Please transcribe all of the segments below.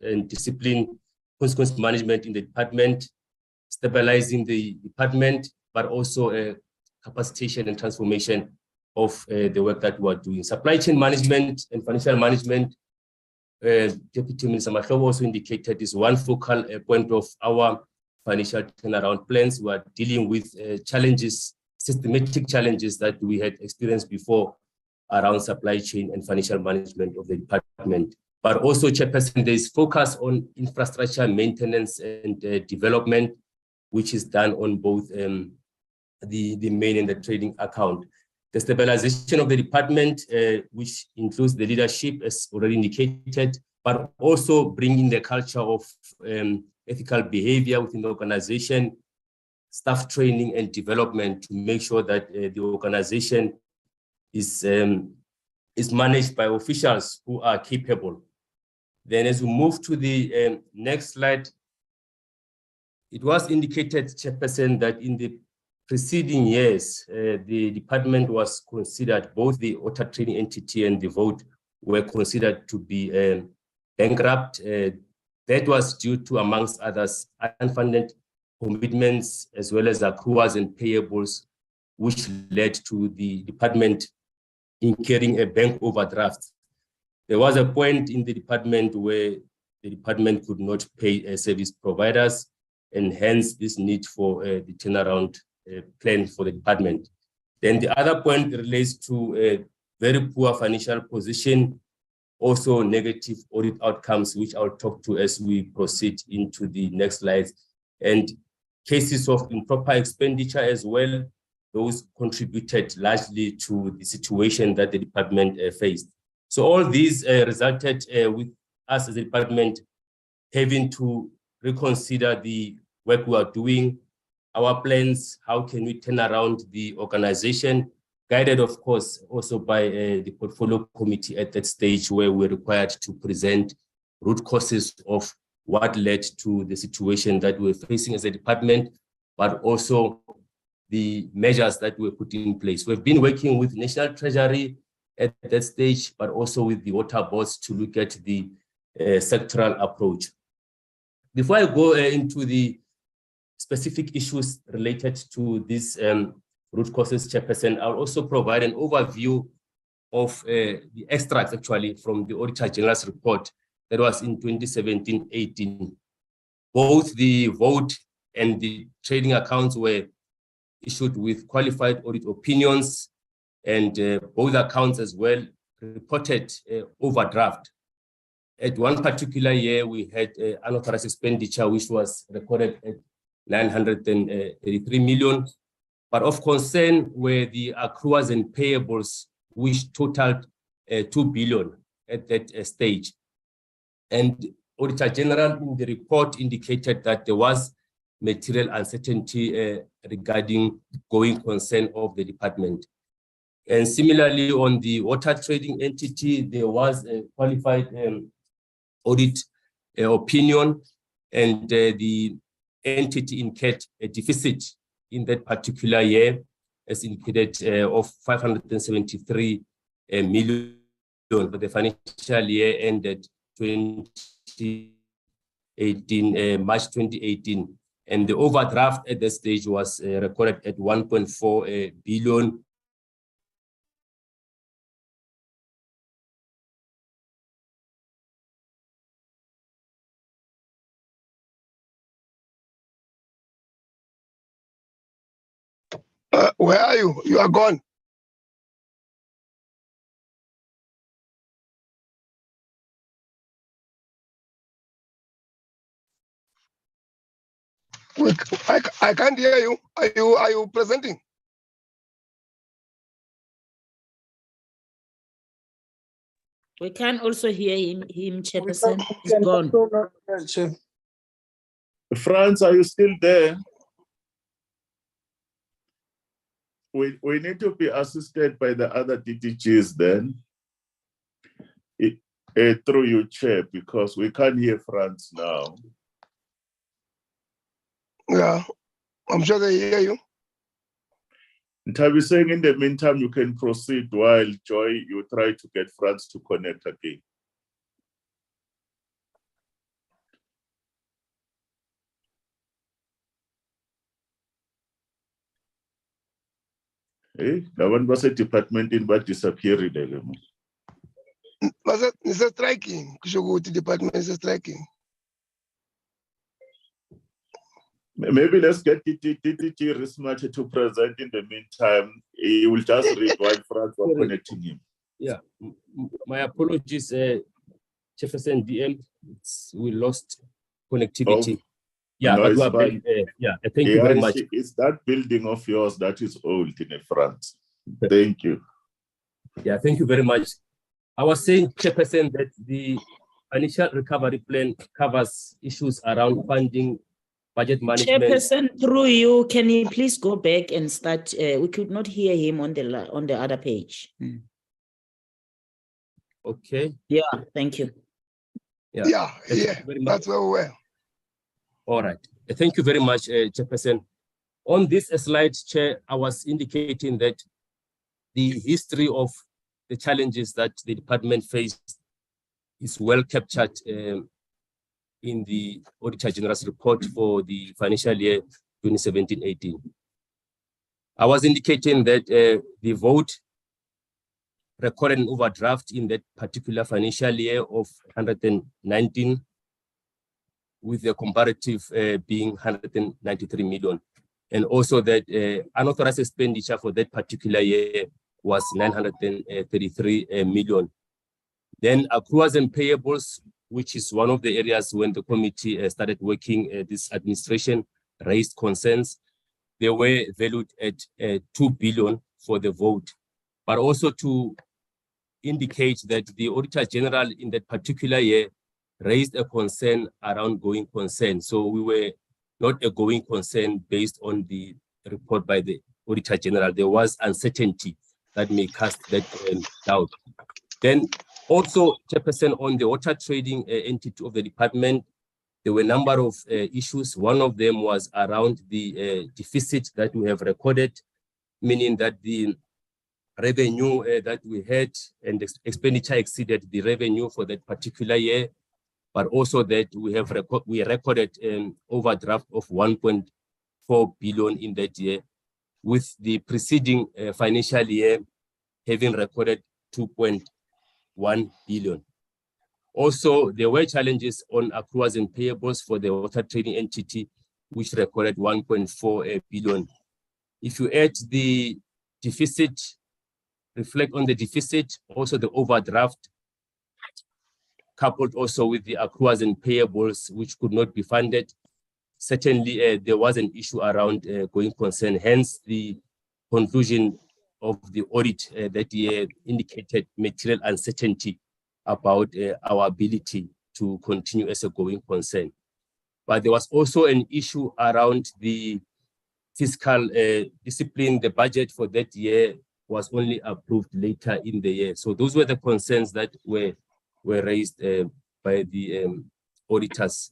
and discipline, consequence management in the department, stabilizing the department, but also capacitation and transformation of the work that we are doing. Supply chain management and financial management, Deputy Minister Mahlobo also indicated, is one focal point of our financial turnaround plans. We are dealing with challenges, systematic challenges that we had experienced before around supply chain and financial management of the department. But also, Chairperson, there is focus on infrastructure maintenance and development, which is done on both the main and the trading account. The stabilization of the department, which includes the leadership, as already indicated, but also bringing the culture of ethical behavior within the organization, staff training and development to make sure that the organization is managed by officials who are capable. Then as we move to the next slide, it was indicated, Chairperson, that in the preceding years, the department was considered, both the water trading entity and the vote were considered to be bankrupt. That was due to, amongst others, unfunded commitments as well as accruals and payables, which led to the department incurring a bank overdraft. There was a point in the department where the department could not pay service providers, and hence this need for the turnaround plan for the department. Then the other point relates to a very poor financial position, also negative audit outcomes, which I'll talk to as we proceed into the next slides, and cases of improper expenditure as well. Those contributed largely to the situation that the department faced. So all these resulted with us as a department having to reconsider the work we are doing, our plans, how can we turn around the organization, guided, of course, also by the portfolio committee at that stage, where we're required to present root causes of what led to the situation that we're facing as a department, but also the measures that were put in place. We've been working with National Treasury at that stage, but also with the water boards to look at the sectoral approach. Before I go into the specific issues related to these root causes, Chairperson, I'll also provide an overview of the extracts actually from the Auditor General's report that was in 2017-18. Both the vote and the trading accounts were issued with qualified audit opinions, and both accounts as well reported overdraft. At one particular year, we had unauthorized expenditure, which was recorded at 933 million. But of concern were the accruals and payables, which totaled 2 billion at that stage. And Auditor General in the report indicated that there was material uncertainty regarding going concern of the department. And similarly, on the water trading entity, there was a qualified audit opinion, and the entity incurred a deficit in that particular year, as indicated, of 573 million for the financial year ended 2018, March 2018. And the overdraft at that stage was recorded at 1.4 billion. Where are you? You are gone. I can't hear you. Are you presenting? We can also hear him, Chairperson. He's gone. Franz, are you still there? We need to be assisted by the other DDGs then, through you, Chair, because we can't hear Franz now. Yeah, I'm sure they hear you. Tabi saying in the meantime, you can proceed while Joy, you try to get Franz to connect again. La one was a department in but disappeared. Was it striking? Kusho ukuthi department is striking. Maybe let's get TTT Rismach to present in the meantime. He will just read while Frank was connecting him. Yeah, my apologies, Jefferson DM. We lost connectivity. Oh, yeah, no, but it's we are back. fine. Thank you very I much. see. It's that building of yours that is old in France. Thank you. Yeah, thank you very much. I was saying, Chairperson, that the financial recovery plan covers issues around funding, budget management. Chairperson, through you, can you please go back and start? We could not hear him on the other page. Okay. Yeah, thank you. Yeah, that's very well. All right. Thank you very much, Chairperson. On this slide, Chair, I was indicating that the history of the challenges that the department faced is well captured in the Auditor General's report for the financial year 2017-18. I was indicating that the vote recorded an overdraft in that particular financial year of 119, with the comparative being 193 million. And also that unauthorized expenditure for that particular year was 933 million. Then accruals and payables, which is one of the areas when the committee started working, this administration raised concerns. They were valued at 2 billion for the vote, but also to indicate that the Auditor General in that particular year raised a concern around going concern. So we were not a going concern based on the report by the Auditor General. There was uncertainty that may cast that doubt. Then also, Chairperson, on the water trading entity of the department, there were a number of issues. One of them was around the deficit that we have recorded, meaning that the revenue that we had and expenditure exceeded the revenue for that particular year, but also that we recorded an overdraft of 1.4 billion in that year, with the preceding financial year having recorded 2.1 billion. Also, there were challenges on accruals and payables for the water trading entity, which recorded 1.4 billion. If you add the deficit, reflect on the deficit, also the overdraft, coupled also with the accruals and payables, which could not be funded, certainly there was an issue around going concern. Hence, the conclusion of the audit that year indicated material uncertainty about our ability to continue as a going concern. But there was also an issue around the fiscal discipline. The budget for that year was only approved later in the year. So those were the concerns that were raised by the auditors.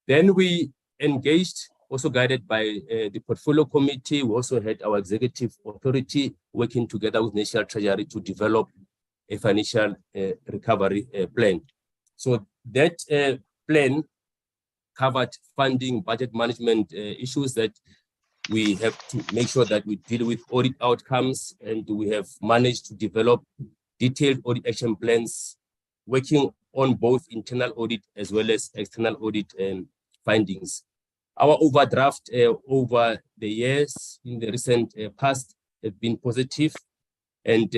Then we engaged, also guided by the portfolio committee. We also had our executive authority working together with National Treasury to develop a financial recovery plan. So that plan covered funding, budget management issues that we have to make sure that we deal with audit outcomes, and we have managed to develop detailed audit action plans, working on both internal audit as well as external audit findings. Our overdraft over the years in the recent past have been positive, and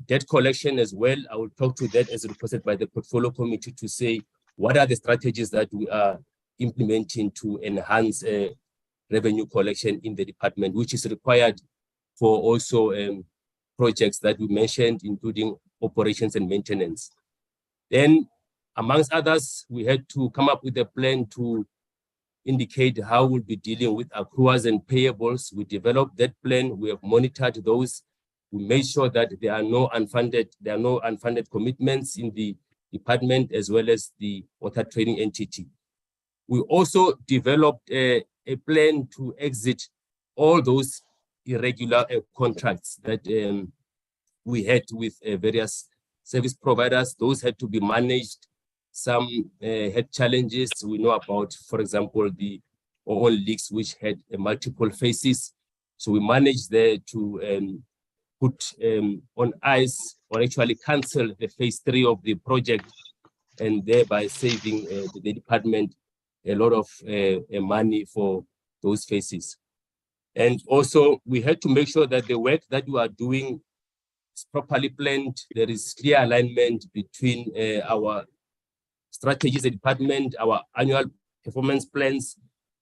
debt collection as well. I will talk to that as requested by the portfolio committee to say what are the strategies that we are implementing to enhance revenue collection in the department, which is required for also projects that we mentioned, including operations and maintenance. Then, amongst others, we had to come up with a plan to indicate how we'll be dealing with accruals and payables. We developed that plan. We have monitored those. We made sure that there are no unfunded commitments in the department as well as the water trading entity. We also developed a plan to exit all those irregular contracts that we had with various service providers. Those had to be managed. Some had challenges. We know about, for example, the oil leaks, which had multiple phases. So we managed there to put on ice or actually cancel the phase 3 of the project, and thereby saving the department a lot of money for those phases. And also we had to make sure that the work that we are doing is properly planned. There is clear alignment between our strategies, the department, our annual performance plans,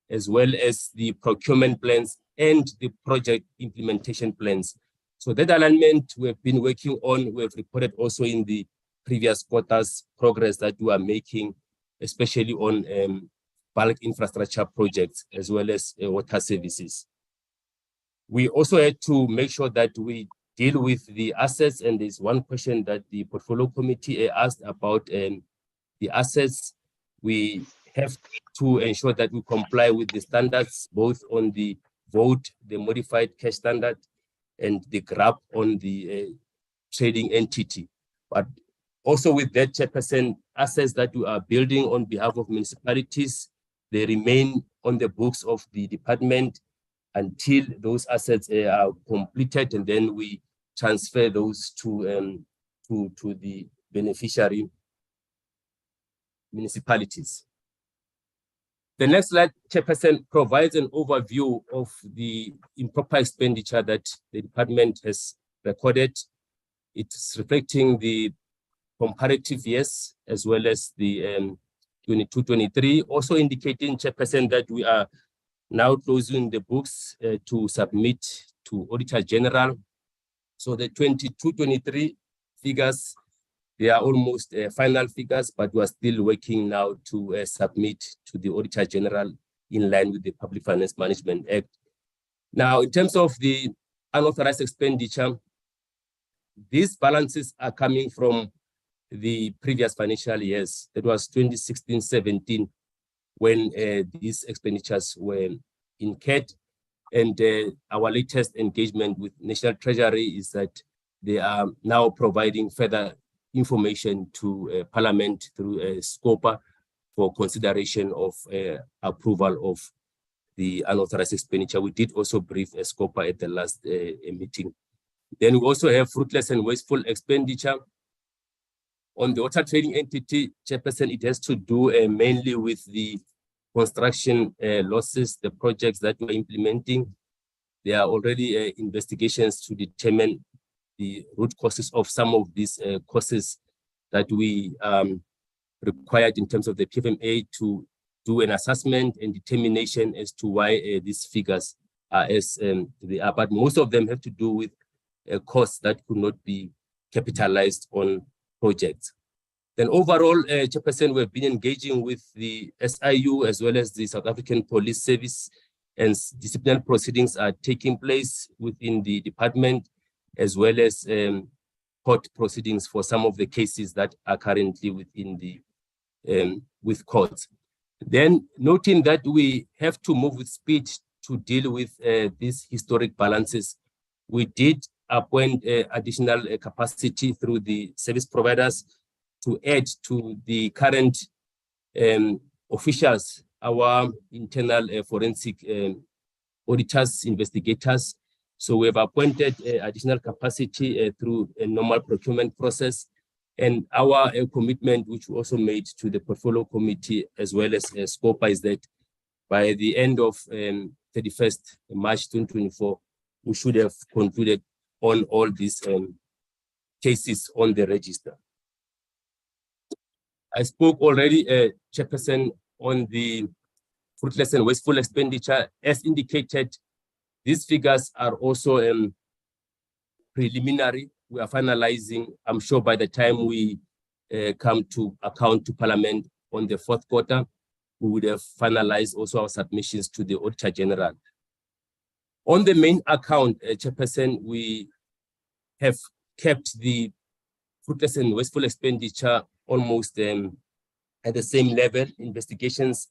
as well as the procurement plans and the project implementation plans. So that alignment we've been working on. We've reported also in the previous quarters progress that we are making, especially on bulk infrastructure projects, as well as water services. We also had to make sure that we deal with the assets, and there's one question that the portfolio committee asked about the assets. We have to ensure that we comply with the standards, both on the vote, the modified cash standard, and the GRAP on the trading entity. But also with that, Chairperson, assets that we are building on behalf of municipalities, they remain on the books of the department until those assets are completed, and then we transfer those to the beneficiary municipalities. The next slide, Chairperson, provides an overview of the improper expenditure that the department has recorded. It's reflecting the comparative years as well as the 22-23, also indicating, Chairperson, that we are now closing the books to submit to Auditor General. So the 22-23 figures, they are almost final figures, but we are still working now to submit to the Auditor General in line with the Public Finance Management Act. Now, in terms of the unauthorized expenditure, these balances are coming from the previous financial years. That was 2016-17 when these expenditures were incurred. And our latest engagement with National Treasury is that they are now providing further information to Parliament through SCOPA for consideration of approval of the unauthorized expenditure. We did also brief SCOPA at the last meeting. Then we also have fruitless and wasteful expenditure. On the water trading entity, Chairperson, it has to do mainly with the construction losses, the projects that we're implementing. There are already investigations to determine the root causes of some of these costs that we required in terms of the PFMA to do an assessment and determination as to why these figures are as they are. But most of them have to do with costs that could not be capitalized on projects. Then overall, Chairperson, we've been engaging with the SIU as well as the South African Police Service, and disciplinary proceedings are taking place within the department, as well as court proceedings for some of the cases that are currently within the with courts. Then noting that we have to move with speed to deal with these historic balances, we did appoint additional capacity through the service providers to add to the current officials, our internal forensic auditors, investigators. So we have appointed additional capacity through a normal procurement process, and our commitment, which we also made to the portfolio committee as well as SCOPA, is that by the end of 31st March 2024, we should have concluded on all these cases on the register. I spoke already, Chairperson, on the fruitless and wasteful expenditure. As indicated, these figures are also preliminary. We are finalizing. I'm sure by the time we come to account to Parliament on the fourth quarter, we would have finalized also our submissions to the Auditor General. On the main account, Chairperson, we have kept the fruitless and wasteful expenditure almost at the same level. Investigations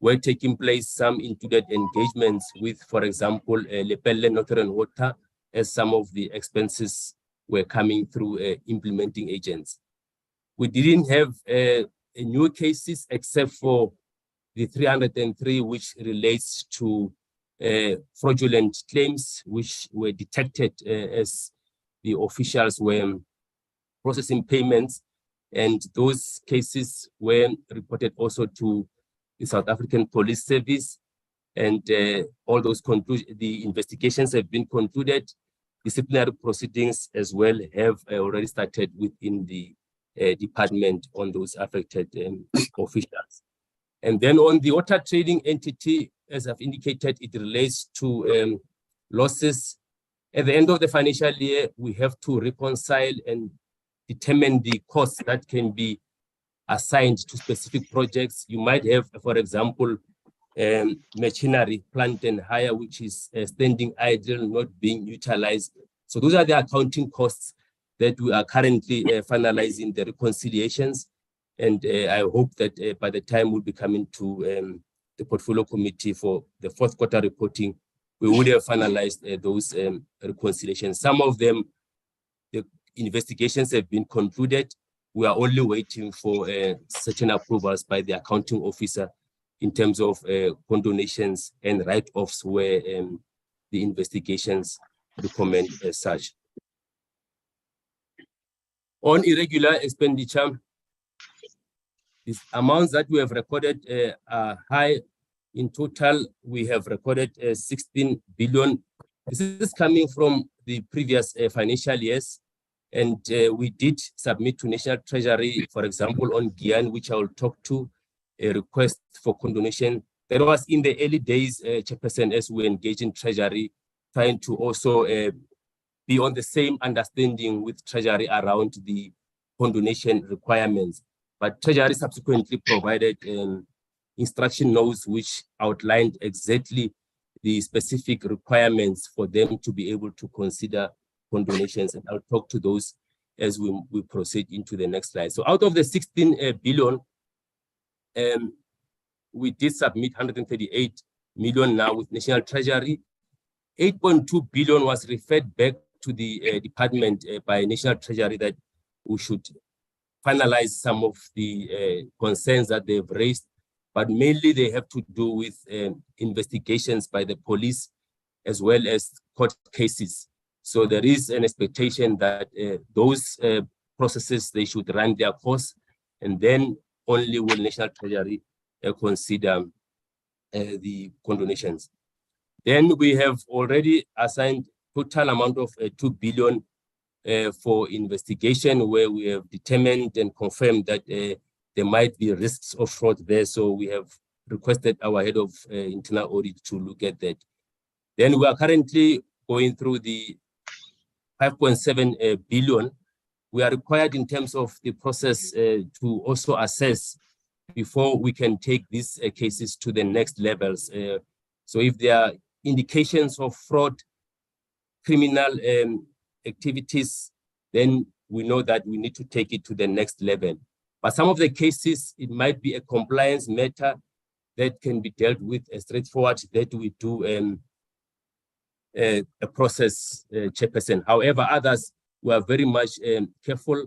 were taking place. Some included engagements with, for example, Lepelle Northern Water, as some of the expenses were coming through implementing agents. We didn't have new cases except for the 303, which relates to fraudulent claims which were detected as the officials were processing payments, and those cases were reported also to the South African Police Service, and all those the investigations have been concluded. Disciplinary proceedings as well have already started within the department on those affected officials. And then on the water trading entity, as I've indicated, it relates to losses. At the end of the financial year, we have to reconcile and determine the costs that can be assigned to specific projects. You might have, for example, machinery, plant and hire, which is standing idle, not being utilized. So those are the accounting costs that we are currently finalizing the reconciliations. And I hope that by the time we'll be coming to the portfolio committee for the fourth quarter reporting, we would have finalized those reconciliations. Some of them, the investigations have been concluded. We are only waiting for certain approvals by the accounting officer in terms of condonations and write-offs where the investigations recommend as such. On irregular expenditure, these amounts that we have recorded are high. In total, we have recorded 16 billion. This is coming from the previous financial years. And we did submit to National Treasury, for example, on Guyana, which I will talk to, a request for condonation. That was in the early days, Chairperson, as we engage in Treasury, trying to also be on the same understanding with Treasury around the condonation requirements. But Treasury subsequently provided instruction notes which outlined exactly the specific requirements for them to be able to consider condonations, and I'll talk to those as we proceed into the next slide. So out of the 16 billion, we did submit 138 million now with National Treasury. 8.2 billion was referred back to the department by National Treasury that we should finalize some of the concerns that they've raised, but mainly they have to do with investigations by the police as well as court cases. So there is an expectation that those processes, they should run their course, and then only will National Treasury consider the condonations. Then we have already assigned total amount of 2 billion for investigation, where we have determined and confirmed that there might be risks of fraud there. So we have requested our head of internal audit to look at that. Then we are currently going through the 5.7 billion. We are required in terms of the process to also assess before we can take these cases to the next levels. So if there are indications of fraud, criminal activities, then we know that we need to take it to the next level. But some of the cases, it might be a compliance matter that can be dealt with straightforward, that we do a process, Chairperson. However, others, we are very much careful.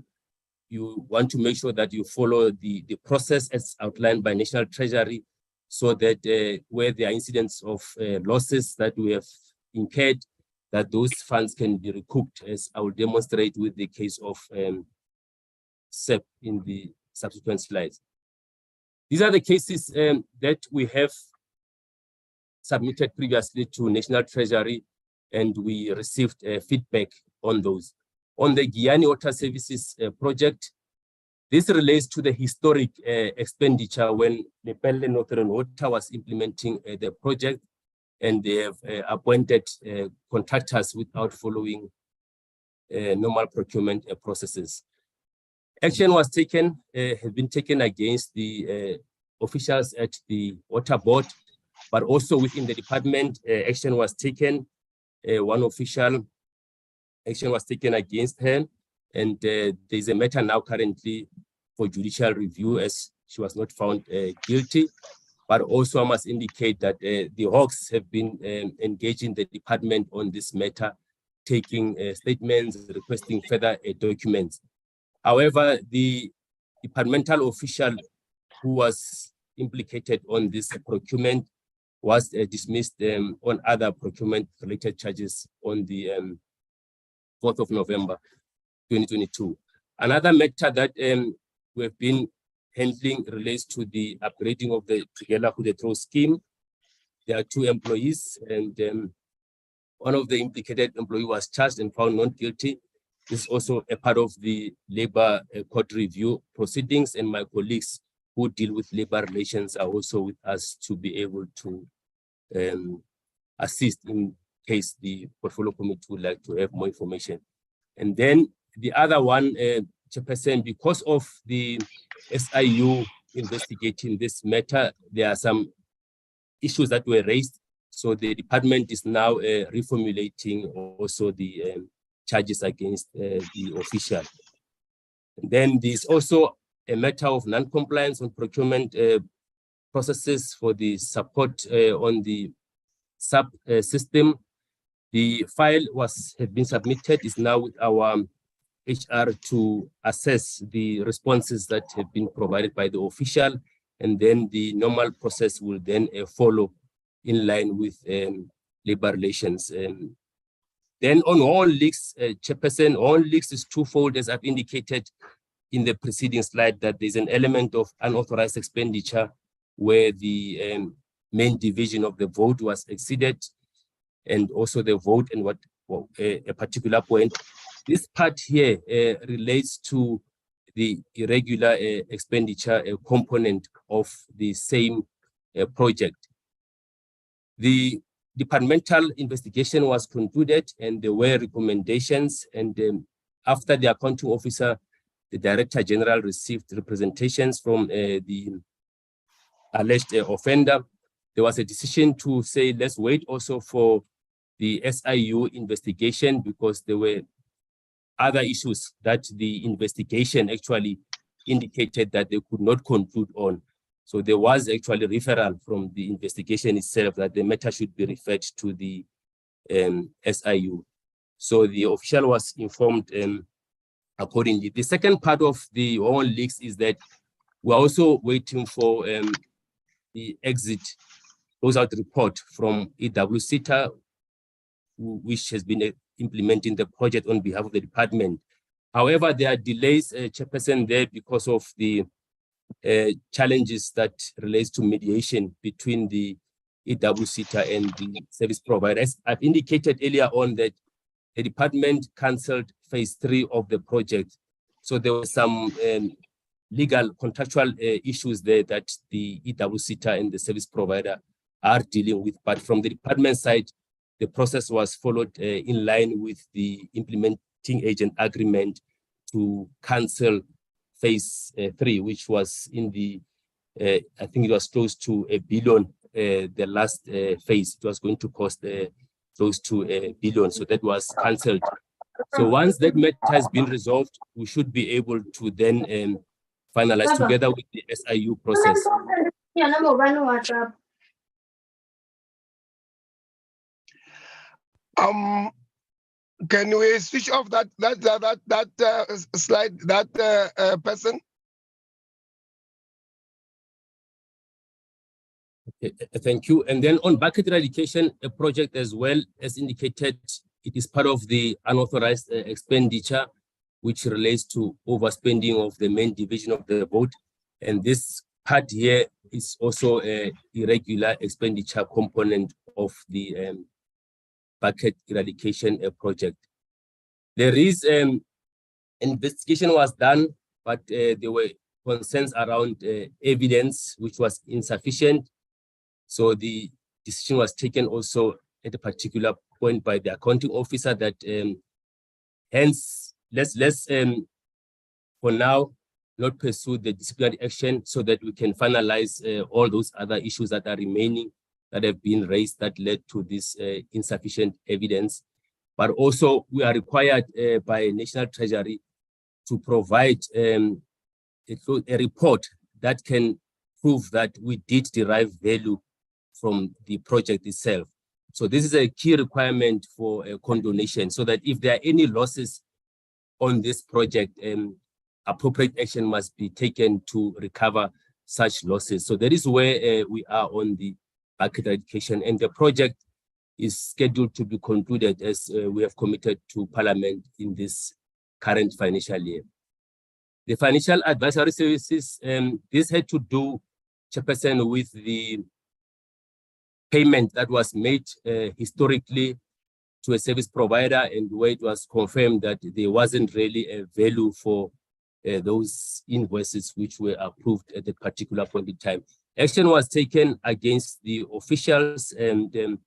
You want to make sure that you follow the process as outlined by National Treasury, so that where there are incidents of losses that we have incurred, that those funds can be recouped, as I will demonstrate with the case of SEP in the subsequent slides. These are the cases that we have submitted previously to National Treasury, and we received feedback on those. On the Guyana Water Services project, this relates to the historic expenditure when Lepelle Northern Water was implementing the project, and they have appointed contractors without following normal procurement processes. Action was taken, has been taken against the officials at the water board, but also within the department, action was taken. One official, action was taken against her, and there's a matter now currently for judicial review, as she was not found guilty. But also I must indicate that the Hawks have been engaging the department on this matter, taking statements, requesting further documents. However, the departmental official who was implicated on this procurement was dismissed on other procurement-related charges on the 4th of November, 2022. Another matter that we have been handling relates to the upgrading of the Together Who They Throw scheme. There are 2 employees, and one of the implicated employee was charged and found not guilty. This is also a part of the labor court review proceedings, and my colleagues who deal with labor relations are also with us to be able to assist in case the portfolio committee would like to have more information. And then the other one, Chairperson, because of the SIU investigating this matter, there are some issues that were raised. So the department is now reformulating also the charges against the official. And then there's also a matter of non-compliance on procurement processes for the support on the sub system. The file had been submitted, is now with our HR to assess the responses that have been provided by the official, and then the normal process will then follow in line with labor relations. Then on all leaks, Chairperson, all leaks is twofold, as I've indicated in the preceding slide, that there's an element of unauthorized expenditure where the main division of the vote was exceeded, and also the vote and what a particular point. This part here relates to the irregular expenditure component of the same project. The departmental investigation was concluded, and there were recommendations, and after the accounting officer, the Director General received representations from the alleged offender. There was a decision to say, let's wait also for the SIU investigation, because there were other issues that the investigation actually indicated that they could not conclude on. So there was actually referral from the investigation itself that the matter should be referred to the SIU. So the official was informed accordingly. The second part of the all leaks is that we're also waiting for the exit closeout report from EWCTA, which has been implementing the project on behalf of the department. However, there are delays, Chairperson, there because of the challenges that relates to mediation between the EWCTA and the service provider. As I've indicated earlier on, that the department cancelled phase 3 of the project. So there were some legal contractual issues there that the EWCTA and the service provider are dealing with. But from the department side, the process was followed in line with the implementing agent agreement to cancel phase 3, which was in the, I think it was close to $1 billion, the last phase. It was going to cost close to $1 billion, so that was cancelled. So once that matter has been resolved, we should be able to then finalize together with the SIU process. Can we switch off that slide, that person? Okay, thank you. And then on bucket eradication, a project as well, as indicated, it is part of the unauthorized expenditure, which relates to overspending of the main division of the vote. And this part here is also a irregular expenditure component of the bucket eradication project. There is investigation was done, but there were concerns around evidence which was insufficient. So the decision was taken also at a particular point by the accounting officer that hence let's for now not pursue the disciplinary action so that we can finalize all those other issues that are remaining that have been raised that led to this insufficient evidence. But also we are required by National Treasury to provide a report that can prove that we did derive value from the project itself. So this is a key requirement for a condonation, so that if there are any losses on this project, appropriate action must be taken to recover such losses. So that is where we are on the bucket eradication, and the project is scheduled to be concluded as we have committed to Parliament in this current financial year. The financial advisory services, this had to do, Chairperson, with the payment that was made historically to a service provider, and where it was confirmed that there wasn't really a value for those invoices which were approved at that particular point in time. Action was taken against the officials, and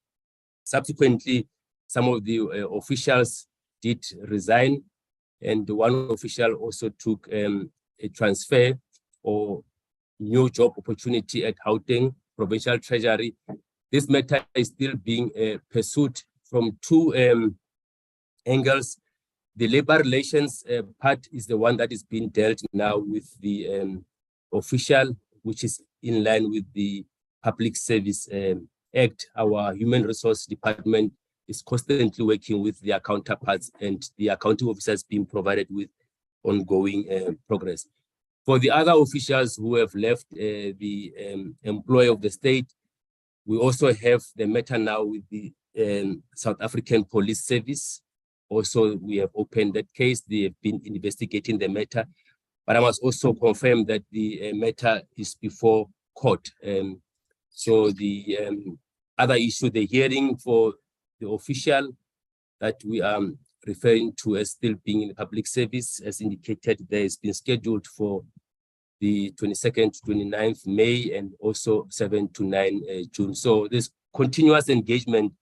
subsequently some of the officials did resign, and one official also took a transfer or new job opportunity at Gauteng Provincial Treasury. This matter is still being pursued from two angles. The labor relations part is the one that is being dealt now with the official, which is in line with the Public Service Act. Our Human Resource Department is constantly working with their counterparts, and the accounting officers being provided with ongoing progress. For the other officials who have left the employ of the state, we also have the matter now with the South African Police Service. Also, we have opened that case. They have been investigating the matter, but I must also confirm that the matter is before court. So the other issue, the hearing for the official that we are referring to as still being in the public service, as indicated, there has been scheduled for the 22nd to 29th May and also 7 to 9 June. So there's continuous engagement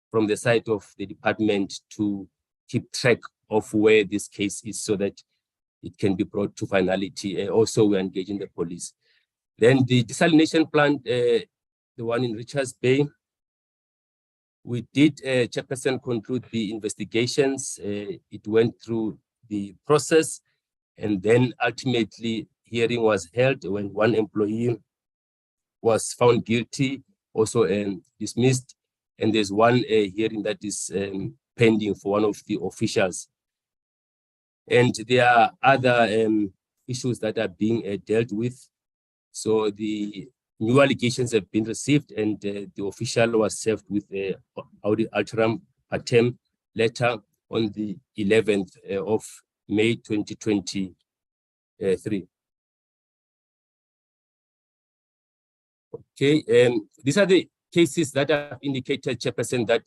from the side of the department to keep track of where this case is so that it can be brought to finality. Also, we're engaging the police. Then the desalination plant, the one in Richards Bay, we did, Chairperson, conclude the investigations. It went through the process, and then ultimately hearing was held when one employee was found guilty, also dismissed, and there's one hearing that is pending for one of the officials. And there are other issues that are being dealt with. So the new allegations have been received, and the official was served with a audi alteram partem letter on the 11th of May 2023. Okay, these are the cases that have indicated, Chairperson, that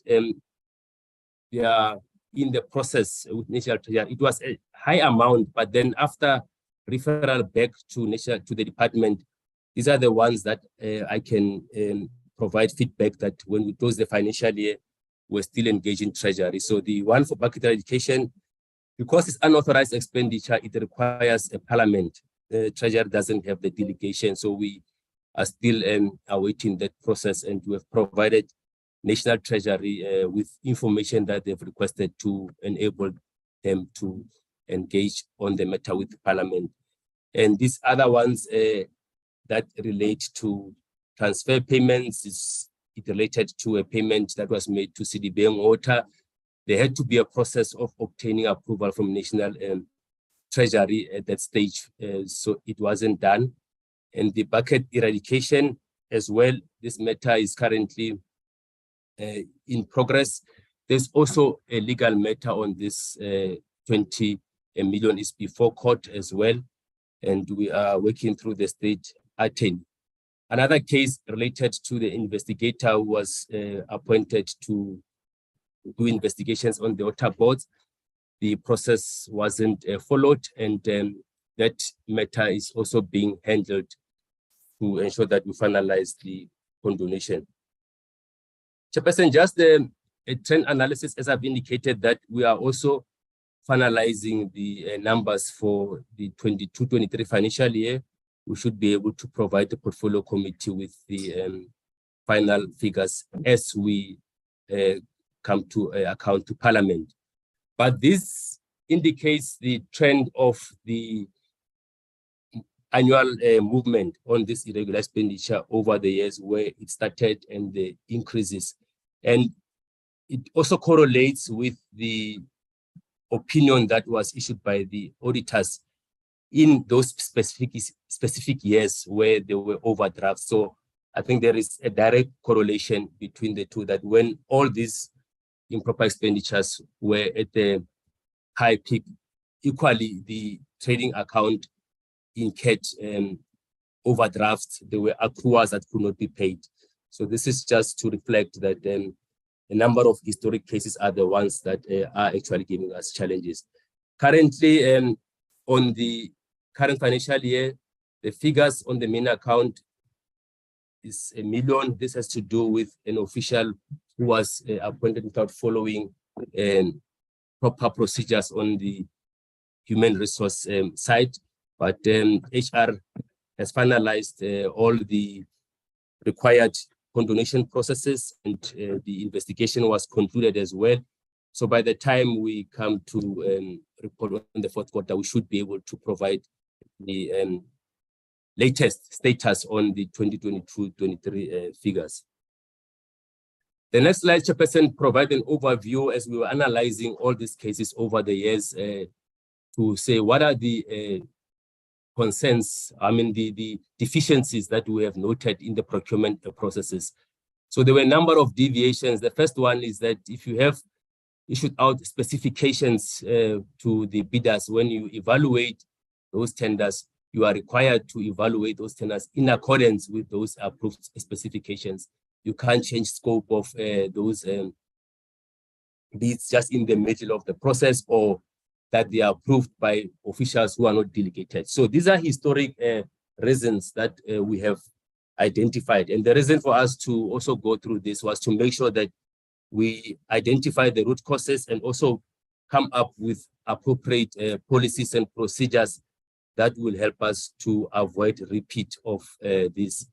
they are in the process with National Treasury. It was a high amount, but then after referral back to the department, these are the ones that I can provide feedback that when we close the financial year, we're still engaged in Treasury. So the one for bucket eradication, because it's unauthorized expenditure, it requires a parliament. Treasury doesn't have the delegation, so we are still awaiting that process, and we have provided National Treasury with information that they've requested to enable them to engage on the matter with the Parliament. And these other ones that relate to transfer payments, it related to a payment that was made to CDB Water. There had to be a process of obtaining approval from National Treasury at that stage, so it wasn't done. And the bucket eradication as well, this matter is currently in progress. There's also a legal matter on this 20 million is before court as well, and we are working through the state attorney. Another case related to the investigator who was appointed to do investigations on the water boards. The process wasn't followed, and that matter is also being handled to ensure that we finalize the condonation. Chairperson, just a trend analysis, as I've indicated, that we are also finalizing the numbers for the 22-23 financial year. We should be able to provide the portfolio committee with the final figures as we come to account to Parliament. But this indicates the trend of the annual movement on this irregular expenditure over the years, where it started and the increases. And it also correlates with the opinion that was issued by the auditors in those specific years where there were overdrafts. So I think there is a direct correlation between the two, that when all these improper expenditures were at the high peak, equally the trading account incurred overdrafts. There were accruals that could not be paid. So this is just to reflect that a number of historic cases are the ones that are actually giving us challenges. Currently, on the current financial year, the figures on the main account is 1 million. This has to do with an official who was appointed without following proper procedures on the human resource side. But HR has finalized all the required condonation processes, and the investigation was concluded as well. So by the time we come to report on the fourth quarter, we should be able to provide the latest status on the 2022-23 figures. The next slide, Chairperson, provide an overview as we were analyzing all these cases over the years to say what are the concerns, the deficiencies that we have noted in the procurement processes. So there were a number of deviations. The first one is that if you have issued out specifications to the bidders, when you evaluate those tenders, you are required to evaluate those tenders in accordance with those approved specifications. You can't change scope of those bids just in the middle of the process, or that they are approved by officials who are not delegated. So these are historic reasons that we have identified. And the reason for us to also go through this was to make sure that we identify the root causes and also come up with appropriate policies and procedures that will help us to avoid repeat of this.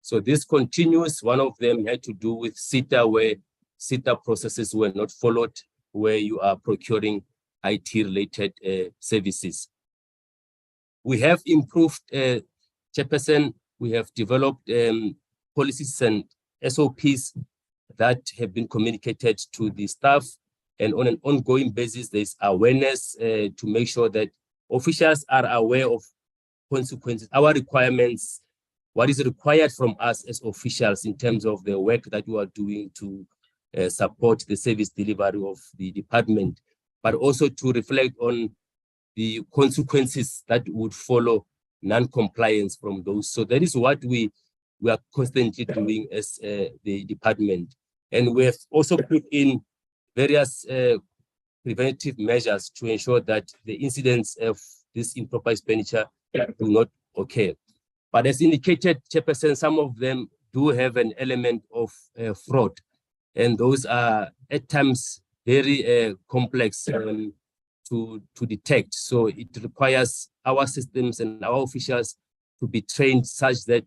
So this continues. One of them had to do with SITA, where SITA processes were not followed, where you are procuring IT-related services. We have improved, Chairperson, we have developed policies and SOPs that have been communicated to the staff, and on an ongoing basis, there's awareness to make sure that officials are aware of consequences, our requirements, what is required from us as officials in terms of the work that we are doing to support the service delivery of the department, but also to reflect on the consequences that would follow non-compliance from those. So that is what we are constantly doing as the department. And we have also put in various preventive measures to ensure that the incidents of this improper expenditure do not occur. But as indicated, Chairperson, some of them do have an element of fraud, and those are at times very complex to detect. So it requires our systems and our officials to be trained such that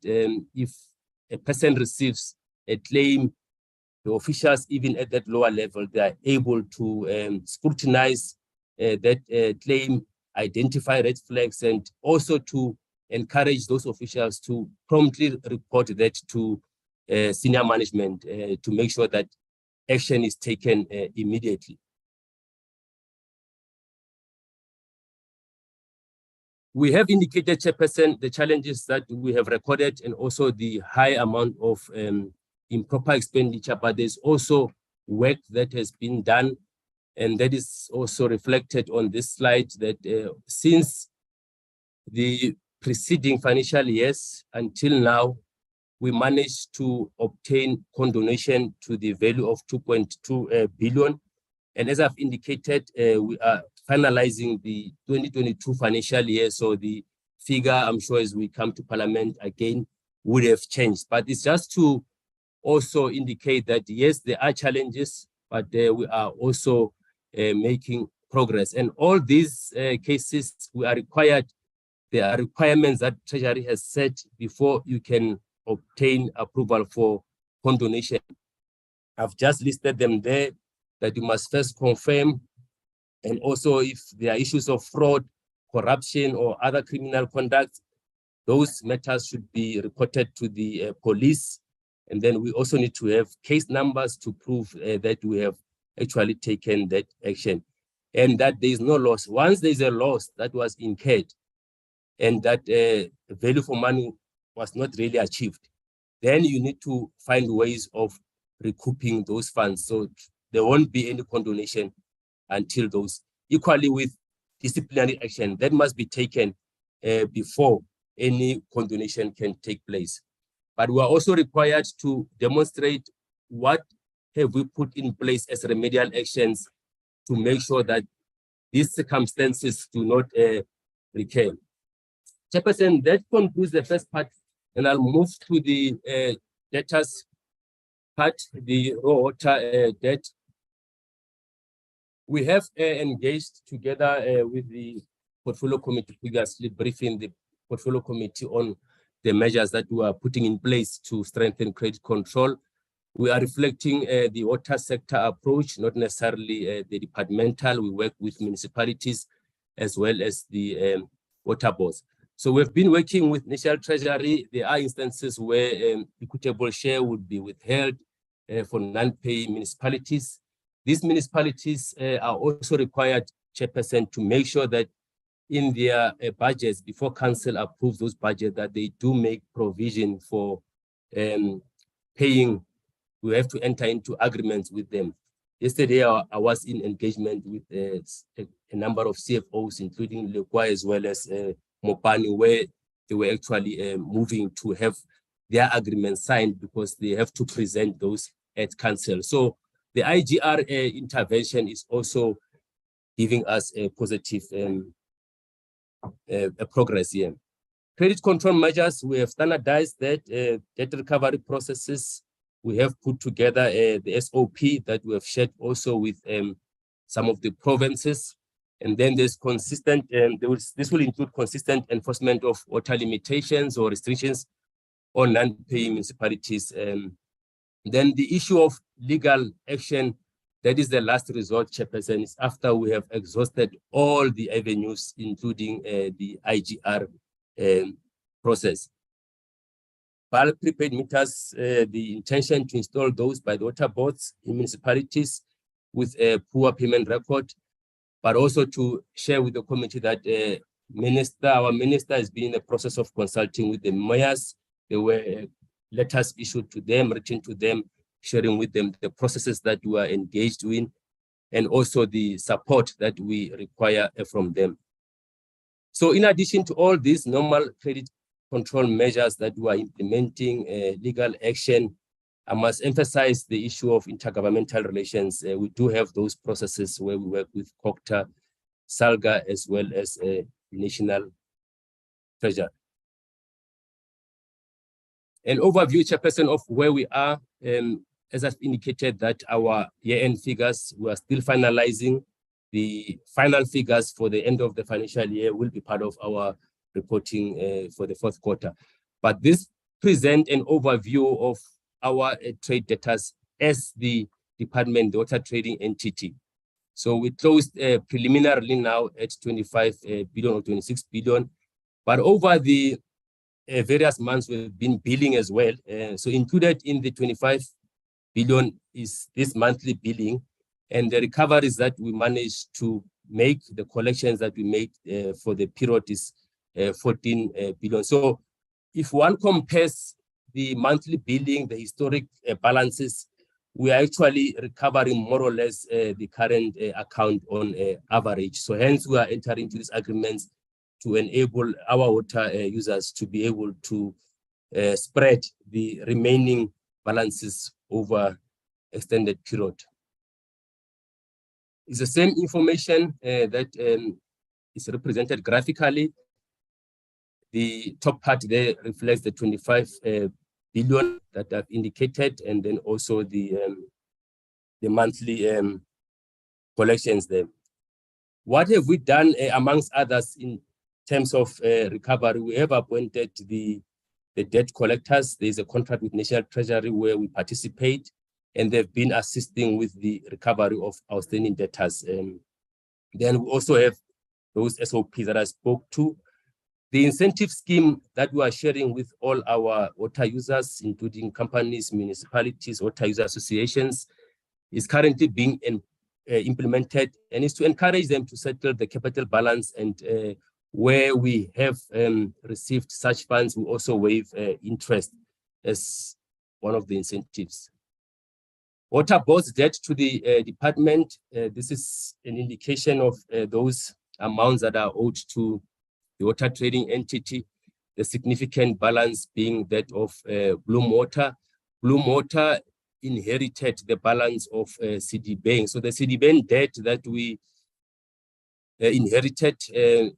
if a person receives a claim, the officials, even at that lower level, they are able to scrutinize that claim, identify red flags, and also to encourage those officials to promptly report that to senior management to make sure that action is taken immediately. We have indicated, Chairperson, the challenges that we have recorded and also the high amount of improper expenditure, but there's also work that has been done, and that is also reflected on this slide, that since the preceding financial years until now, we managed to obtain condonation to the value of 2.2 billion. And as I've indicated, we are finalizing the 2022 financial year. So the figure, I'm sure as we come to Parliament again, would have changed. But it's just to also indicate that, yes, there are challenges, but we are also making progress. And all these cases, we are required, there are requirements that Treasury has set before you can obtain approval for condonation. I've just listed them there, that you must first confirm, and also if there are issues of fraud, corruption, or other criminal conduct, those matters should be reported to the police. And then we also need to have case numbers to prove that we have actually taken that action, and that there is no loss. Once there is a loss that was incurred and that value for money was not really achieved, then you need to find ways of recouping those funds. So there won't be any condonation until those. Equally with disciplinary action, that must be taken before any condonation can take place. But we are also required to demonstrate what have we put in place as remedial actions to make sure that these circumstances do not recur. Chairperson, that concludes the first part, and I'll move to the debtors part, the raw water debt. We have engaged together with the portfolio committee previously, briefing the portfolio committee on the measures that we are putting in place to strengthen credit control. We are reflecting the water sector approach, not necessarily the departmental. We work with municipalities as well as the water boards. So we've been working with National Treasury. There are instances where equitable share would be withheld for non-paying municipalities. These municipalities are also required, Chairperson, to make sure that in their budgets, before council approves those budgets, that they do make provision for paying. We have to enter into agreements with them. Yesterday, I was in engagement with a number of CFOs, including Lekwa as well as Mopani, where they were actually moving to have their agreement signed because they have to present those at council. So the IGR intervention is also giving us a positive progress here. Credit control measures, we have standardized that debt recovery processes. We have put together the SOP that we have shared also with some of the provinces. And then there's consistent, this will include consistent enforcement of water limitations or restrictions on non-paying municipalities. Then the issue of legal action, that is the last resort, Chairperson, is after we have exhausted all the avenues, including the IGR process. Bulk prepaid meters, the intention to install those by the water boards in municipalities with a poor payment record, but also to share with the committee that our minister has been in the process of consulting with the mayors. There were letters issued to them, written to them, sharing with them the processes that we are engaged in, and also the support that we require from them. So in addition to all these normal credit control measures that we are implementing, legal action, I must emphasize the issue of intergovernmental relations. We do have those processes where we work with COCTA, SALGA, as well as the National Treasury. An overview, Chairperson, of where we are, as I've indicated that our year-end figures, we are still finalizing. The final figures for the end of the financial year will be part of our reporting for the fourth quarter. But this presents an overview of our trade debtors as the department, the water trading entity. So we closed preliminarily now at 25 billion or 26 billion, but over the various months we've been billing as well. So included in the 25 billion is this monthly billing, and the recoveries that we managed to make, the collections that we made for the period is 14 billion. So if one compares the monthly billing, the historic balances, we are actually recovering more or less the current account on average. So hence we are entering into these agreements to enable our water users to be able to spread the remaining balances over extended period. It's the same information that is represented graphically. The top part there reflects the 25 billion that I've indicated, and then also the monthly collections there. What have we done amongst others in terms of recovery? We have appointed the debt collectors. There's a contract with National Treasury where we participate, and they've been assisting with the recovery of outstanding debtors. Then we also have those SOPs that I spoke to. The incentive scheme that we are sharing with all our water users, including companies, municipalities, water user associations, is currently being implemented, and is to encourage them to settle the capital balance, and where we have received such funds, we also waive interest as one of the incentives. Water board's debt to the department, this is an indication of those amounts that are owed to the water trading entity, the significant balance being that of Bloom Water. Bloom Water inherited the balance of Citibank. So the Citibank debt that we inherited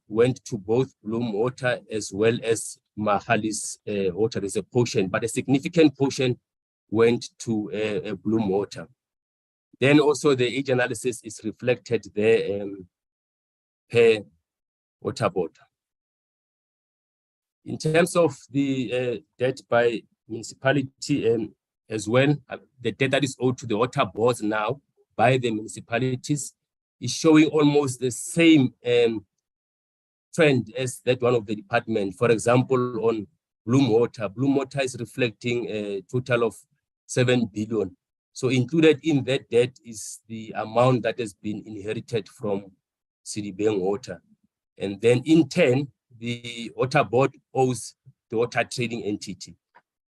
went to both Bloom Water as well as Mahali's Water. There's a portion, but a significant portion went to Bloom Water. Then also the age analysis is reflected there per water board. In terms of the debt by municipality as well, the debt that is owed to the water boards now by the municipalities is showing almost the same trend as that one of the department. For example, on Bloom Water is reflecting a total of 7 billion. So included in that debt is the amount that has been inherited from Citibank Water. And then in turn, the water board owes the water trading entity.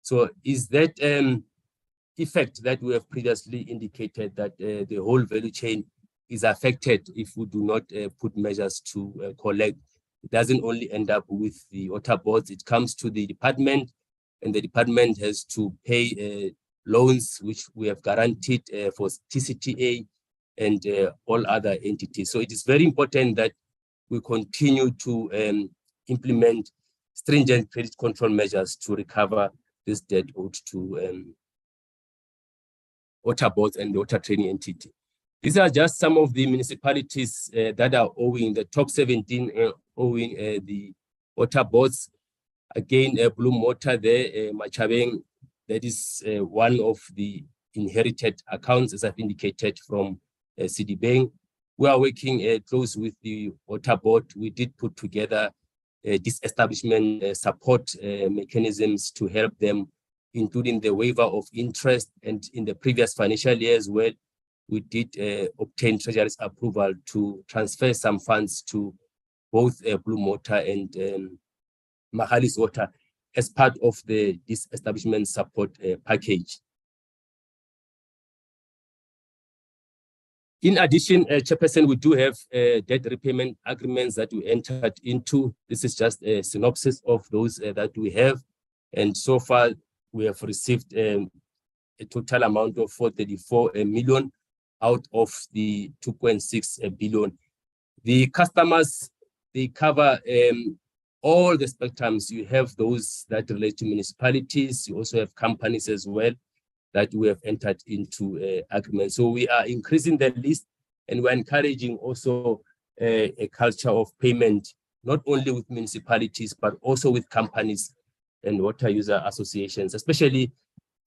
So is that effect that we have previously indicated that the whole value chain is affected if we do not put measures to collect? It doesn't only end up with the water boards, it comes to the department, and the department has to pay loans which we have guaranteed for TCTA and all other entities. So it is very important that we continue to implement stringent credit control measures to recover this debt owed to water boards and the water trading entity. These are just some of the municipalities that are owing, the top 17 owing the water boards. Again, Bloom Water there, Machabeng, that is one of the inherited accounts, as I've indicated, from Citibank. We are working close with the water board. We did put together disestablishment support mechanisms to help them, including the waiver of interest. And in the previous financial year as well, we did obtain Treasury's approval to transfer some funds to both Bloom Water and Mahali's Water as part of the disestablishment support package. In addition, Chairperson, we do have debt repayment agreements that we entered into. This is just a synopsis of those that we have. And so far, we have received a total amount of 434 million out of the 2.6 billion. The customers, they cover all the spectrums. You have those that relate to municipalities. You also have companies as well that we have entered into agreements. So we are increasing the list, and we're encouraging also a culture of payment, not only with municipalities, but also with companies and water user associations, especially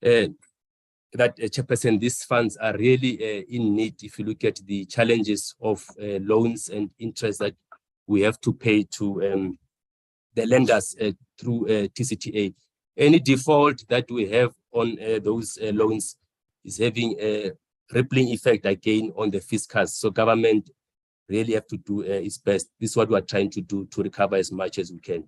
that, Chairperson, these funds are really in need if you look at the challenges of loans and interest that we have to pay to the lenders through TCTA. Any default that we have on those loans is having a rippling effect again on the fiscals. So government really have to do its best. This is what we are trying to do to recover as much as we can.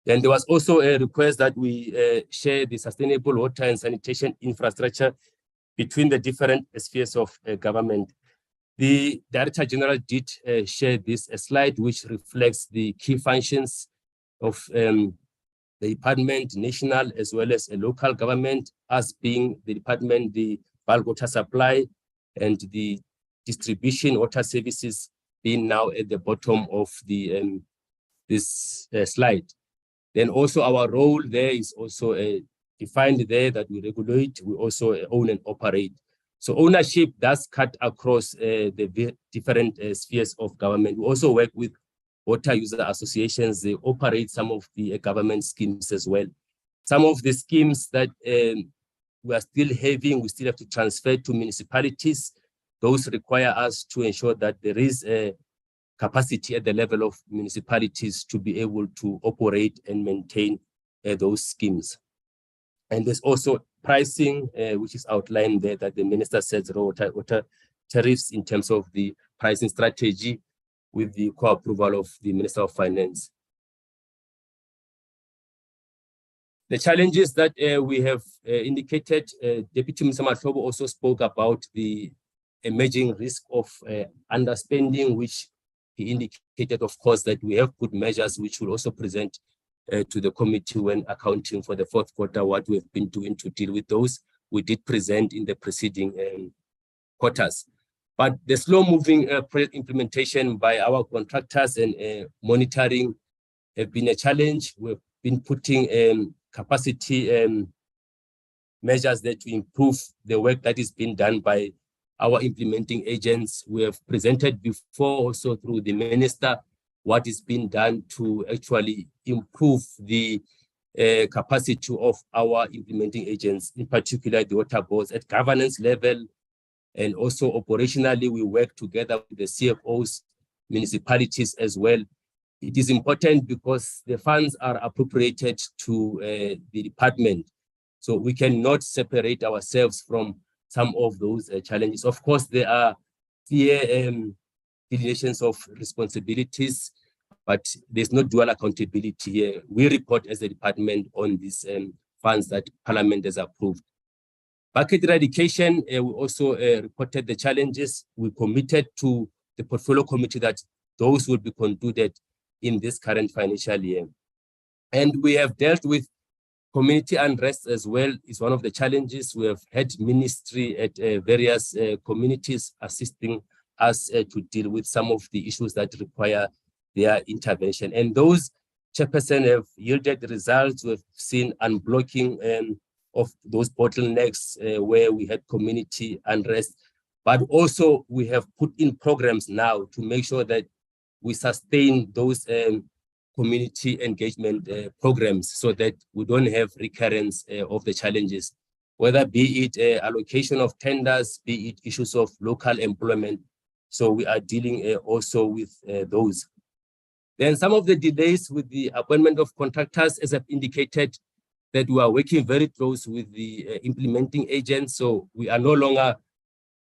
Then there was also a request that we share the sustainable water and sanitation infrastructure between the different spheres of government. The Director General did share this slide, which reflects the key functions of the department, national as well as a local government, us being the department, the bulk water supply and the distribution water services being now at the bottom of the this slide. Then also our role there is also defined there that we regulate, we also own and operate. So ownership does cut across the different spheres of government. We also work with water user associations. They operate some of the government schemes as well. Some of the schemes that we are still having, we still have to transfer to municipalities. Those require us to ensure that there is a capacity at the level of municipalities to be able to operate and maintain those schemes. And there's also pricing, which is outlined there that the minister says water tariffs in terms of the pricing strategy with the co-approval of the Minister of Finance. The challenges that we have indicated, Deputy Minister Mahlobo also spoke about the emerging risk of underspending, which he indicated, of course, that we have put measures which will also present to the committee when accounting for the fourth quarter, what we've been doing to deal with those. We did present in the preceding quarters. But the slow-moving project implementation by our contractors and monitoring have been a challenge. We've been putting capacity measures that to improve the work that is being done by our implementing agents. We have presented before also through the minister what is being done to actually improve the capacity of our implementing agents, in particular the water boards at governance level, and also operationally we work together with the CFOs, municipalities as well. It is important because the funds are appropriated to the department. So we cannot separate ourselves from some of those challenges. Of course, there are clear delineations of responsibilities, but there's no dual accountability here. We report as a department on these funds that Parliament has approved. Bucket eradication, we also reported the challenges. We committed to the portfolio committee that those will be concluded in this current financial year. And we have dealt with community unrest as well. Is one of the challenges. We have had ministry at various communities assisting us to deal with some of the issues that require their intervention. And those chairperson have yielded results. We've seen unblocking of those bottlenecks where we had community unrest, but also we have put in programs now to make sure that we sustain those community engagement programs so that we don't have recurrence of the challenges, whether be it allocation of tenders, be it issues of local employment. So we are dealing also with those. Then some of the delays with the appointment of contractors, as I've indicated, that we are working very close with the implementing agents. So we are no longer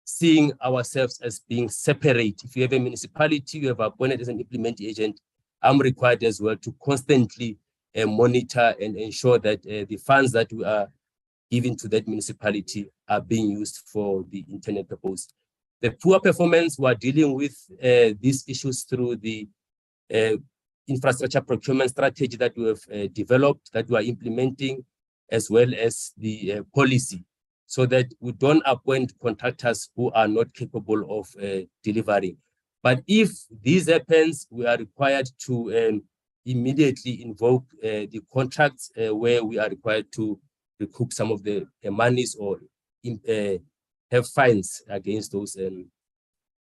seeing ourselves as being separate. If you have a municipality, you have appointed as an implementing agent, I'm required as well to constantly monitor and ensure that the funds that we are giving to that municipality are being used for the intended purpose. The poor performance, we are dealing with these issues through the infrastructure procurement strategy that we have developed, that we are implementing, as well as the policy, so that we don't appoint contractors who are not capable of delivering. But if this happens, we are required to immediately invoke the contracts where we are required to recoup some of the monies or have fines against those.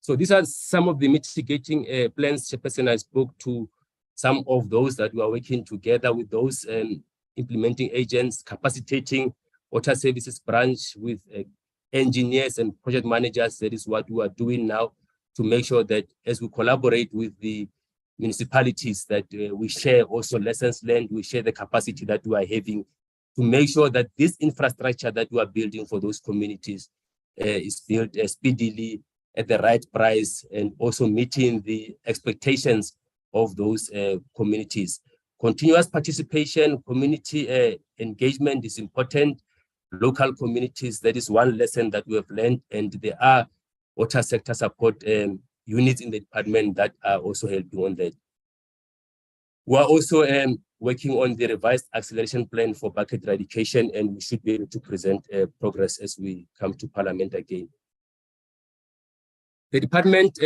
So these are some of the mitigating plans. Chairperson, I spoke to some of those that we are working together with those implementing agents, capacitating water services branch with engineers and project managers. That is what we are doing now to make sure that as we collaborate with the municipalities that we share also lessons learned, we share the capacity that we are having to make sure that this infrastructure that we are building for those communities is built speedily at the right price and also meeting the expectations of those communities. Continuous participation, community engagement is important. Local communities, that is one lesson that we have learned, and there are water sector support units in the department that are also helping on that. We are also working on the revised acceleration plan for bucket eradication, and we should be able to present progress as we come to Parliament again. The department,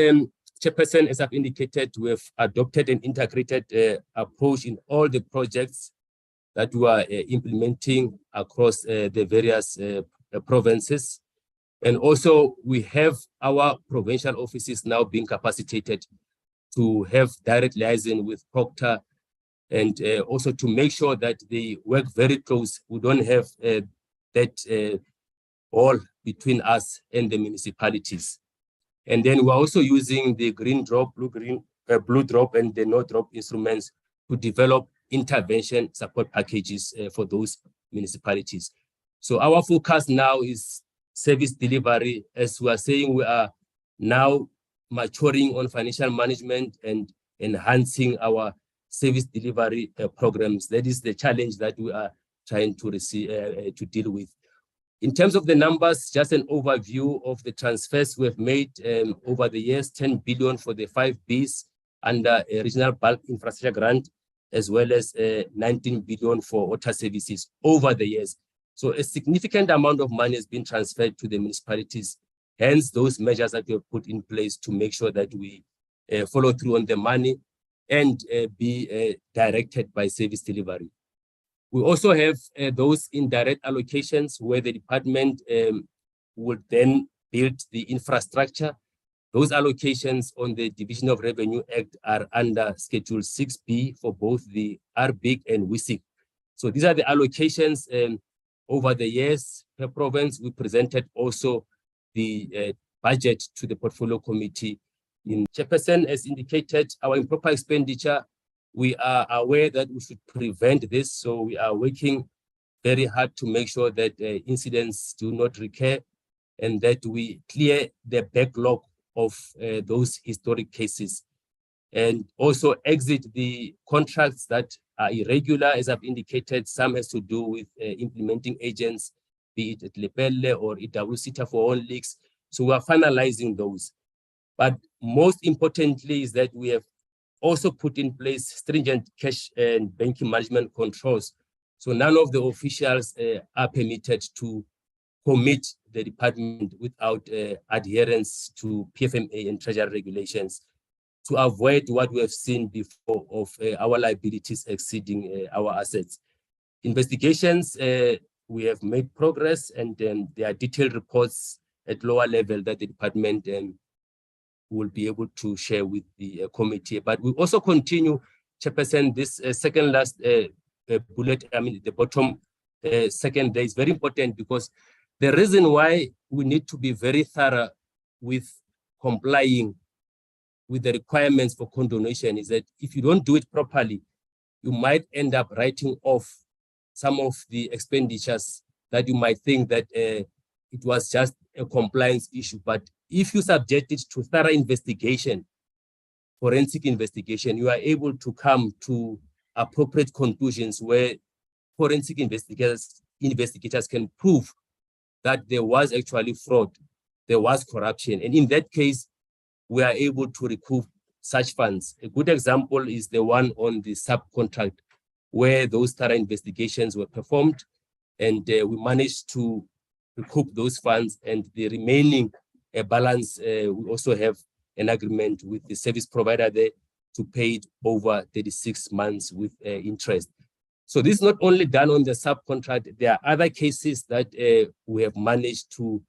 Chairperson, as I've indicated, we have adopted an integrated approach in all the projects that we are implementing across the various provinces. And also we have our provincial offices now being capacitated to have direct liaison with Proctor and also to make sure that they work very close. We don't have that wall between us and the municipalities. And then we're also using the green drop, blue drop, and the no drop instruments to develop intervention support packages for those municipalities. So our focus now is service delivery. As we are saying, we are now maturing on financial management and enhancing our service delivery programs. That is the challenge that we are trying to receive to deal with. In terms of the numbers, just an overview of the transfers we have made over the years: 10 billion for the 5 Bs under a regional bulk infrastructure grant, as well as 19 billion for water services over the years. So a significant amount of money has been transferred to the municipalities. Hence, those measures that we have put in place to make sure that we follow through on the money and be directed by service delivery. We also have those indirect allocations where the department will then build the infrastructure. Those allocations on the Division of Revenue Act are under Schedule 6B for both the RBIC and WISIC. So these are the allocations over the years per province. We presented also the budget to the portfolio committee. In Chairperson, as indicated, our improper expenditure, we are aware that we should prevent this. So we are working very hard to make sure that incidents do not recur and that we clear the backlog of those historic cases, and also exit the contracts that are irregular. As I've indicated, some has to do with implementing agents, be it at Lepelle or EWCTA for all leaks. So we are finalizing those. But most importantly is that we have also put in place stringent cash and banking management controls. So none of the officials are permitted to commit the department without adherence to PFMA and treasury regulations, to avoid what we have seen before of our liabilities exceeding our assets. Investigations, we have made progress, and there are detailed reports at lower level that the department will be able to share with the committee. But we also continue, Chairperson, this second last bullet, I mean, the bottom second there is very important, because the reason why we need to be very thorough with complying with the requirements for condonation is that if you don't do it properly, you might end up writing off some of the expenditures that you might think that it was just a compliance issue. But if you subject it to thorough investigation, forensic investigation, you are able to come to appropriate conclusions where forensic investigators can prove that there was actually fraud, there was corruption. And in that case, we are able to recoup such funds. A good example is the one on the subcontract, where those thorough investigations were performed, and we managed to recoup those funds, and the remaining balance, we also have an agreement with the service provider there to pay it over 36 months with interest. So this is not only done on the subcontract, there are other cases that we have managed to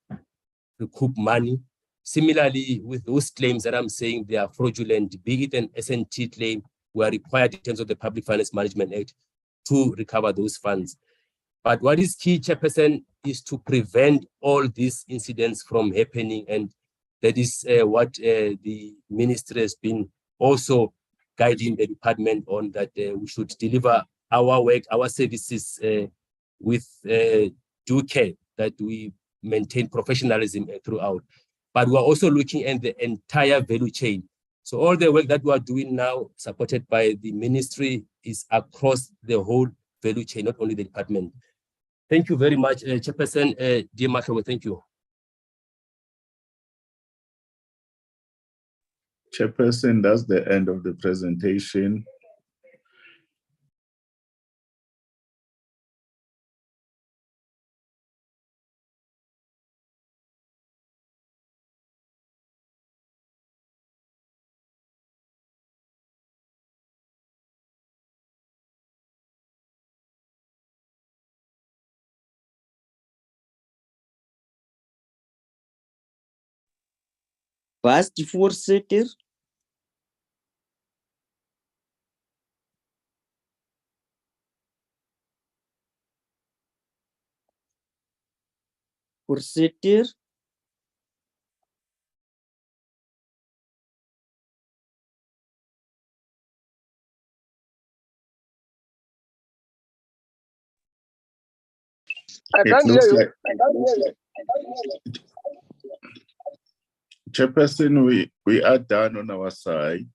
recoup money. Similarly, with those claims that I'm saying they are fraudulent, be it an SNT claim, we are required in terms of the Public Finance Management Act to recover those funds. But what is key, Chairperson, is to prevent all these incidents from happening. And that is what the ministry has been also guiding the department on, that we should deliver our work, our services with due care, that we maintain professionalism throughout. But we are also looking at the entire value chain. So all the work that we are doing now, supported by the ministry, is across the whole value chain, not only the department. Thank you very much, Chairperson. Dear Marshall, thank you. Chairperson, that's the end of the presentation. Past voorzitter. Voorzitter. I It can't hear looks you. like, Chairperson, we are done on our side.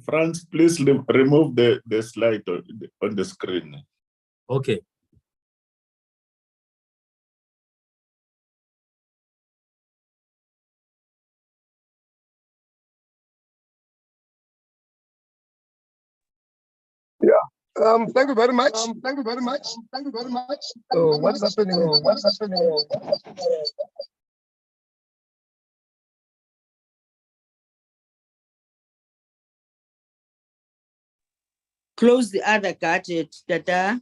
Franz, please remove the slide on the screen. Okay. Thank you very much. Thank you very much. Thank you very much. Oh, what's happening? Oh, what's happening? Close the other gadget, Dada.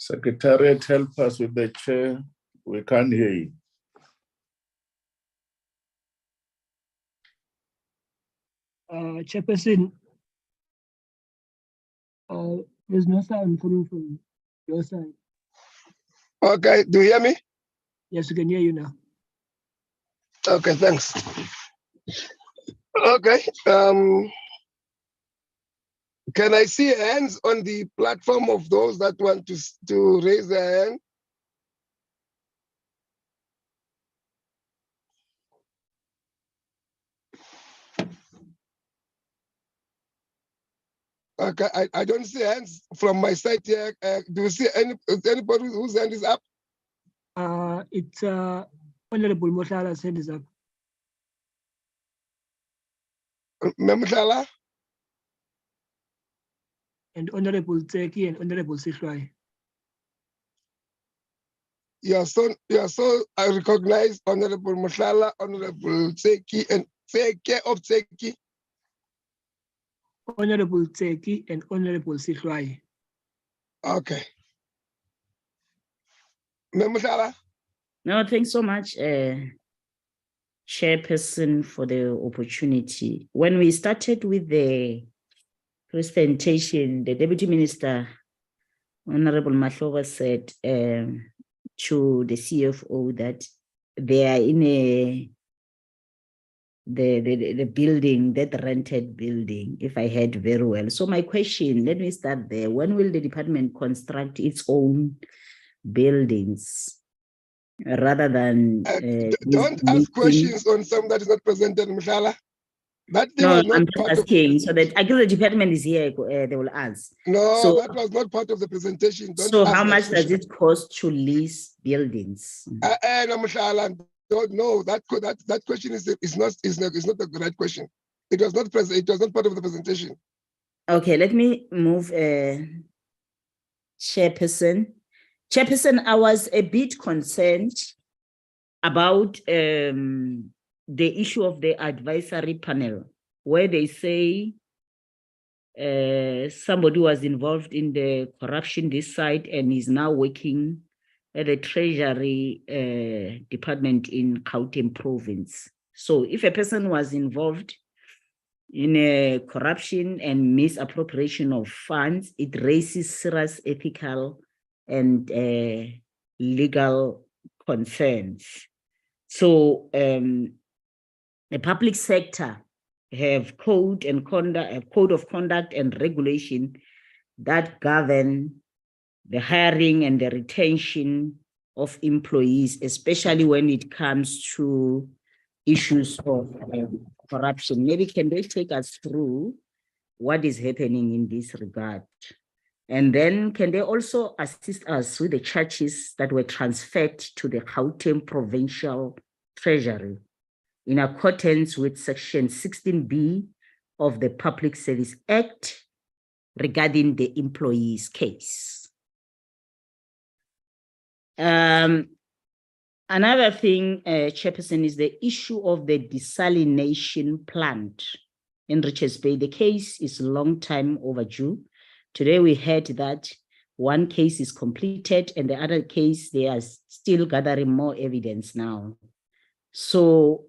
Secretariat, help us with the chair. We can't hear you. Chairperson, there's no sound coming from your side. Okay, do you hear me? Yes, we can hear you now. Okay, thanks. Okay. Can I see hands on the platform of those that want to raise their hand? Okay, I don't see hands from my side here. Do you see anybody whose hand is up? It's Honorable Mohlala's hand is up. Memutala? And Honorable Tseki and Honorable Sihlwai. I recognize Honorable Mushala, Honorable Tseki, and Tseki of Tseki. Honorable Tseki and Honorable Sihlwai. Okay. Memutala? No, thanks so much, Chairperson, for the opportunity. When we started with the presentation, the Deputy Minister, Honorable Mahlova, said to the CFO that they are in the building, that rented building, if I heard very well. So my question, let me start there. When will the department construct its own buildings rather than don't ask questions on something that is not presented, Mushala. That thing no, was not I'm part asking of, so that I guess the department is here, they will ask. no, So- that was not part of the presentation. Don't So ask how that much does question. it cost to lease buildings? No, Mushala, don't know. That question is not the right question. It was not present. It was not part of the presentation. Okay, let me move, Chairperson. Chairperson, I was a bit concerned about the issue of the advisory panel, where they say somebody was involved in the corruption this side and is now working at the Treasury Department in Gauteng Province. So if a person was involved in a corruption and misappropriation of funds, it raises serious ethical and legal concerns. So the public sector have code of conduct and regulation that govern the hiring and the retention of employees, especially when it comes to issues of corruption. Maybe can they take us through what is happening in this regard? And then can they also assist us with the charges that were transferred to the Gauteng Provincial Treasury in accordance with Section 16B of the Public Service Act regarding the employee's case? Another thing, Chairperson, is the issue of the desalination plant in Richards Bay. The case is a long time overdue. Today we heard that one case is completed and the other case, they are still gathering more evidence now. So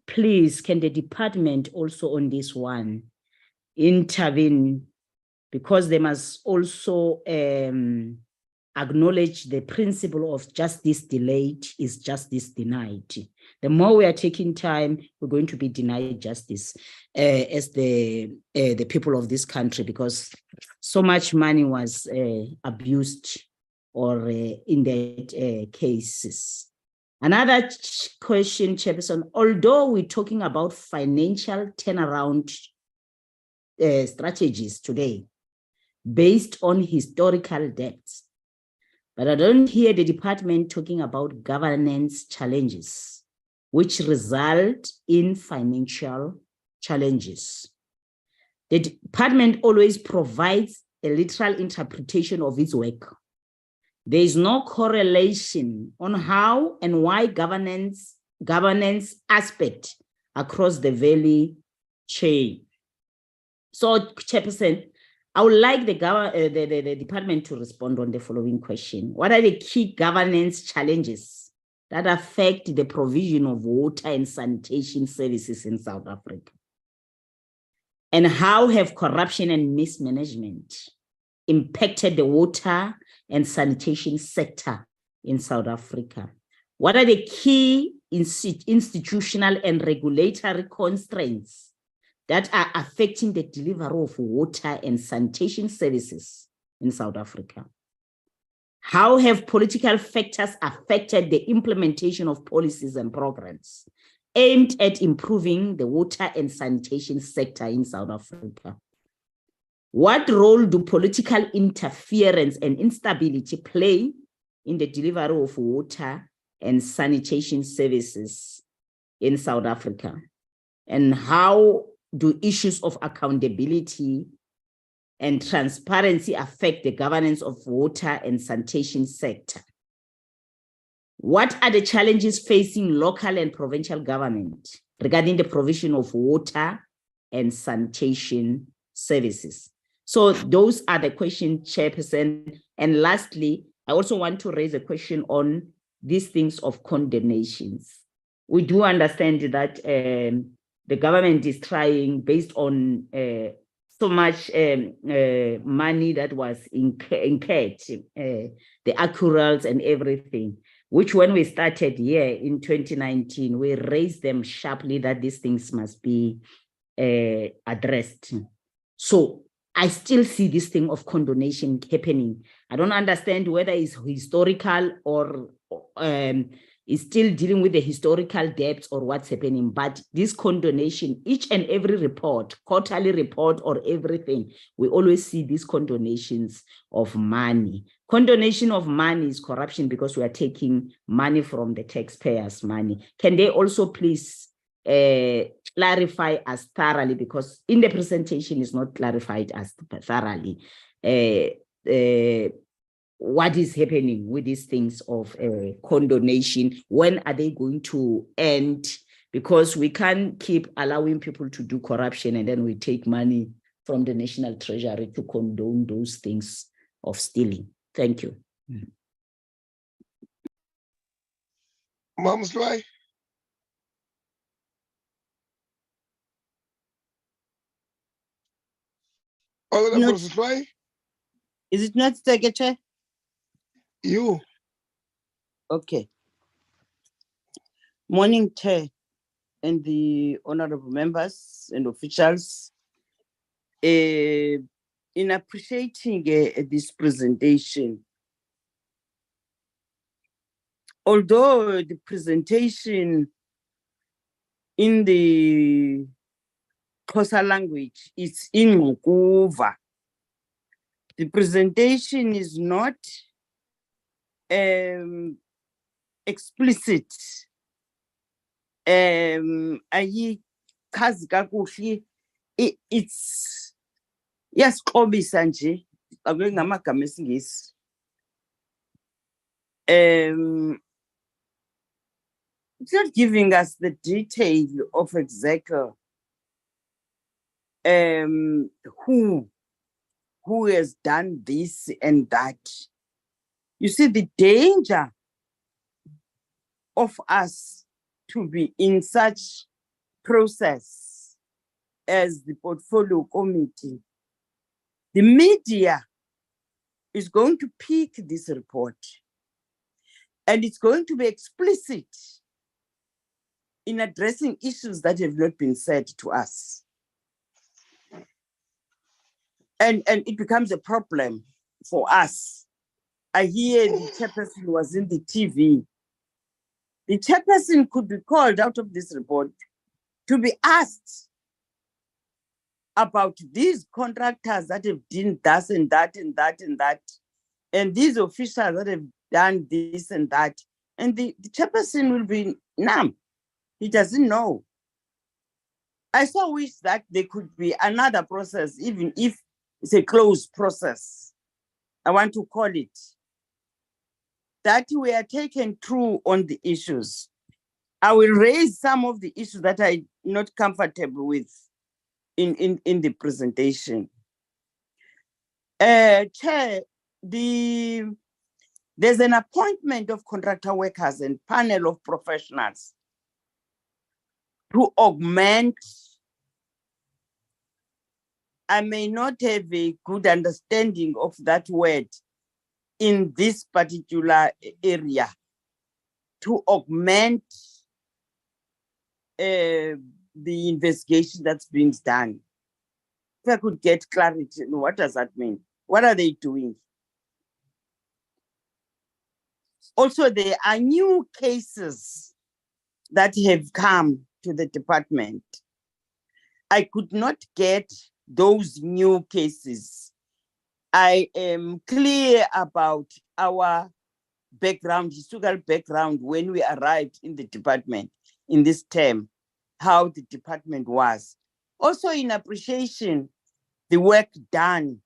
please, can the department also on this one intervene, because they must also acknowledge the principle of justice delayed is justice denied. The more we are taking time, we're going to be denied justice as the people of this country, because so much money was abused or in the cases. Another question, Chairperson, although we're talking about financial turnaround strategies today based on historical debts, but I don't hear the department talking about governance challenges, which result in financial challenges. The department always provides a literal interpretation of its work. There is no correlation on how and why governance aspect across the value chain. So, Chairperson, I would like the department to respond on the following question. What are the key governance challenges that affect the provision of water and sanitation services in South Africa? And how have corruption and mismanagement impacted the water and sanitation sector in South Africa? What are the key institutional and regulatory constraints that are affecting the delivery of water and sanitation services in South Africa? How have political factors affected the implementation of policies and programs aimed at improving the water and sanitation sector in South Africa? What role do political interference and instability play in the delivery of water and sanitation services in South Africa? And how do issues of accountability and transparency affect the governance of water and sanitation sector? What are the challenges facing local and provincial government regarding the provision of water and sanitation services? So those are the questions, Chairperson. And lastly, I also want to raise a question on these things of condemnations. We do understand that the government is trying, based on so much money that was incurred, the accruals and everything, which when we started here in 2019, we raised them sharply that these things must be addressed. So I still see this thing of condonation happening. I don't understand whether it's historical or is still dealing with the historical debts or what's happening, but this condonation, each and every report, quarterly report or everything, we always see these condonations of money. Condonation of money is corruption because we are taking money from the taxpayers' money. Can they also please clarify us thoroughly, because in the presentation is not clarified as thoroughly what is happening with these things of condonation? When are they going to end? Because we can't keep allowing people to do corruption and then we take money from the National Treasury to condone those things of stealing. Thank you. Mamslwai. Honorable Slwai. Is it not Secretary? You. Okay. Morning, Chair, and the honorable members and officials. In appreciating this presentation, although the presentation in the Xhosa language is in Ngquva, the presentation is not explicit. It's yes, nje ngamagama esingisi. It's not giving us the detail of exactly who who has done this and that. You see, the danger of us to be in such process as the portfolio committee, the media is going to pick this report and it's going to be explicit in addressing issues that have not been said to us. And it becomes a problem for us. I hear the chairperson was in the TV. The chairperson could be called out of this report to be asked about these contractors that have done this and that and that and that, and these officials that have done this and that. And the chairperson will be numb. He doesn't know. I so wish that there could be another process, even if it's a closed process. I want to call it that we are taken through on the issues. I will raise some of the issues that I'm not comfortable with in the presentation. Chair, there's an appointment of contractor workers and panel of professionals to augment. I may not have a good understanding of that word in this particular area, to augment the investigation that's being done. If I could get clarity, what does that mean? What are they doing? Also, there are new cases that have come to the department. I could not get those new cases. I am clear about our background, historical background, when we arrived in the department in this term, how the department was. Also in appreciation, the work done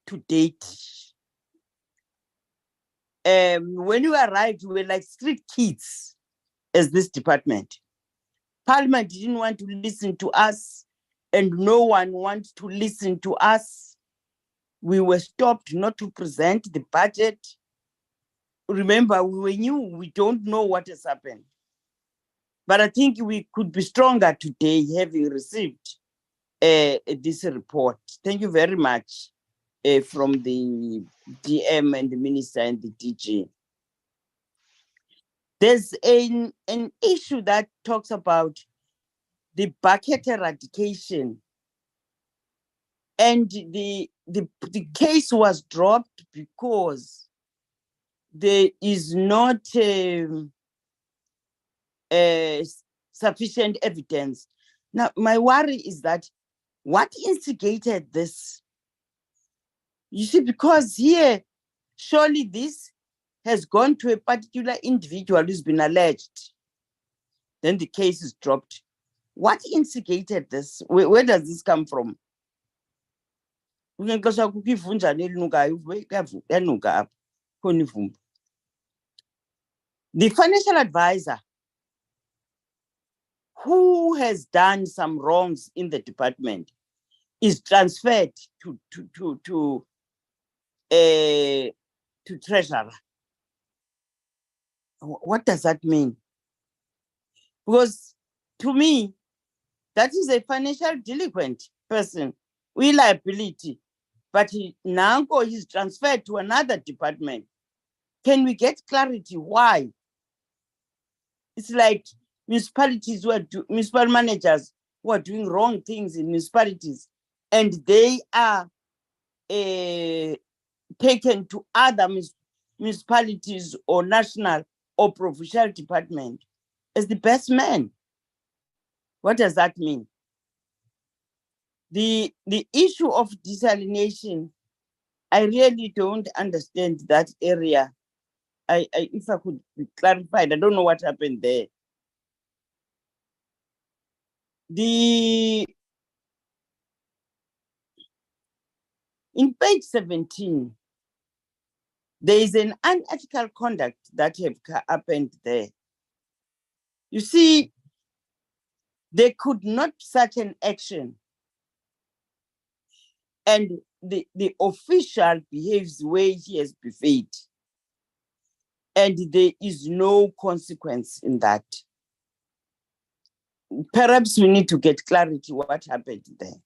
to date. When we arrived, we were like street kids as this department. Parliament didn't want to listen to us, and no one wanted to listen to us. We were stopped not to present the budget. Remember, we knew we don't know what has happened. But I think we could be stronger today having received this report. Thank you very much from the DM and the minister and the DG. There's an issue that talks about the bucket eradication. And the case was dropped because there is not sufficient evidence. Now, my worry is that what instigated this? You see, because here, surely this has gone to a particular individual who's been alleged. Then the case is dropped. What instigated this? Where does this come from? The financial advisor who has done some wrongs in the department is transferred to treasurer. What does that mean? Because to me, that is a financial delinquent person with liability, but now he's transferred to another department. Can we get clarity why? It's like municipalities municipal managers who are doing wrong things in municipalities, and they are taken to other municipalities or national or provincial department as the best man. What does that mean? The issue of desalination, I really don't understand that area. If I could be clarified, I don't know what happened there. In page 17, there is an unethical conduct that have happened there. You see, they could not such an action, and the official behaves the way he has behaved, and there is no consequence in that. Perhaps we need to get clarity what happened there.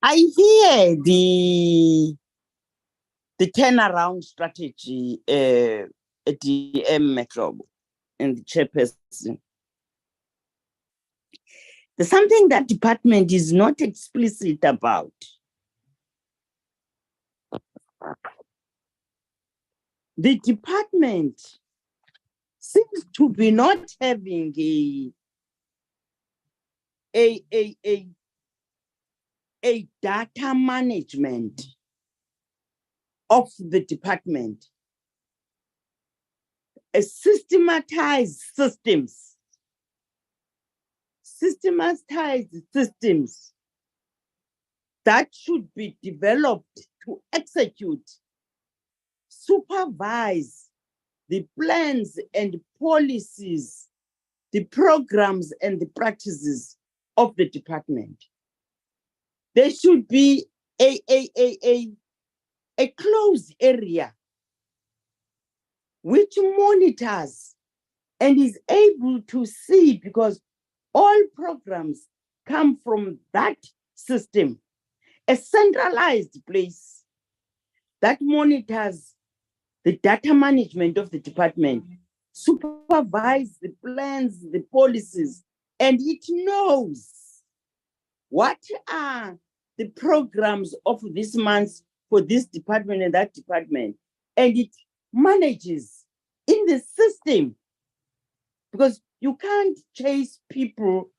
I hear the turnaround strategy at the Metro and the chairperson. There's something that department is not explicit about. The department seems to be not having a data management of the department, a systematized systems that should be developed to execute, supervise the plans and policies, the programs and the practices of the department. There should be a closed area which monitors and is able to see, because all programs come from that system, a centralized place that monitors the data management of the department, supervise the plans, the policies, and it knows what are the programs of this month for this department and that department, and it manages in the system, because you can't chase people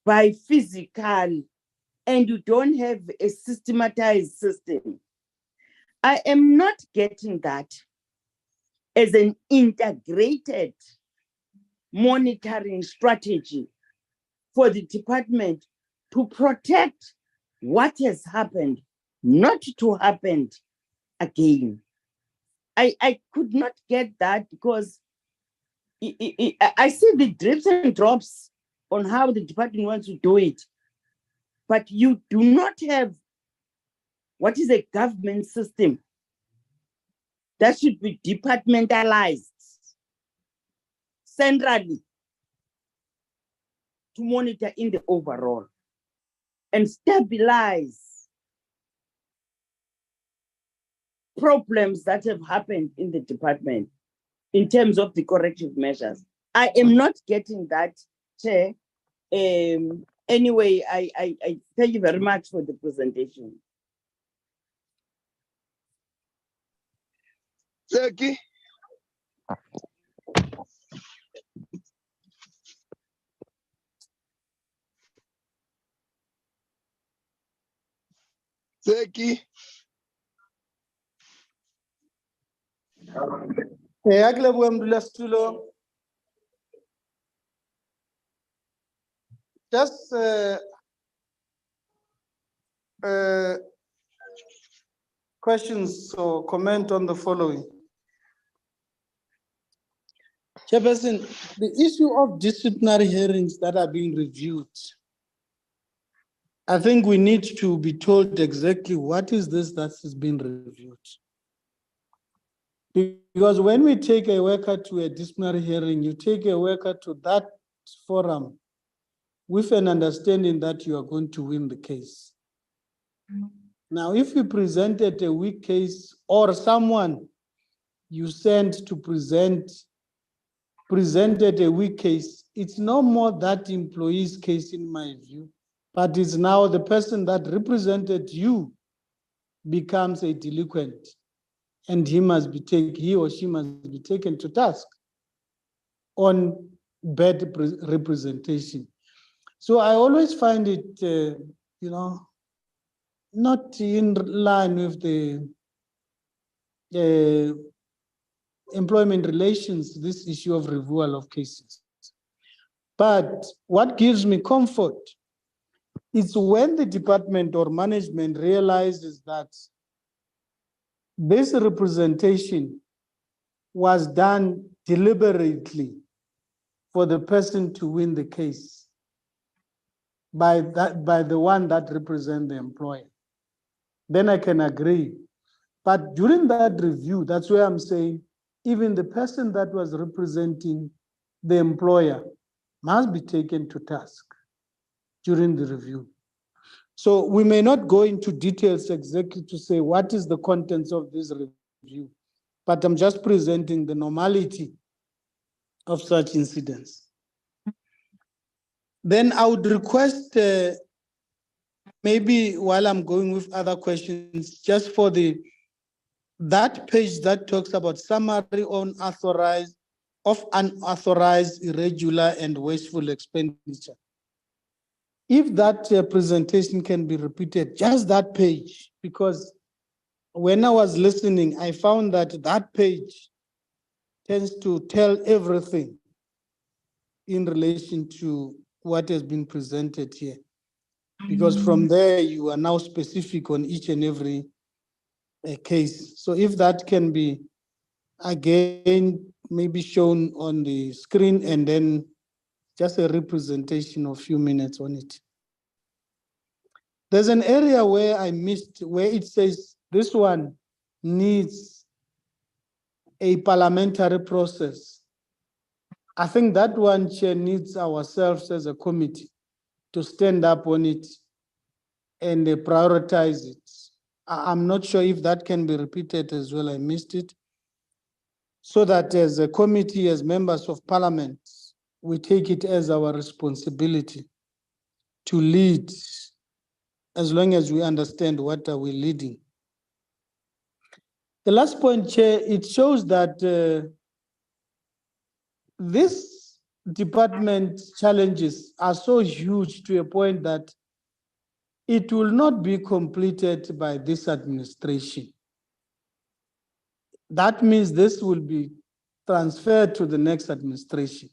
by physical and you don't have a systematized system. I am not getting that as an integrated monitoring strategy for the department to protect what has happened, not to happen again. I could not get that, because I see the drips and drops on how the department wants to do it, but you do not have what is a government system that should be departmentalized centrally to monitor in the overall and stabilize problems that have happened in the department in terms of the corrective measures. I am not getting that, Chair. Anyway, I thank you very much for the presentation. Zeki. Zeki. Just questions or comment on the following. Chairperson, the issue of disciplinary hearings that are being reviewed, I think we need to be told exactly what is this that is being reviewed. Because when we take a worker to a disciplinary hearing, you take a worker to that forum with an understanding that you are going to win the case. Now, if you presented a weak case or someone you sent to presented a weak case, it's no more that employee's case in my view, but it's now the person that represented you becomes a delinquent, and he or she must be taken to task on bad representation. So I always find it, not in line with the employment relations, this issue of reviewal of cases. But what gives me comfort is when the department or management realizes that this representation was done deliberately for the person to win the case. by the one that represents the employer, then I can agree. But during that review, that's where I'm saying even the person that was representing the employer must be taken to task during the review. So we may not go into details exactly to say what is the contents of this review, but I'm just presenting the normality of such incidents. Then I would request, maybe while I'm going with other questions, just for that page that talks about summary on unauthorized, irregular, and wasteful expenditure. If that presentation can be repeated, just that page, because when I was listening, I found that that page tends to tell everything in relation to what has been presented here. Because from there, you are now specific on each and every case. So if that can be, again, maybe shown on the screen and then just a representation of a few minutes on it. There's an area where I missed, where it says this one needs a parliamentary process. I think that one, Chair, needs ourselves as a committee to stand up on it and prioritize it. I'm not sure if that can be repeated as well. I missed it. So that as a committee, as members of parliament, we take it as our responsibility to lead, as long as we understand what are we leading. The last point, Chair, it shows that this department challenges are so huge to a point that it will not be completed by this administration. That means this will be transferred to the next administration.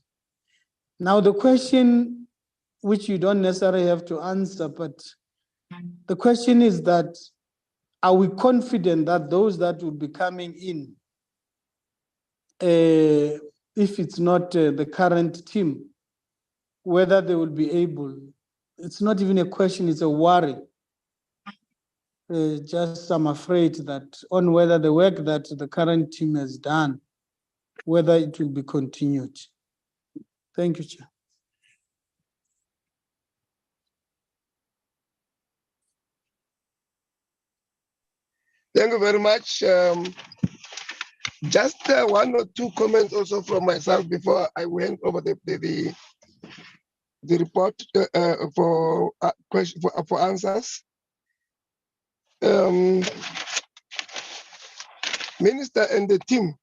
Now, the question, which you don't necessarily have to answer, but the question is that, are we confident that those that will be coming in, if it's not the current team, whether they will be able? It's not even a question, it's a worry. Just I'm afraid that on whether the work that the current team has done, whether it will be continued. Thank you, Chair. Thank you very much. Just one or two comments also from myself before I went over the report for answers. Minister and the team.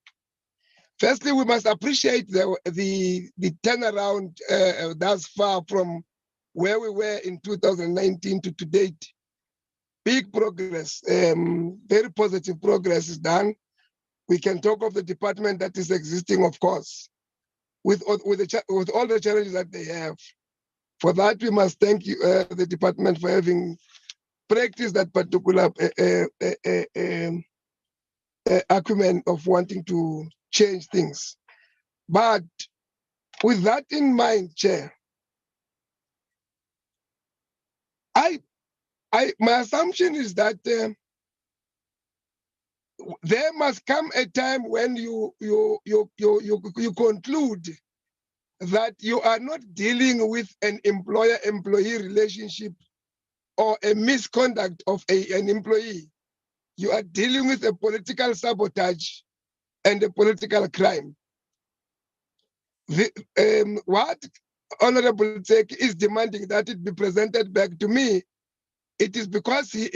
Firstly, we must appreciate the turnaround thus far from where we were in 2019 to date. Big progress, very positive progress is done. We can talk of the department that is existing, of course, with all the challenges that they have. For that, we must thank you, the department, for having practiced that particular acumen of wanting to change things. But with that in mind, Chair, my assumption is that there must come a time when you conclude that you are not dealing with an employer-employee relationship or a misconduct of an employee. You are dealing with a political sabotage and a political crime. What Honorable Tseki is demanding that it be presented back to me, it is because he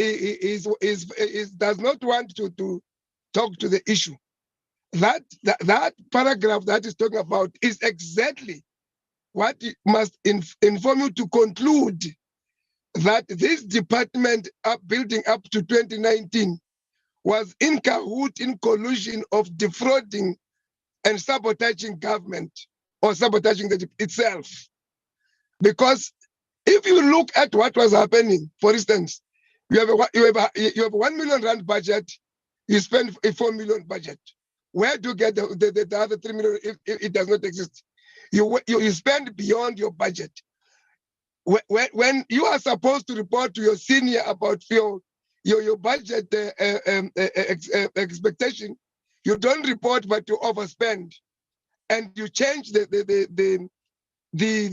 does not want to talk to the issue. That paragraph that is talking about is exactly what must inform you to conclude that this department building up to 2019 was in cahoot, in collusion of defrauding and sabotaging government or sabotaging itself. Because if you look at what was happening, for instance, you have a 1 million rand budget, you spend a 4 million budget. Where do you get the other 3 million if it does not exist? You spend beyond your budget. when you are supposed to report to your senior about your budget expectation, you don't report, but you overspend, and you change the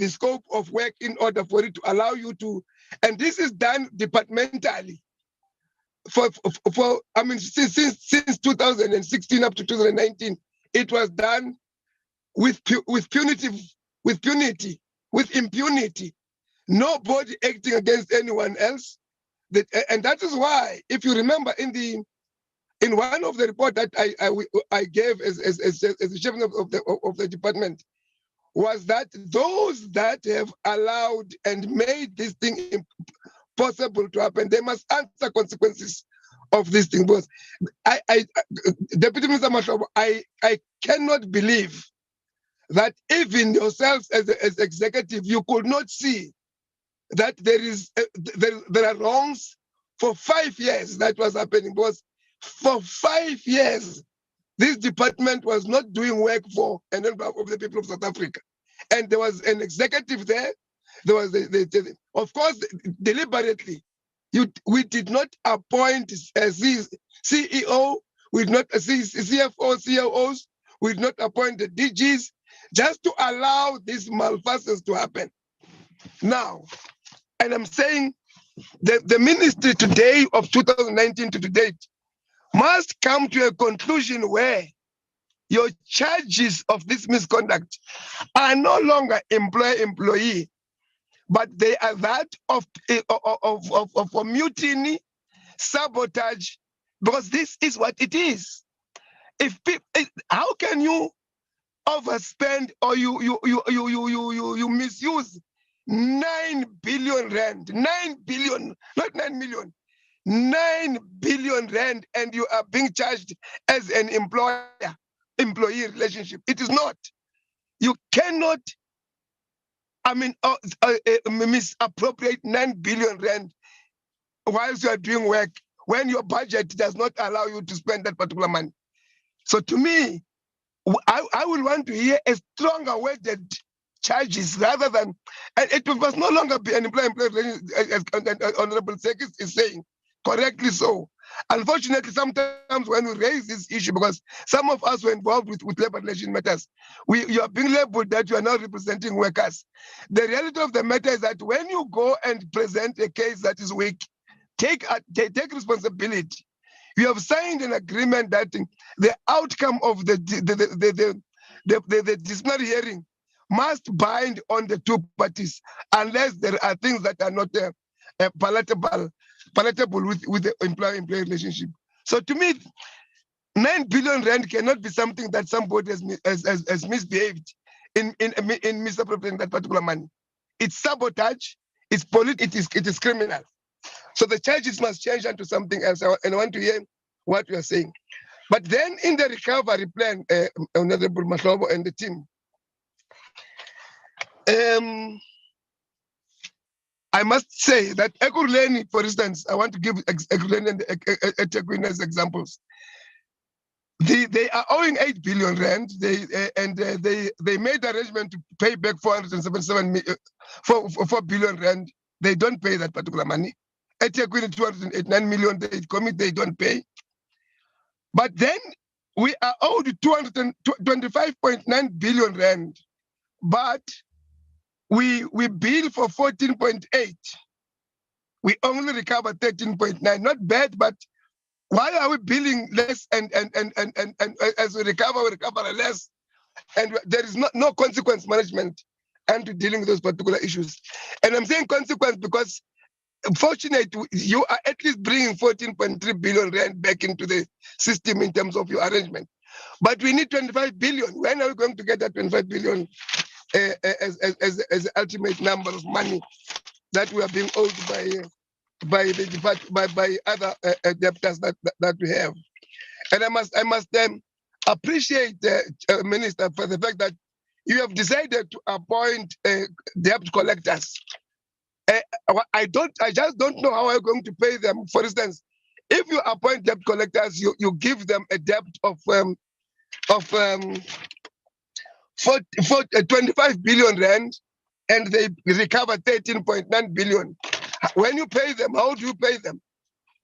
scope of work in order for it to allow you to, and this is done departmentally. I mean, since 2016 up to 2019, it was done with impunity. Nobody acting against anyone else. And that is why, if you remember, in one of the report that I gave as the chairman of the department, was that those that have allowed and made this thing possible to happen, they must answer consequences of this thing. Because Deputy Minister Mahlobo, I cannot believe that even yourselves as executive, you could not see that there are wrongs. For 5 years that was happening. Because for 5 years, this department was not doing work for and of the people of South Africa. And there was an executive there. There was of course, deliberately, we did not appoint a CEO, we did not CFO, COOs, we did not appoint the DGs, just to allow these malfeasance to happen. Now, and I'm saying the ministry today of 2019 to date must come to a conclusion where your charges of this misconduct are no longer employee, but they are that of mutiny, sabotage, because this is what it is. How can you overspend or you misuse 9 billion rand, 9 billion, not 9 million, 9 billion rand, and you are being charged as an employee relationship? It is not. You cannot, misappropriate 9 billion rand whilst you are doing work when your budget does not allow you to spend that particular money. So to me, I would want to hear a stronger worded charges rather than, and it must no longer be an employee-employee relationship, as Honorable Sekis is saying, correctly so. Unfortunately, sometimes when we raise this issue, because some of us were involved with labor relation matters, you are being labeled that you are not representing workers. The reality of the matter is that when you go and present a case that is weak, take responsibility. You have signed an agreement that the outcome of the disciplinary hearing must bind on the two parties, unless there are things that are not palatable with the employer-employee relationship. So to me, 9 billion rand cannot be something that somebody has misbehaved in misappropriating that particular money. It's sabotage, it's it is criminal. So the charges must change into something else, and I want to hear what you are saying. But then in the recovery plan, Honorable Mahlobo and the team, I must say that Ekurhuleni, for instance, I want to give Ekurhuleni and eThekwini as examples. They are owing 8 billion rand. They made arrangement to pay back 4 billion rand. They don't pay that particular money. eThekwini 289 million. They commit, they don't pay. But then we are owed 225.9 billion rand. But we bill for 14.8. We only recover 13.9. Not bad, but why are we billing less and as we recover less? And there is no consequence management and dealing with those particular issues. And I'm saying consequence because fortunately, you are at least bringing 14.3 billion rand back into the system in terms of your arrangement. But we need 25 billion. When are we going to get that 25 billion as the ultimate number of money that we are being owed by other debtors that we have? And I must appreciate the Minister for the fact that you have decided to appoint debt collectors. I just don't know how I'm going to pay them. For instance, if you appoint debt collectors, you give them a debt of 25 billion rand, and they recover 13.9 billion. When you pay them, how do you pay them?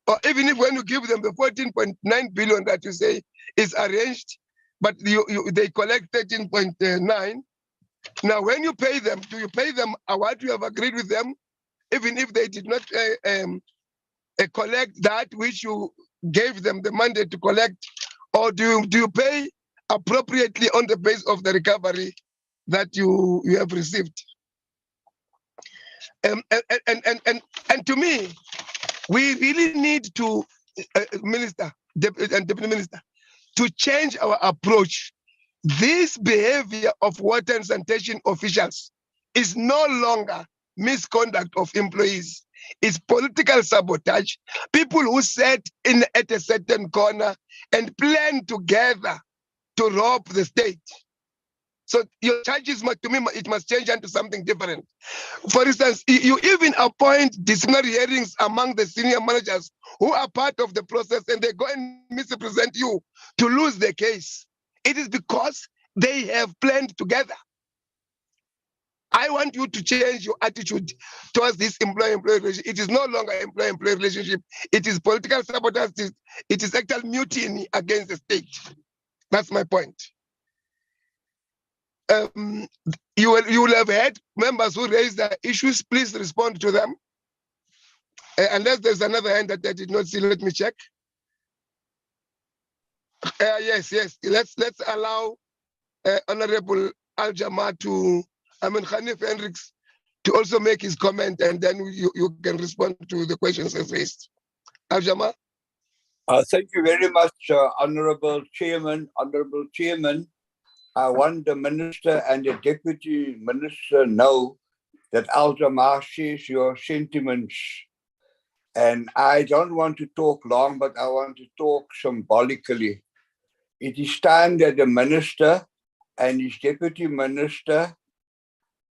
Or even if when you give them the 14.9 billion that you say is arranged, but they collect 13.9. Now, when you pay them, do you pay them what you have agreed with them, even if they did not collect that which you gave them the mandate to collect, or do you pay appropriately on the basis of the recovery that you have received? And to me, we really need to, Minister, Deputy Minister, to change our approach. This behavior of water and sanitation officials is no longer misconduct of employees. It's political sabotage. People who sat at a certain corner and plan together to rob the state. So your charges, to me, it must change into something different. For instance, you even appoint disciplinary hearings among the senior managers who are part of the process, and they go and misrepresent you to lose the case. It is because they have planned together. I want you to change your attitude towards this employer-employee relationship. It is no longer employer-employee relationship. It is political sabotage. It is actual mutiny against the state. That's my point. You will have had members who raised the issues. Please respond to them. Unless there's another hand that I did not see, let me check. Yes. Let's allow Honorable Al-Jama to, Khanif Hendricks, to also make his comment, and then you can respond to the questions as raised. Al-Jama. Thank you very much, Honorable Chairman. Honorable Chairman, I want the Minister and the Deputy Minister know that Al-Jama shares your sentiments. And I don't want to talk long, but I want to talk symbolically. It is time that the Minister and his Deputy Minister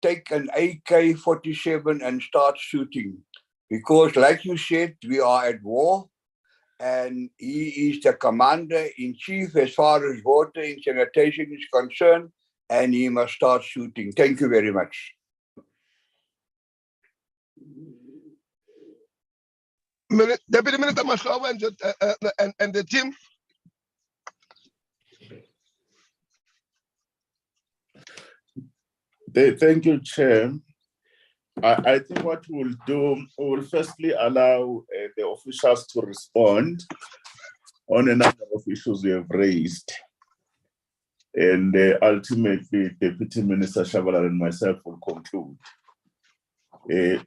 take an AK-47 and start shooting. Because like you said, we are at war, and he is the Commander-in-Chief as far as water and sanitation is concerned, and he must start shooting. Thank you very much. Deputy Minister Mashawa and the team. Thank you, Chair. I think what we'll do, we'll firstly allow the officials to respond on a number of issues we have raised. And ultimately, Deputy Minister Shabalala and myself will conclude.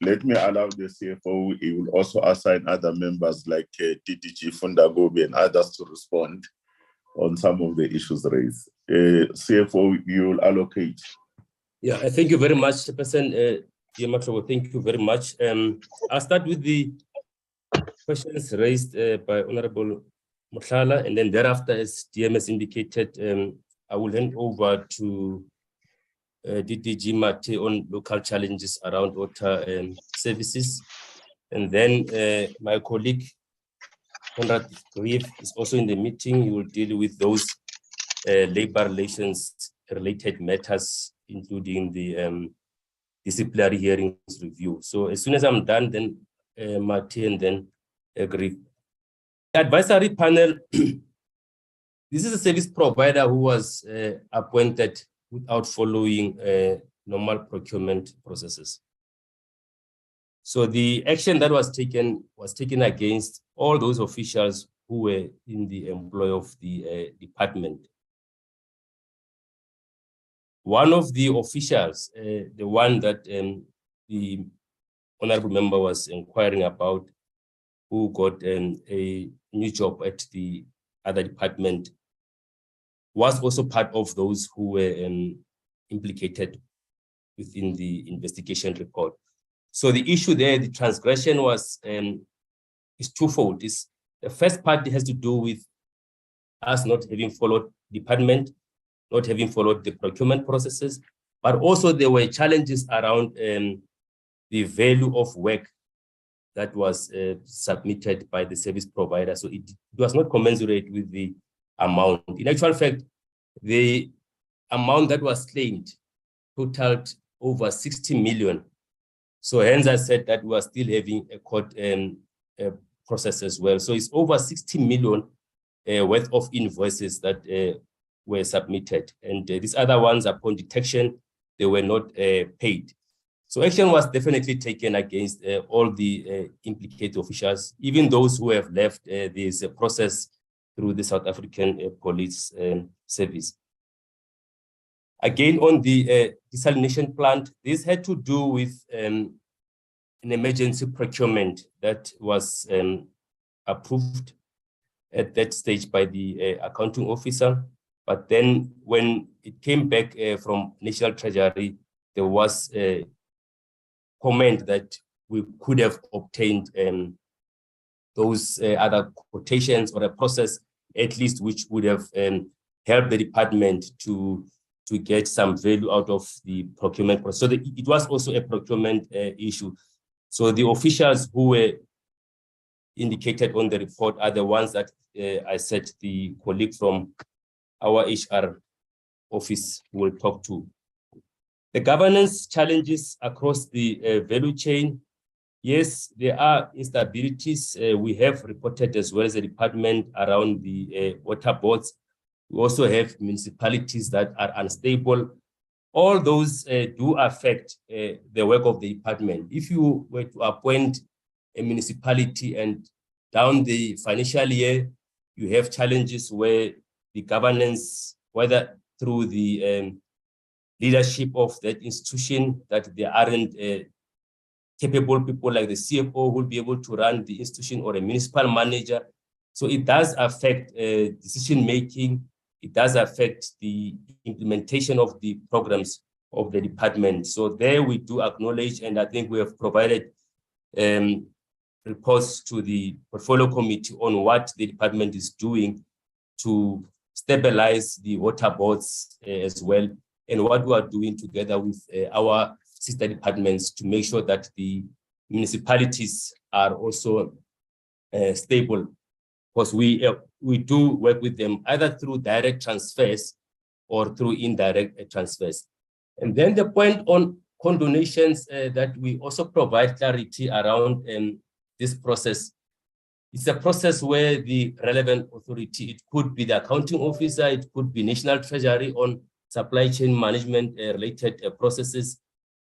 Let me allow the CFO, he will also assign other members like DDG Fundagobi and others to respond on some of the issues raised. CFO, you will allocate. Yeah, thank you very much, Person. Thank you very much. I'll start with the questions raised by Honorable Muthala, and then thereafter, as DMS indicated, I will hand over to DDG Mate on local challenges around water services. And then my colleague, Conrad Grief, is also in the meeting. He will deal with those labor relations related matters, including the disciplinary hearings review. So as soon as I'm done, then Mate and then Grief. The advisory panel, this is a service provider who was appointed without following normal procurement processes. So the action that was taken against all those officials who were in the employ of the department. One of the officials, the one that the honorable member was inquiring about, who got a new job at the other department, was also part of those who were implicated within the investigation report. So the issue there, the transgression was is twofold. The first part has to do with us not having followed department, not having followed the procurement processes, but also there were challenges around the value of work that was submitted by the service provider. So it was not commensurate with the amount. In actual fact, the amount that was claimed totaled over 60 million. So hence I said that we are still having a court process as well. So it's over 60 million worth of invoices that were submitted. And these other ones, upon detection, they were not paid. So action was definitely taken against all the implicated officials, even those who have left this process through the South African Police Service. Again, on the desalination plant, this had to do with an emergency procurement that was approved at that stage by the accounting officer. But then when it came back from National Treasury, there was a comment that we could have obtained those other quotations or a process, at least, which would have helped the department to get some value out of the procurement process. So it was also a procurement issue. So the officials who were indicated on the report are the ones that I said the colleague from our HR office will talk to. The governance challenges across the value chain. Yes, there are instabilities. We have reported as well as the department around the water boards. We also have municipalities that are unstable. All those do affect the work of the department. If you were to appoint a municipality and down the financial year, you have challenges where the governance, whether through the leadership of that institution, that there aren't capable people like the CFO who will be able to run the institution, or a municipal manager. So it does affect decision-making. It does affect the implementation of the programs of the department. So there we do acknowledge, and I think we have provided reports to the portfolio committee on what the department is doing to stabilize the water boards as well, and what we are doing together with our sister departments to make sure that the municipalities are also stable, because we do work with them either through direct transfers or through indirect transfers. And then the point on condonations, that we also provide clarity around this process. It's a process where the relevant authority, it could be the accounting officer, it could be National Treasury on supply chain management related processes,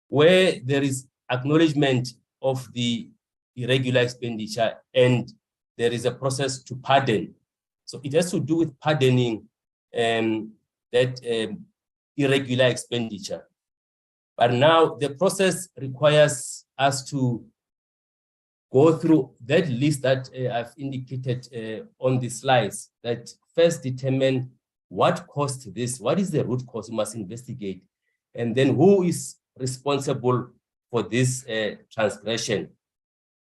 where there is acknowledgement of the irregular expenditure and there is a process to pardon. So it has to do with pardoning that irregular expenditure. But now the process requires us to go through that list that I've indicated on the slides, that first determine what caused this, what is the root cause, we must investigate, and then who is responsible for this transgression,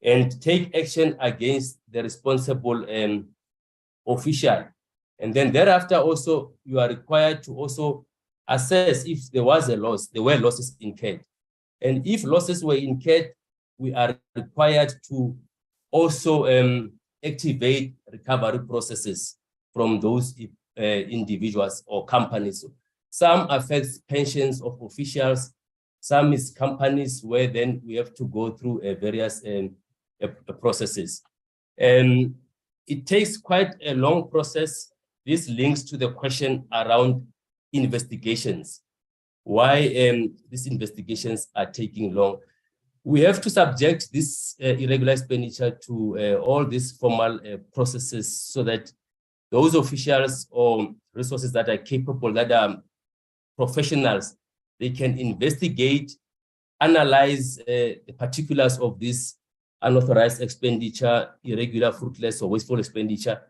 and take action against the responsible official. And then thereafter also, you are required to also assess if there was a loss, there were losses incurred. And if losses were incurred, we are required to also activate recovery processes from those individuals or companies. Some affects pensions of officials, some is companies where then we have to go through various processes. And it takes quite a long process. This links to the question around investigations. Why these investigations are taking long. We have to subject this irregular expenditure to all these formal processes so that those officials or resources that are capable, that are professionals, they can investigate, analyze the particulars of this unauthorized expenditure, irregular, fruitless, or wasteful expenditure,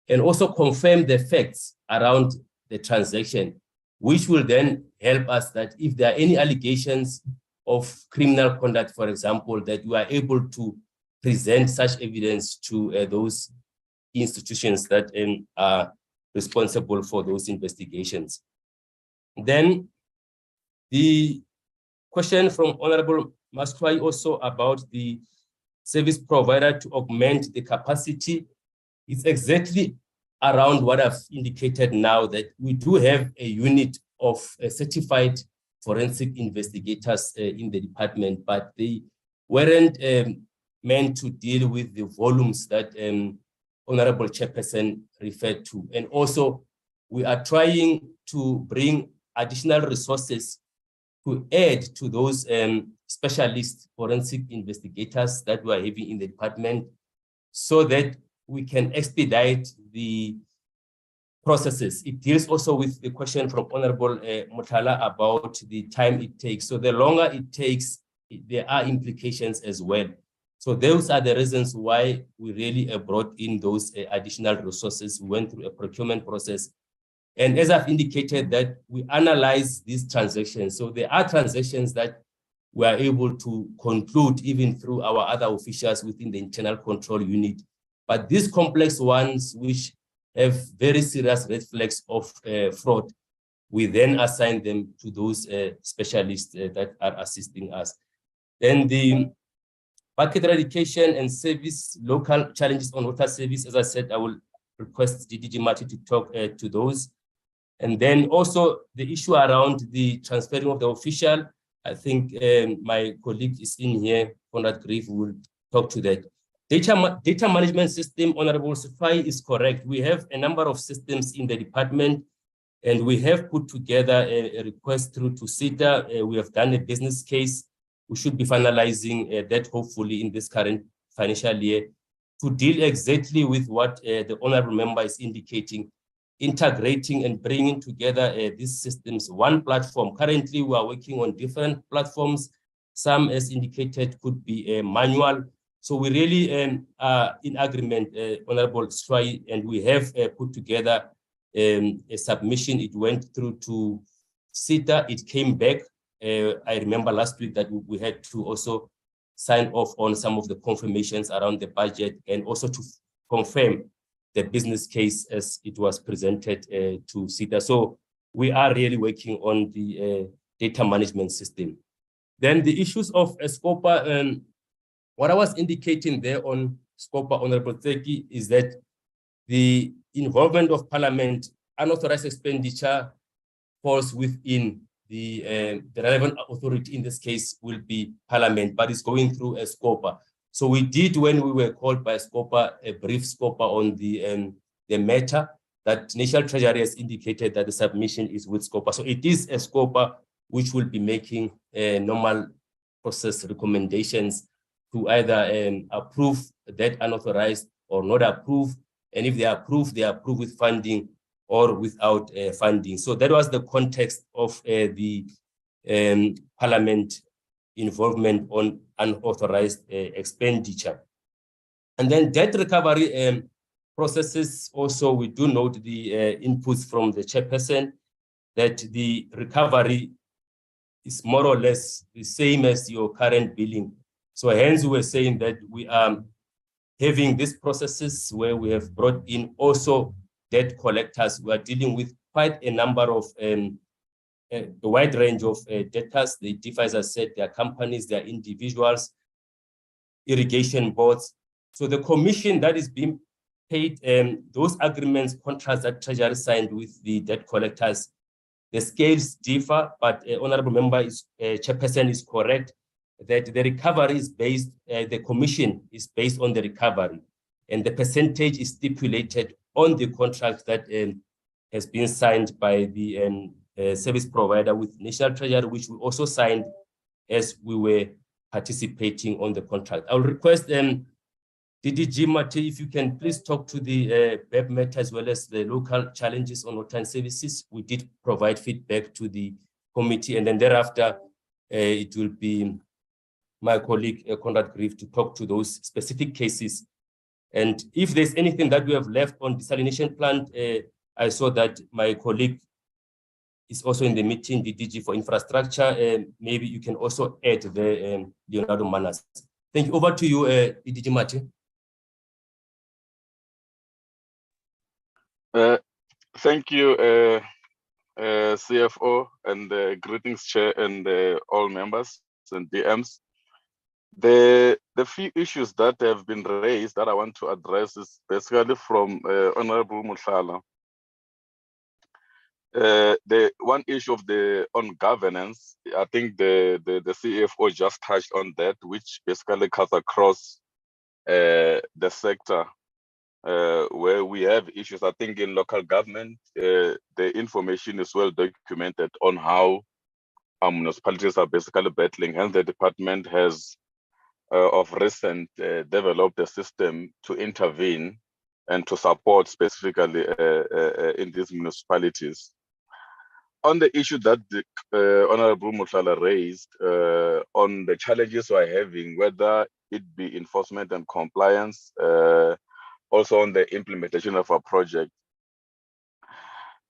and also confirm the facts around the transaction, which will then help us that if there are any allegations of criminal conduct, for example, that we are able to present such evidence to those institutions that are responsible for those investigations. Then the question from Honorable Maskwai also about the service provider to augment the capacity. It's exactly around what I've indicated now, that we do have a unit of certified forensic investigators in the department, but they weren't meant to deal with the volumes that Honorable Chairperson referred to. And also, we are trying to bring additional resources to add to those specialist forensic investigators that we are having in the department, so that we can expedite the processes. It deals also with the question from Honorable Muthala about the time it takes. So the longer it takes, there are implications as well. So those are the reasons why we really brought in those additional resources. We went through a procurement process. And as I've indicated, that we analyze these transactions. So there are transactions that we are able to conclude even through our other officials within the internal control unit. But these complex ones, which have very serious red flags of fraud, we then assign them to those specialists that are assisting us. Then the market eradication and service, local challenges on water service, as I said, I will request DDG Marty to talk to those. And then also the issue around the transferring of the official, I think my colleague is in here, Conrad Grief, will talk to that. Data management system, Honorable Sufai, is correct. We have a number of systems in the department, and we have put together a request through to SITA. We have done a business case. We should be finalizing that hopefully in this current financial year to deal exactly with what the Honorable Member is indicating, integrating and bringing together these systems, one platform. Currently, we are working on different platforms. Some, as indicated, could be manual. So we really are in agreement, Honorable Swai, and we have put together a submission. It went through to SITA. It came back. I remember last week that we had to also sign off on some of the confirmations around the budget and also to confirm the business case as it was presented to SITA. So we are really working on the data management system. Then the issues of SCOPA, what I was indicating there on SCOPA, Honorable Tseki, is that the involvement of Parliament, unauthorized expenditure falls within the relevant authority. In this case will be Parliament, but it's going through a SCOPA. So we did, when we were called by SCOPA, a brief SCOPA on the matter that National Treasury has indicated that the submission is with SCOPA. So it is a SCOPA which will be making normal process recommendations to either approve that unauthorized or not approve. And if they approve with funding or without funding. So that was the context of the Parliament involvement on unauthorized expenditure. And then debt recovery processes, also we do note the inputs from the chairperson that the recovery is more or less the same as your current billing. So hence we were saying that we are having these processes where we have brought in also debt collectors. We are dealing with quite a number of a wide range of debtors. They differ, as I said, they are companies, they are individuals, irrigation boards. So the commission that is being paid, those agreements, contracts that Treasury signed with the debt collectors, the scales differ, but Honorable Member Chairperson is correct that the recovery is based, the commission is based on the recovery, and the percentage is stipulated on the contract that has been signed by the service provider with National Treasury, which we also signed as we were participating on the contract. I will request DDG Mate, if you can please talk to the BEP matter as well as the local challenges on water and services. We did provide feedback to the committee, and then thereafter it will be my colleague Conrad Grief to talk to those specific cases. And if there's anything that we have left on desalination plant, I saw that my colleague is also in the meeting, the DG for infrastructure. Maybe you can also add the Leonardo Manas. Thank you. Over to you, DG Martin. Thank you, CFO, and greetings, Chair, and all members and DMs. The few issues that have been raised that I want to address is basically from Honorable Muthala. The one issue of on governance, I think the CFO just touched on that, which basically cuts across the sector where we have issues. I think in local government, the information is well documented on how our municipalities are basically battling, and the department has of recent developed a system to intervene and to support specifically in these municipalities. On the issue that the Honorable Muthala raised on the challenges we're having, whether it be enforcement and compliance, also on the implementation of our project,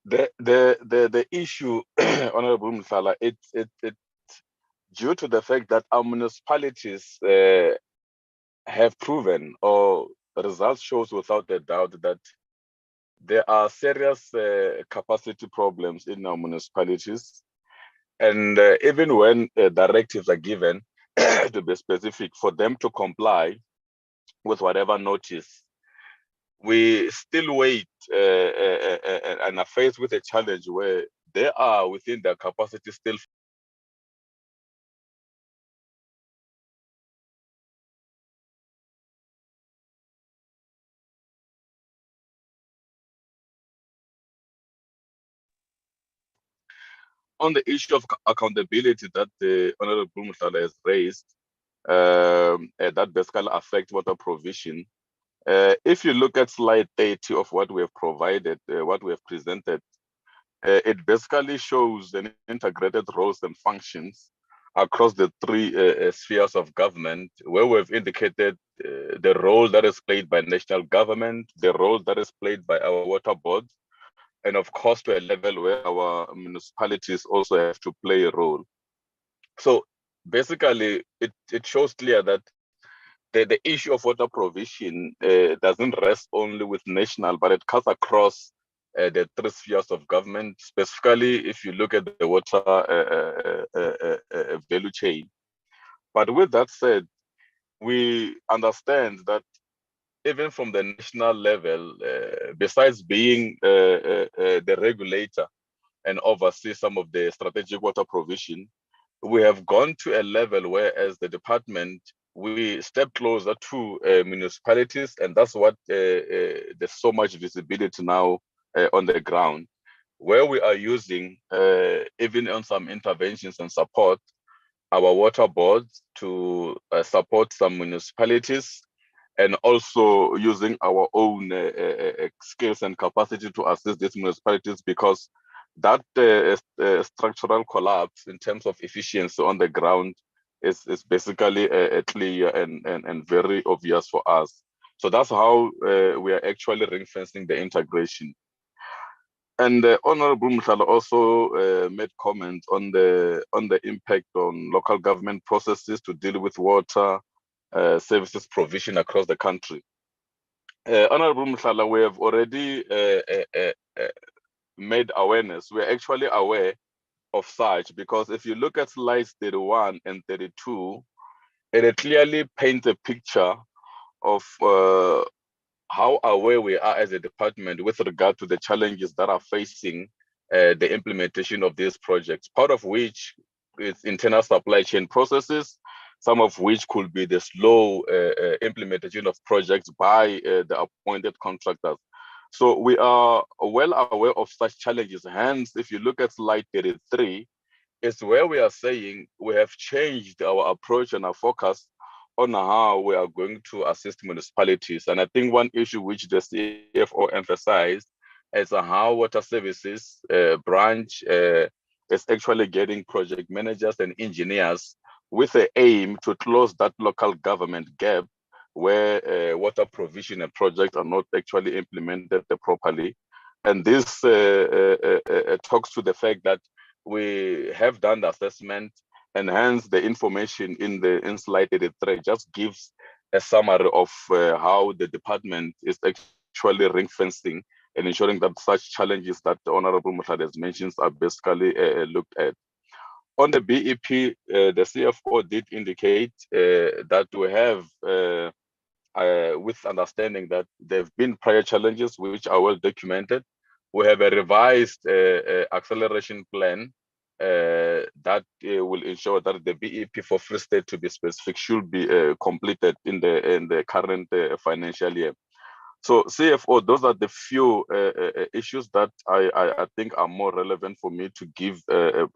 the issue, Honorable Muthala, it's due to the fact that our municipalities have proven, or results shows without a doubt, that there are serious capacity problems in our municipalities. And even when directives are given, to be specific, for them to comply with whatever notice, we still wait and are faced with a challenge where they are within their capacity still. On the issue of accountability that the Honorable Muthala has raised, that basically affect water provision. If you look at slide 30 of what we have provided, what we have presented, it basically shows the integrated roles and functions across the three spheres of government, where we've indicated the role that is played by national government, the role that is played by our water boards, and of course to a level where our municipalities also have to play a role. So basically, it shows clear that the issue of water provision doesn't rest only with national, but it cuts across the three spheres of government, specifically if you look at the water value chain. But with that said, we understand that even from the national level, besides being the regulator and oversee some of the strategic water provision, we have gone to a level where, as the department, we step closer to municipalities, and that's what there's so much visibility now on the ground, where we are using, even on some interventions and support, our water boards to support some municipalities, and also using our own skills and capacity to assist these municipalities, because that structural collapse in terms of efficiency on the ground is basically clear and very obvious for us. So that's how we are actually ring fencing the integration. And Honorable Muthala also made comments on the impact on local government processes to deal with water services provision across the country. Honorable Muthala, we have already made awareness. We're actually aware of such, because if you look at slides 31 and 32, it clearly paints a picture of how aware we are as a department with regard to the challenges that are facing the implementation of these projects, part of which is internal supply chain processes, some of which could be the slow implementation of projects by the appointed contractors. So we are well aware of such challenges. Hence, if you look at slide 33, it's where we are saying we have changed our approach and our focus on how we are going to assist municipalities. And I think one issue which the CFO emphasized is how water services branch is actually getting project managers and engineers with the aim to close that local government gap where water provision and projects are not actually implemented properly. And this talks to the fact that we have done the assessment, and hence the information in slide 83 just gives a summary of how the department is actually ring fencing and ensuring that such challenges that the Honorable Muthala has mentioned are basically looked at. On the BEP, the CFO did indicate that we have, with understanding that there have been prior challenges which are well documented. we have a revised acceleration plan that will ensure that the BEP for Free State, to be specific, should be completed in the current financial year. So CFO, those are the few issues that I think are more relevant for me to give a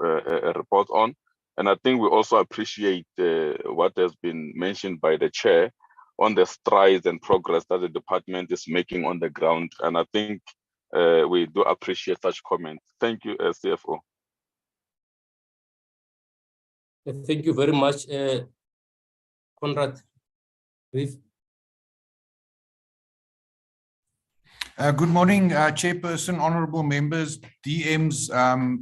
report on. And I think we also appreciate what has been mentioned by the chair on the strides and progress that the department is making on the ground. And I think we do appreciate such comments. Thank you, CFO. Thank you very much, Conrad. Brief. Good morning, Chairperson, honorable members, DMs,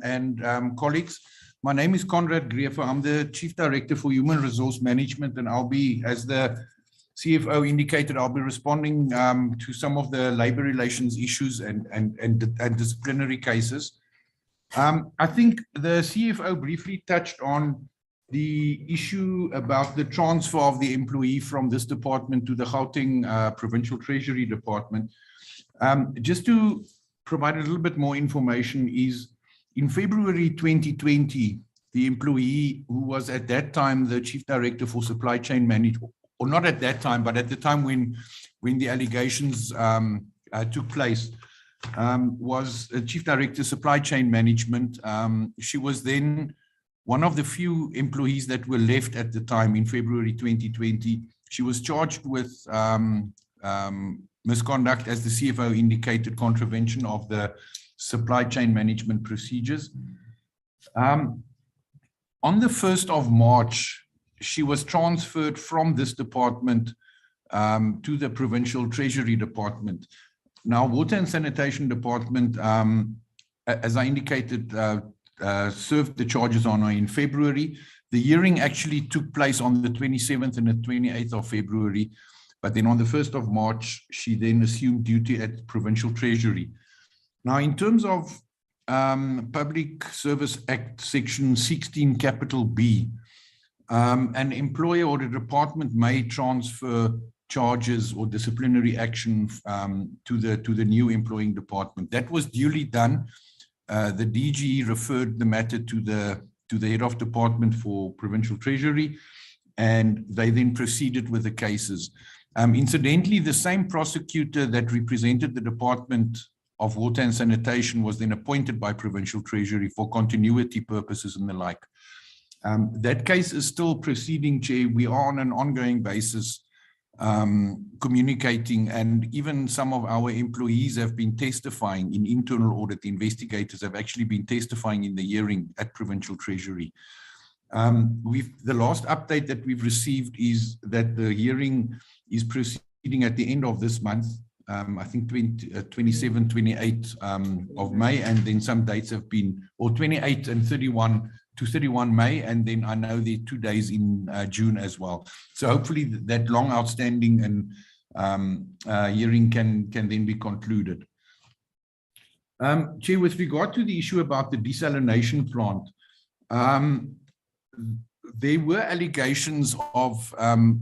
and colleagues. My name is Conrad Griefer. I'm the Chief Director for Human Resource Management, and I'll be, as the CFO indicated, I'll be responding to some of the labor relations issues and disciplinary cases. I think the CFO briefly touched on the issue about the transfer of the employee from this department to the Gauteng Provincial Treasury Department. Just to provide a little bit more information is, in February 2020, the employee who was at that time the Chief Director for Supply Chain Management, or not at that time, but at the time when the allegations took place, was Chief Director Supply Chain Management. She was then one of the few employees that were left at the time in February 2020. She was charged with misconduct, as the CFO indicated, contravention of the supply chain management procedures. On the 1st of March, she was transferred from this department to the Provincial Treasury Department. Now, Water and Sanitation Department, as I indicated, served the charges on her in February. The hearing actually took place on the 27th and the 28th of February. But then on the 1st of March, she then assumed duty at Provincial Treasury. Now, in terms of Public Service Act Section 16, capital B, an employer or the department may transfer charges or disciplinary action to the new employing department. That was duly done. The DG referred the matter to the head of department for Provincial Treasury, and they then proceeded with the cases. Incidentally, the same prosecutor that represented the Department of Water and Sanitation was then appointed by Provincial Treasury for continuity purposes and the like. That case is still proceeding, Chair. We are on an ongoing basis communicating, and even some of our employees have been testifying in internal audit. The investigators have actually been testifying in the hearing at Provincial Treasury. The last update that we've received is that the hearing is proceeding at the end of this month, I think 27, 28 of May, and then some dates have been, or 28 and 31 to 31 May, and then I know there are 2 days in June as well. So hopefully that long outstanding and hearing can then be concluded. Chair, with regard to the issue about the desalination plant, there were allegations of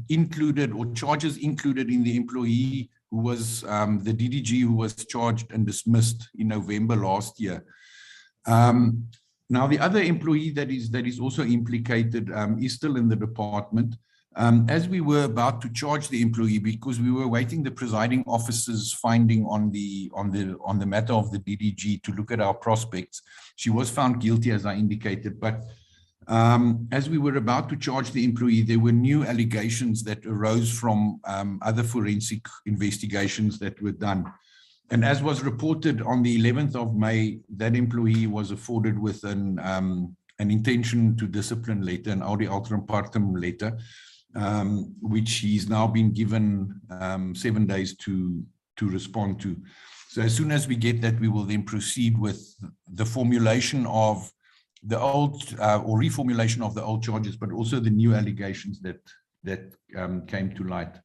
included or charges included in the employee who was the DDG who was charged and dismissed in November last year. Now, the other employee that is also implicated is still in the department. As we were about to charge the employee, because we were awaiting the presiding officer's finding on the matter of the DDG to look at our prospects, she was found guilty, as I indicated. But as we were about to charge the employee, there were new allegations that arose from other forensic investigations that were done. And as was reported on the 11th of May, that employee was afforded with an intention to discipline letter, an audi alteram partem letter, which he's now been given 7 days to respond to. So as soon as we get that, we will then proceed with the formulation of the old or reformulation of the old charges, but also the new allegations that came to light.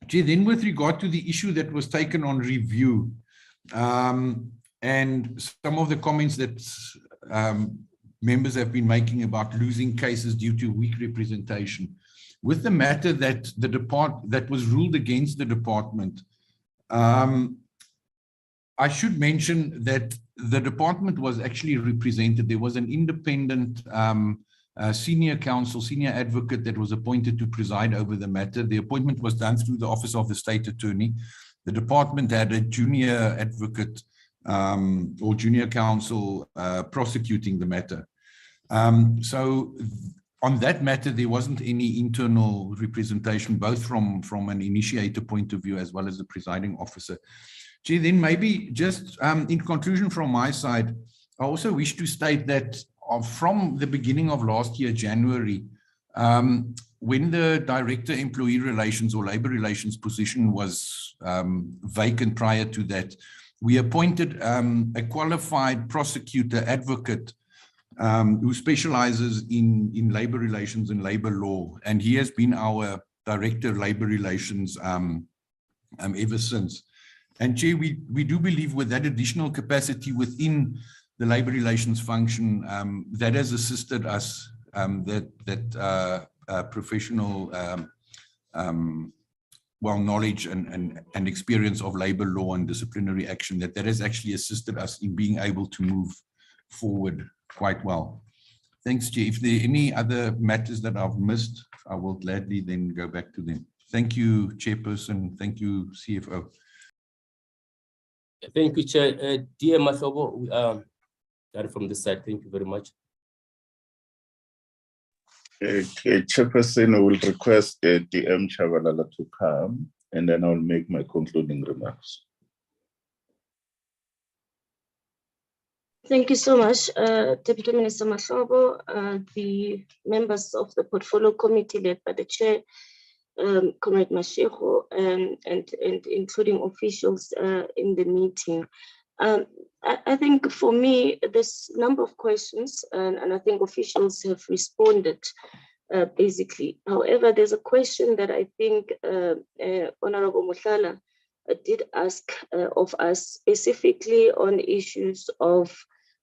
Then with regard to the issue that was taken on review, and some of the comments that members have been making about losing cases due to weak representation, with the matter that that was ruled against the department, I should mention that the department was actually represented. There was an independent senior counsel, senior advocate that was appointed to preside over the matter. The appointment was done through the Office of the State Attorney. The department had a junior advocate or junior counsel prosecuting the matter. So on that matter, there wasn't any internal representation, both from an initiator point of view as well as the presiding officer. Gee, then maybe just in conclusion from my side, I also wish to state that from the beginning of last year, January, when the director employee relations or labor relations position was vacant prior to that, we appointed a qualified prosecutor advocate who specializes in labor relations and labor law. And he has been our director of labor relations ever since. And Chair, we do believe with that additional capacity within the labor relations function, that has assisted us, that professional knowledge and experience of labor law and disciplinary action, that has actually assisted us in being able to move forward quite well. Thanks, Chair. If there are any other matters that I've missed, I will gladly then go back to them. Thank you, Chairperson. Thank you, CFO. Thank you, Chair. Dear Mathobo, that from this side, thank you very much. Chairperson, I will request DM Chavalala to come, and then I'll make my concluding remarks. Thank you so much, Deputy Minister Mahlobo, the members of the Portfolio Committee led by the Chair, Comrade Mashego, and including officials in the meeting. I think for me, there's a number of questions, and I think officials have responded basically. However, there's a question that I think Honorable Mohlala did ask of us, specifically on issues of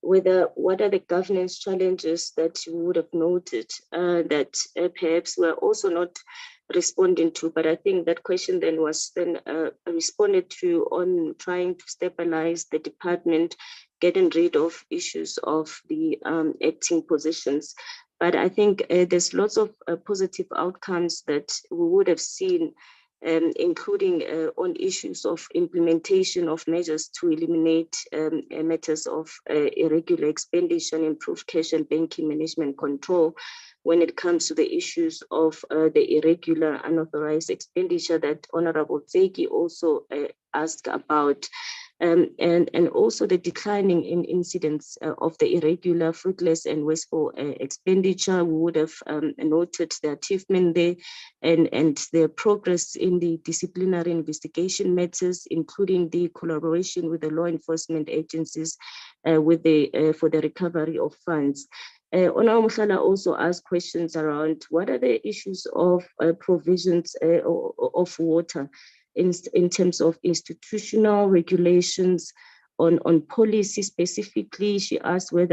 what are the governance challenges that you would have noted that perhaps we're also not responding to, but I think that question then was responded to on trying to stabilize the department, getting rid of issues of the acting positions. But I think there's lots of positive outcomes that we would have seen, including on issues of implementation of measures to eliminate matters of irregular expenditure and improve cash and banking management control when it comes to the issues of the irregular unauthorized expenditure that Honorable Tseki also asked about, and also the declining in incidents of the irregular, fruitless and wasteful expenditure. We would have noted the achievement there and the progress in the disciplinary investigation matters, including the collaboration with the law enforcement agencies for the recovery of funds. Honorable Mohlala also asked questions around what are the issues of provisions of water in terms of institutional regulations, on policy specifically. She asked what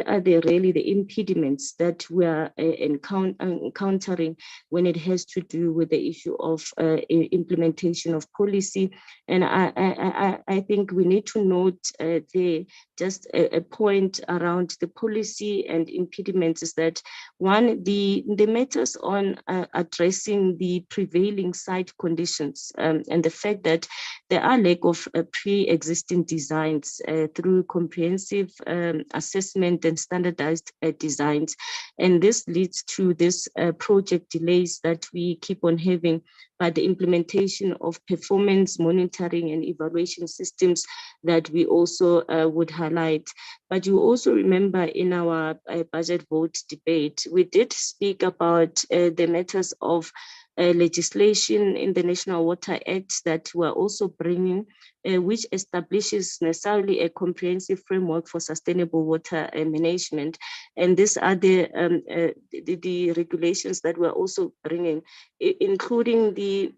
are really the impediments that we are encountering when it has to do with the issue of implementation of policy. And I think we need to note there just a point around the policy and impediments is that one, the matters on addressing the prevailing site conditions and the fact that there are lack of pre-existing designs through comprehensive assessment and standardized designs. And this leads to this project delays that we keep on having, but the implementation of performance monitoring and evaluation systems that we also would highlight. But you also remember in our budget vote debate, we did speak about the matters of legislation in the National Water Act that we're also bringing, which establishes necessarily a comprehensive framework for sustainable water management. And these are the regulations that we're also bringing, including the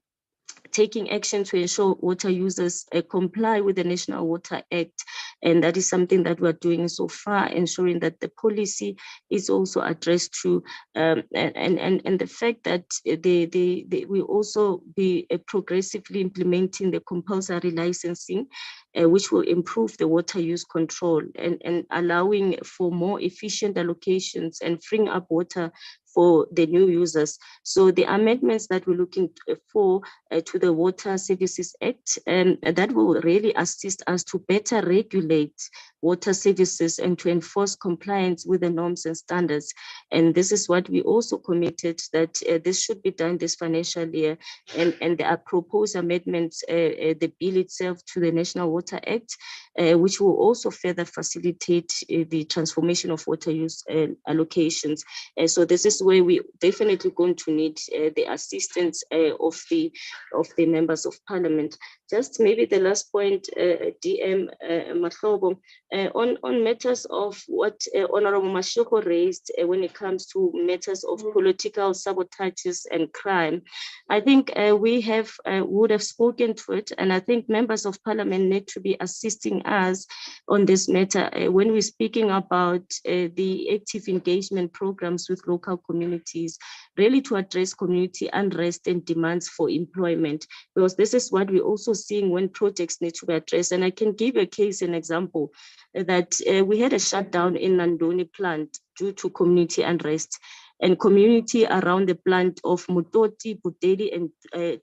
taking action to ensure water users comply with the National Water Act And that is something that we're doing so far, ensuring that the policy is also addressed to, and the fact that we also be progressively implementing the compulsory licensing, which will improve the water use control and allowing for more efficient allocations and freeing up water for the new users. So the amendments that we're looking for to the Water Services Act, that will really assist us to better regulate water services and to enforce compliance with the norms and standards. And this is what we also committed, that this should be done this financial year. And there are proposed amendments, the bill itself to the National Water Act, which will also further facilitate the transformation of water use allocations. So this is where we definitely going to need the assistance of the members of parliament. Just maybe the last point, DM Mahlobo, on matters of what Honorable Mashiko raised when it comes to matters of political sabotages and crime. I think we would have spoken to it, and I think members of parliament need to be assisting us on this matter when we're speaking about the active engagement programs with local communities, really to address community unrest and demands for employment, because this is what we're also seeing when projects need to be addressed. And I can give a case, an example, that we had a shutdown in Nandoni plant due to community unrest, and community around the plant of Mutoti, Buteli, and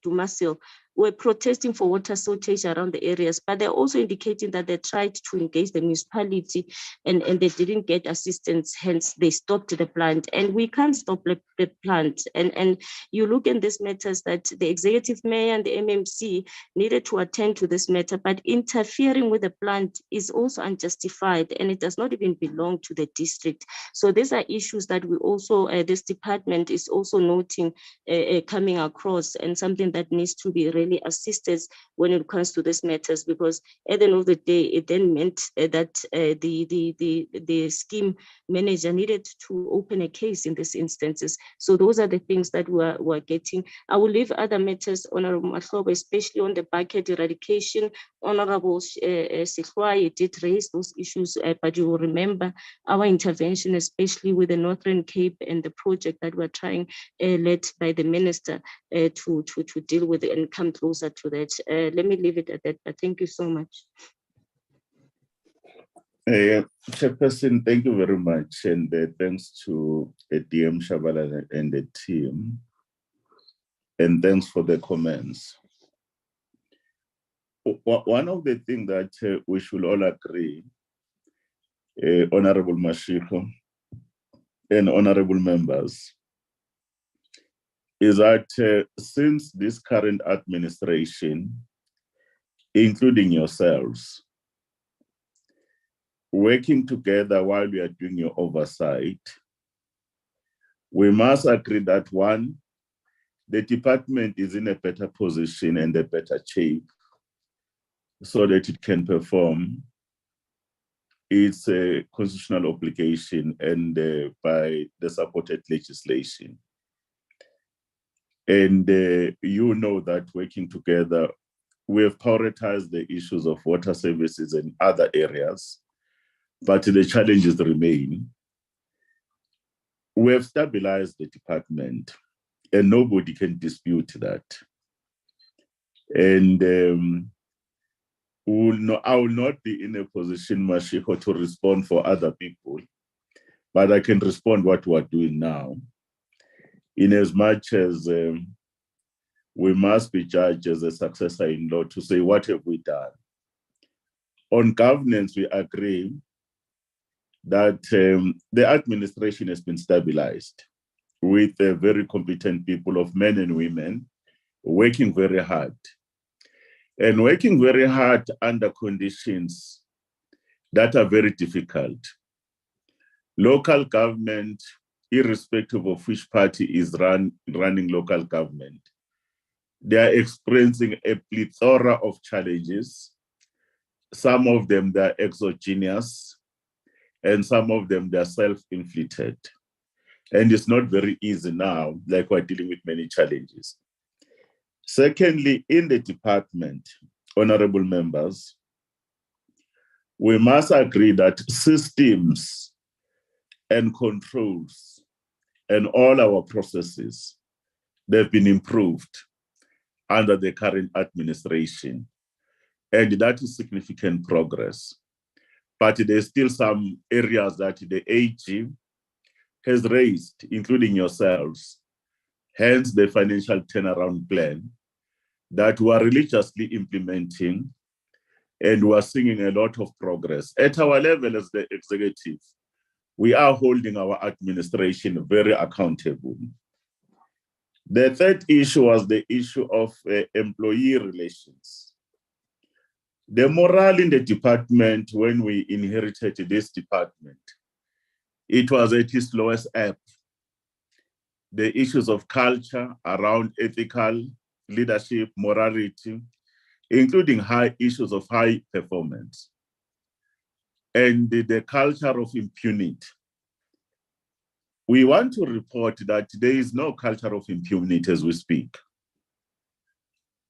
Dumasil were protesting for water shortage around the areas, but they're also indicating that they tried to engage the municipality and they didn't get assistance, hence they stopped the plant. And we can't stop the plant. And you look at these matters that the executive mayor and the MMC needed to attend to this matter, but interfering with the plant is also unjustified, and it does not even belong to the district. So these are issues that we also, this department is also noting coming across, and something that needs to be really assisted when it comes to these matters, because at the end of the day, it then meant that the scheme manager needed to open a case in these instances. So those are the things that we're getting. I will leave other matters, Honorable Mahlobo, especially on the bucket eradication. Honorable Sikhwai did raise those issues, but you will remember our intervention, especially with the Northern Cape and the project that we're trying, led by the minister, to deal with it and come closer to that. Let me leave it at that, but thank you so much. Chairperson, thank you very much, and thanks to DM Shabalala and the team, and thanks for the comments. One of the things that we should all agree, Honorable Mashiko and honorable members, is that since this current administration, including yourselves, working together while we are doing your oversight, we must agree that one, the department is in a better position and a better shape so that it can perform its constitutional obligation and by the supported legislation. And you know that working together, we have prioritized the issues of water services and other areas, but the challenges remain. We have stabilized the department, and nobody can dispute that. And I will not be in a position, Mashiko, to respond for other people, but I can respond what we're doing now. In as much as we must be judged as a successor-in-law to say, what have we done? On governance, we agree that the administration has been stabilized with very competent people of men and women working very hard. And working very hard under conditions that are very difficult. Local government, irrespective of which party is running local government, they are experiencing a plethora of challenges. Some of them they are exogenous, and some of them they are self-inflicted. And it's not very easy now, like we're dealing with many challenges. Secondly, in the department, honorable members, we must agree that systems and controls and all our processes, they've been improved under the current administration. And that is significant progress. But there's still some areas that the AG has raised, including yourselves, hence the financial turnaround plan that we are religiously implementing, and we are seeing a lot of progress. At our level as the executive, we are holding our administration very accountable. The third issue was the issue of employee relations. The morale in the department, when we inherited this department, it was at its lowest ebb. The issues of culture around ethical leadership, morality, including high issues of high performance, and the culture of impunity. We want to report that there is no culture of impunity as we speak.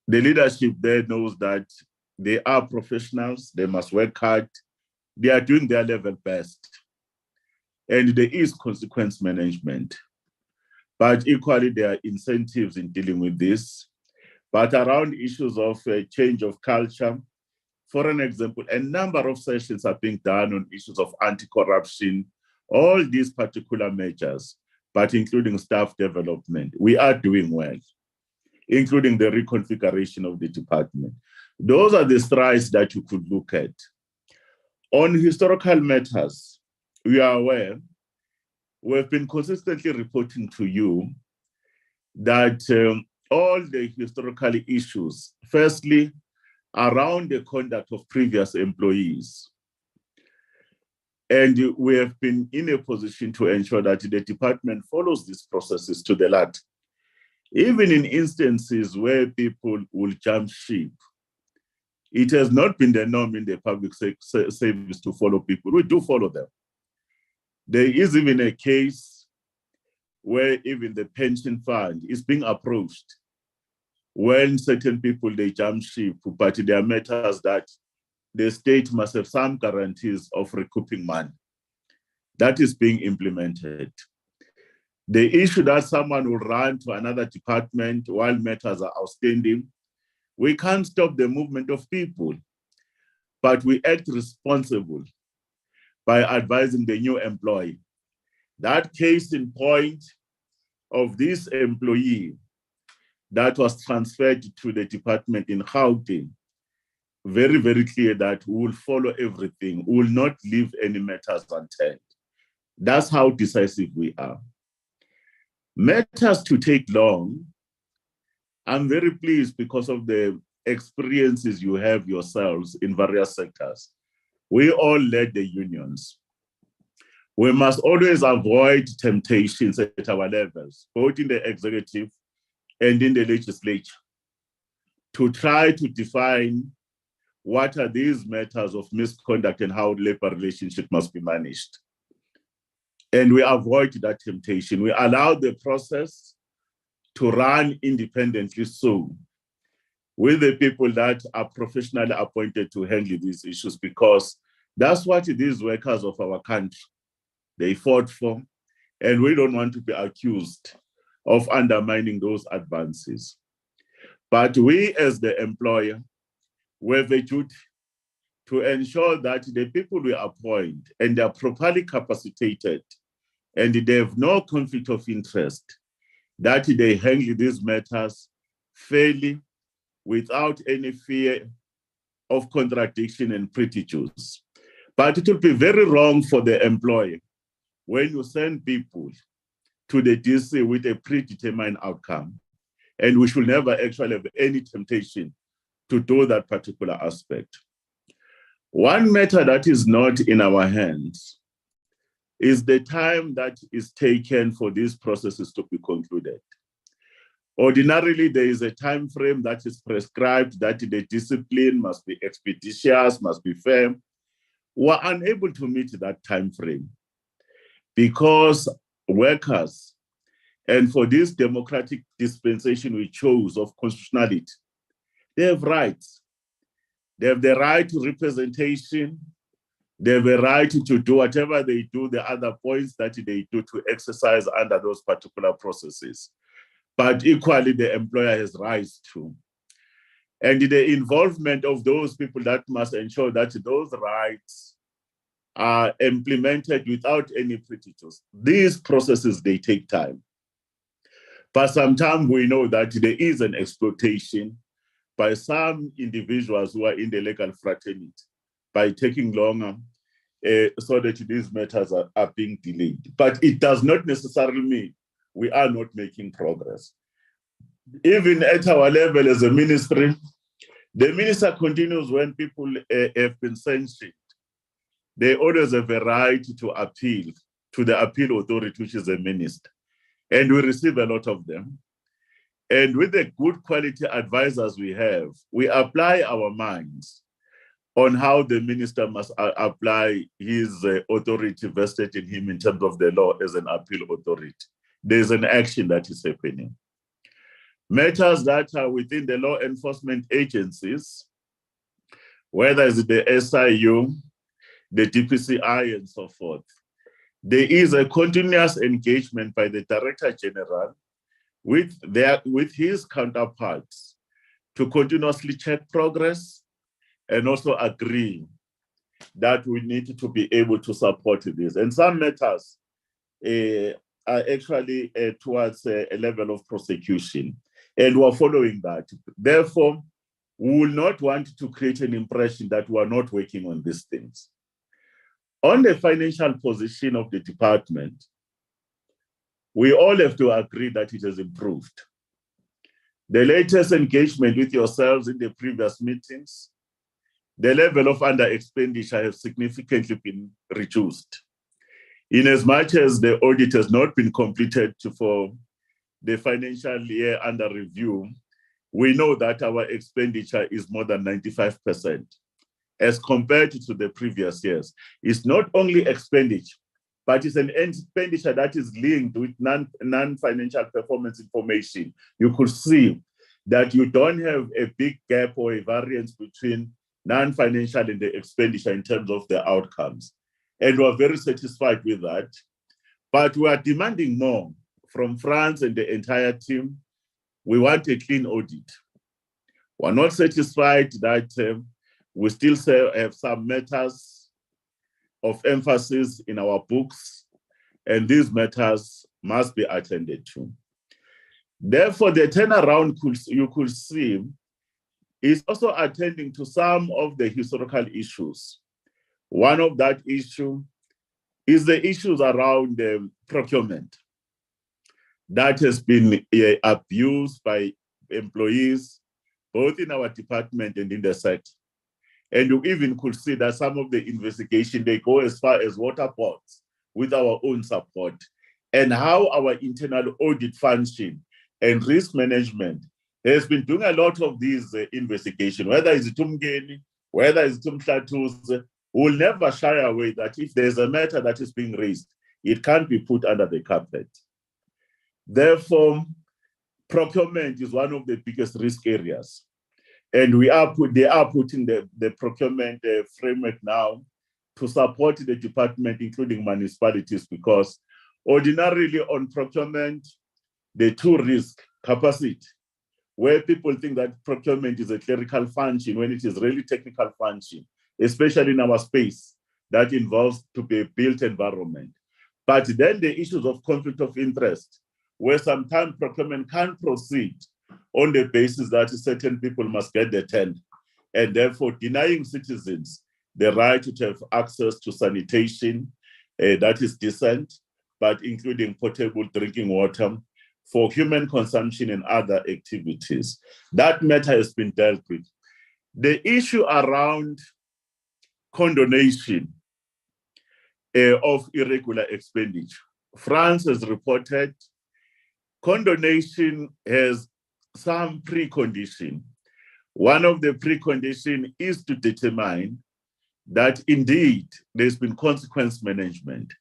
The leadership there knows that they are professionals, they must work hard, they are doing their level best, and there is consequence management. But equally, there are incentives in dealing with this. But around issues of change of culture, for an example, a number of sessions are being done on issues of anti-corruption, all these particular measures, but including staff development. We are doing well, including the reconfiguration of the department. Those are the strides that you could look at. On historical matters, we are aware, we've been consistently reporting to you that all the historical issues, firstly, around the conduct of previous employees. And we have been in a position to ensure that the department follows these processes to the letter. Even in instances where people will jump ship, it has not been the norm in the public service to follow people. We do follow them. There is even a case where even the pension fund is being approached when certain people, they jump ship, but there are matters that the state must have some guarantees of recouping money. That is being implemented. The issue that someone will run to another department while matters are outstanding, we can't stop the movement of people, but we act responsible by advising the new employee. That case in point of this employee that was transferred to the department in Gauteng, very, very clear that we will follow everything. We will not leave any matters unturned. That's how decisive we are. Matters to take long, I'm very pleased because of the experiences you have yourselves in various sectors. We all led the unions. We must always avoid temptations at our levels, both in the executive and in the legislature, to try to define what are these matters of misconduct and how labor relationship must be managed. And we avoid that temptation. We allow the process to run independently so with the people that are professionally appointed to handle these issues, because that's what these workers of our country, they fought for, and we don't want to be accused of undermining those advances. But we as the employer, we have a duty to ensure that the people we appoint and they are properly capacitated and they have no conflict of interest, that they handle these matters fairly without any fear of contradiction and prejudice. But it will be very wrong for the employer when you send people to the DC with a predetermined outcome, and we should never actually have any temptation to do that particular aspect. One matter that is not in our hands is the time that is taken for these processes to be concluded. Ordinarily, there is a time frame that is prescribed that the discipline must be expeditious, must be firm. We're unable to meet that time frame because workers, and for this democratic dispensation we chose of constitutionality, they have rights. They have the right to representation, They have a right to do whatever they do, the other points that they do to exercise under those particular processes. But equally, the employer has rights too. And the involvement of those people that must ensure that those rights are implemented without any prejudice. These processes, they take time. But sometimes we know that there is an exploitation by some individuals who are in the legal fraternity by taking longer so that these matters are being delayed. But it does not necessarily mean we are not making progress. Even at our level as a ministry, the minister continues when people have been sanctioned. They always have a right to appeal to the appeal authority, which is a minister. And we receive a lot of them. And with the good quality advisors we have, we apply our minds on how the minister must apply his authority vested in him in terms of the law as an appeal authority. There's an action that is happening. Matters that are within the law enforcement agencies, whether it's the SIU, the DPCI, and so forth, there is a continuous engagement by the Director General with his counterparts to continuously check progress and also agree that we need to be able to support this. And some matters are actually towards a level of prosecution, and we're following that. Therefore, we will not want to create an impression that we are not working on these things. On the financial position of the department, we all have to agree that it has improved. The latest engagement with yourselves in the previous meetings, the level of under expenditure has significantly been reduced. In as much as the audit has not been completed for the financial year under review, we know that our expenditure is more than 95% as compared to the previous years. It's not only expenditure, but it's an expenditure that is linked with non-financial performance information. You could see that you don't have a big gap or a variance between non-financial and the expenditure in terms of the outcomes. And we're very satisfied with that. But we are demanding more from France and the entire team. We want a clean audit. We're not satisfied that we still have some matters of emphasis in our books, and these matters must be attended to. Therefore, the turnaround you could see is also attending to some of the historical issues. One of that issue is the issues around procurement that has been abused by employees, both in our department and in the sector. And you even could see that some of the investigation, they go as far as water boards with our own support, and how our internal audit function and risk management has been doing a lot of these investigation, whether it's Tumgeni, whether it's Tumhlatuze, will never shy away that if there's a matter that is being raised, it can't be put under the carpet. Therefore, procurement is one of the biggest risk areas. And they are putting the procurement framework now to support the department, including municipalities, because ordinarily on procurement, the two risk capacity, where people think that procurement is a clerical function when it is really technical function, especially in our space that involves to be a built environment. But then the issues of conflict of interest, where sometimes procurement can proceed on the basis that certain people must get the tender, and therefore denying citizens the right to have access to sanitation that is decent, but including potable drinking water for human consumption and other activities. That matter has been dealt with. The issue around condonation of irregular expenditure. France has reported condonation has some precondition. One of the precondition is to determine that indeed there's been consequence management,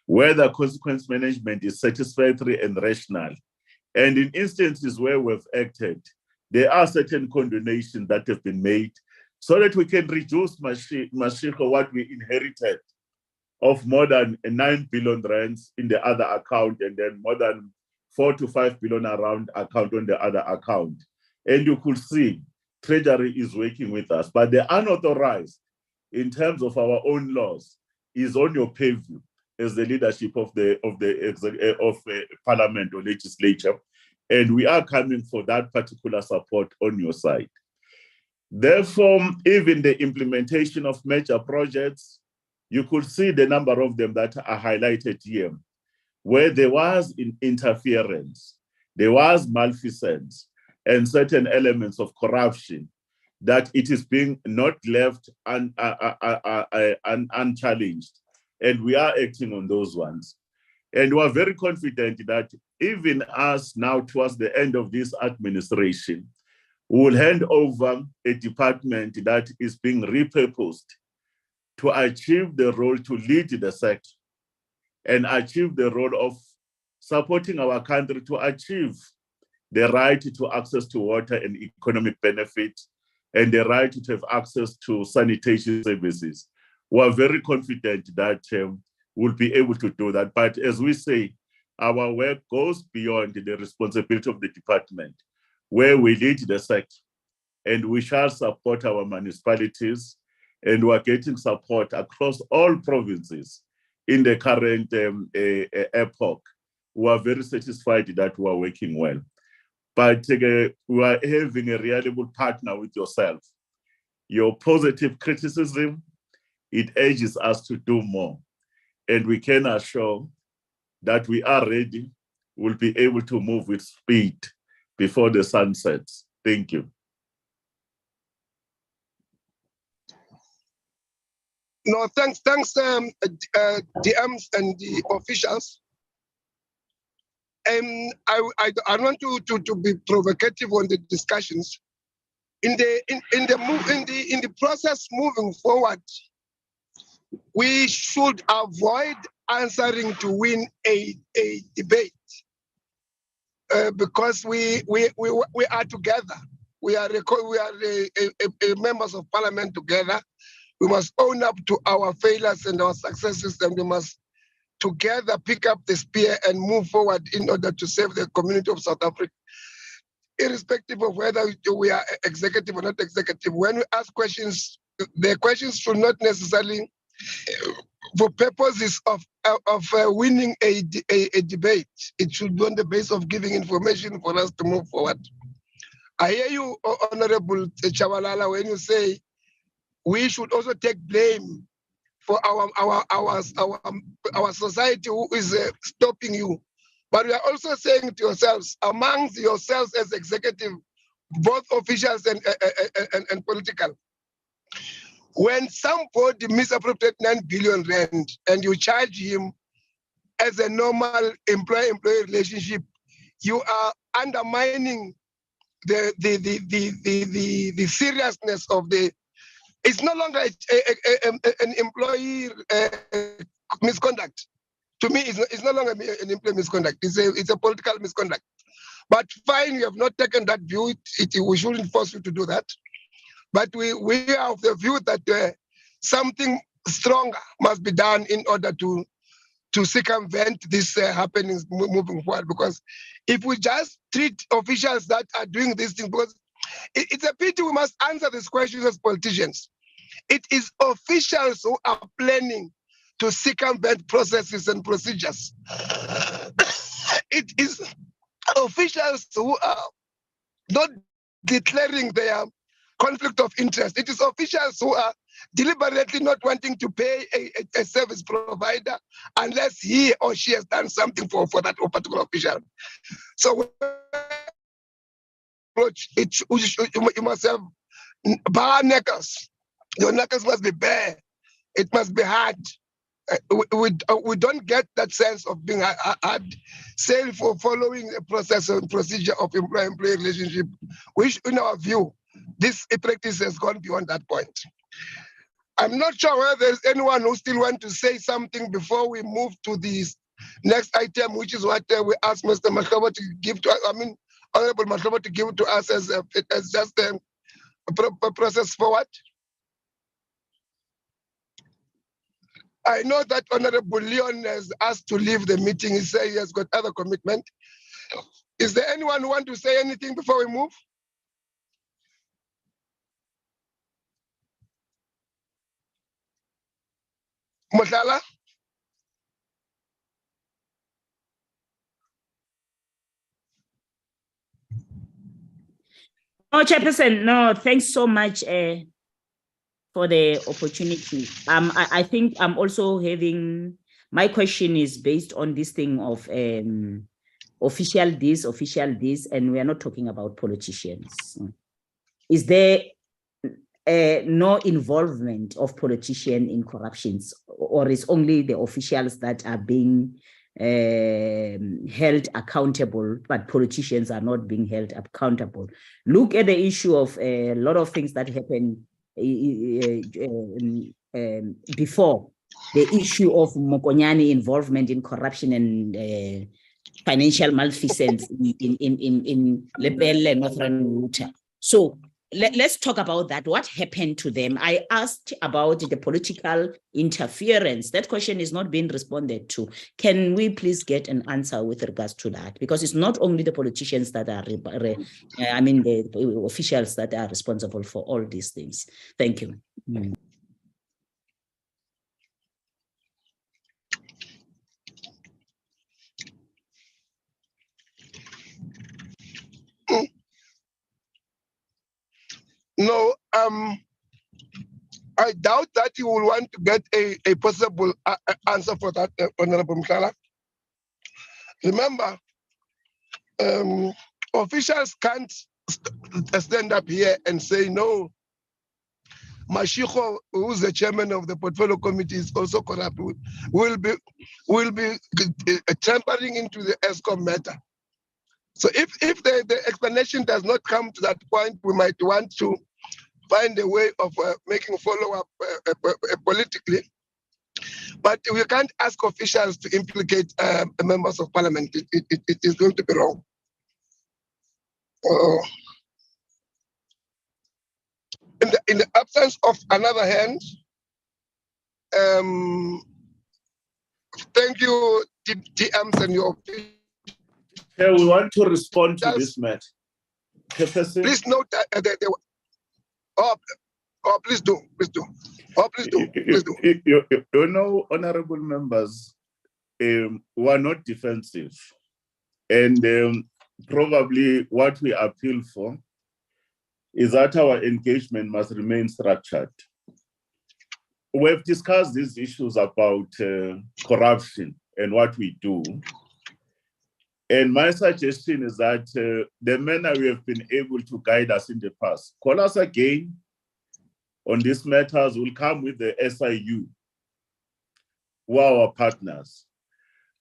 whether consequence management is satisfactory and rational. And in instances where we've acted, there are certain condonation that have been made so that we can reduce, Mashiko, what we inherited of more than 9 billion rands in the other account, and then more than 4 to 5 billion around account on the other account. And you could see Treasury is working with us, but the unauthorized, in terms of our own laws, is on your purview as the leadership of Parliament or legislature, and we are coming for that particular support on your side. Therefore, even the implementation of major projects, you could see the number of them that are highlighted here, where there was interference, there was malfeasance, and certain elements of corruption, that it is being not left unchallenged. And we are acting on those ones. And we are very confident that even us now towards the end of this administration, we will hand over a department that is being repurposed to achieve the role to lead the sector and achieve the role of supporting our country to achieve the right to access to water and economic benefit, and the right to have access to sanitation services. We are very confident that we'll be able to do that. But as we say, our work goes beyond the responsibility of the department, where we lead the sector, and we shall support our municipalities, and we are getting support across all provinces in the current epoch. We are very satisfied that we are working well. But we are having a reliable partner with yourself. Your positive criticism, it urges us to do more. And we can assure that we are ready. We'll be able to move with speed before the sun sets. Thank you. No, thanks, DMs and the officials. I want to be provocative on the discussions. In the process moving forward, we should avoid answering to win a debate because we are together. We are members of Parliament together. We must own up to our failures and our successes, and we must together pick up the spear and move forward in order to save the community of South Africa. Irrespective of whether we are executive or not executive, when we ask questions, the questions should not necessarily, for purposes of winning a debate, it should be on the basis of giving information for us to move forward. I hear you, Honorable Chabalala, when you say we should also take blame for our society who is stopping you. But we are also saying to yourselves, amongst yourselves as executive, both officials and political, when somebody misappropriates 9 billion rand and you charge him as a normal employee-employee relationship, you are undermining the seriousness of the. It's no longer an employee misconduct. To me, it's no longer an employee misconduct. It's a political misconduct. But fine, you have not taken that view. We shouldn't force you to do that. But we are of the view that something stronger must be done in order to circumvent these happenings moving forward. Because if we just treat officials that are doing these things, because it's a pity we must answer these questions as politicians. It is officials who are planning to circumvent processes and procedures. It is officials who are not declaring their conflict of interest. It is officials who are deliberately not wanting to pay a service provider unless he or she has done something for that particular official. So you must have bare knuckles. Your knuckles must be bare. It must be hard. We don't get that sense of being hard, saying for following a process and procedure of employee-employee relationship, which in our view, this practice has gone beyond that point. I'm not sure whether there's anyone who still wants to say something before we move to the next item, which is what we asked Mr. Mahlobo to give to us. I mean, Honorable Mahlobo to give to us as just a process forward. I know that Honorable Leon has asked to leave the meeting. He said he has got other commitment. Is there anyone who want to say anything before we move? Mothala? No, Chairperson, no, thanks so much for the opportunity. I think I'm also having, my question is based on this thing of official this, and we are not talking about politicians. Is there no involvement of politicians in corruptions, or is only the officials that are being held accountable, but politicians are not being held accountable? Look at the issue of a lot of things that happened before the issue of Mokonyane involvement in corruption and financial malfeasance in Lepelle, Northern Water. So let's talk about that. What happened to them? I asked about the political interference. That question is not being responded to. Can we please get an answer with regards to that? Because it's not only the politicians that are, the officials that are responsible for all these things. Thank you. No, I doubt that you will want to get a possible answer for that, Honorable Mhlala. Remember, officials can't stand up here and say, no, Mashiko, who's the chairman of the portfolio committee, is also corrupt, will be tampering into the ESCOM matter. So if the explanation does not come to that point, we might want to find a way of making follow-up politically. But we can't ask officials to implicate members of parliament. It is going to be wrong. In the absence of another hand, thank you, DMs and your officials. Yeah, we want to respond to this matter. Please note that please do. Oh, please do. You know, honorable members, we are not defensive. And probably what we appeal for is that our engagement must remain structured. We've discussed these issues about corruption and what we do. And my suggestion is that the manner we have been able to guide us in the past, call us again on these matters. We'll come with the SIU, who are our partners.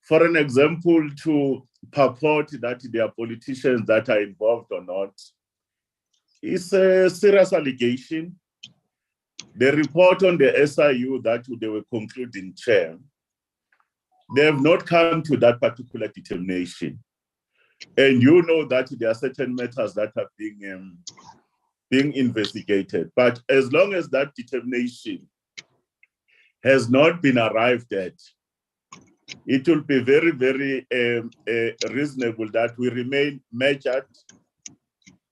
For an example, to purport that there are politicians that are involved or not, it's a serious allegation. The report on the SIU that they were concluding, Chair, they have not come to that particular determination. And you know that there are certain matters that are being investigated. But as long as that determination has not been arrived at, it will be very, very reasonable that we remain measured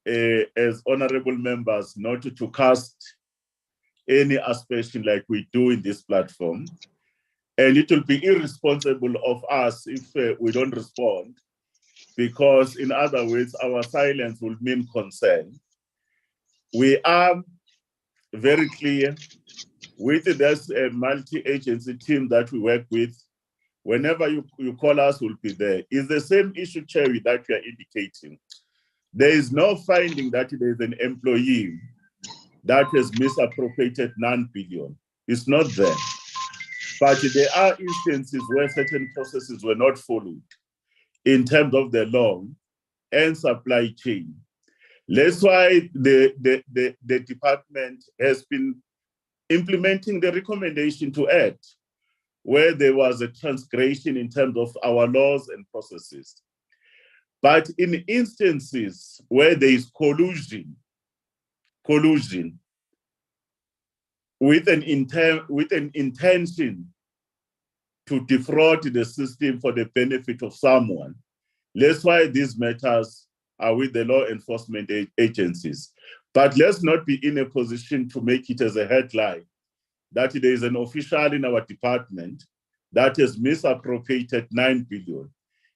as honorable members, not to cast any aspersion like we do in this platform. And it will be irresponsible of us if we don't respond, because in other words, our silence will mean concern. We are very clear with this multi-agency team that we work with. Whenever you call us, we'll be there. It's the same issue, Chair, that we are indicating. There is no finding that there is an employee that has misappropriated 9 billion. It's not there. But there are instances where certain processes were not followed in terms of the law and supply chain. That's why the department has been implementing the recommendation to add where there was a transgression in terms of our laws and processes. But in instances where there is collusion with an intention to defraud the system for the benefit of someone. That's why these matters are with the law enforcement agencies. But let's not be in a position to make it as a headline that there is an official in our department that has misappropriated 9 billion.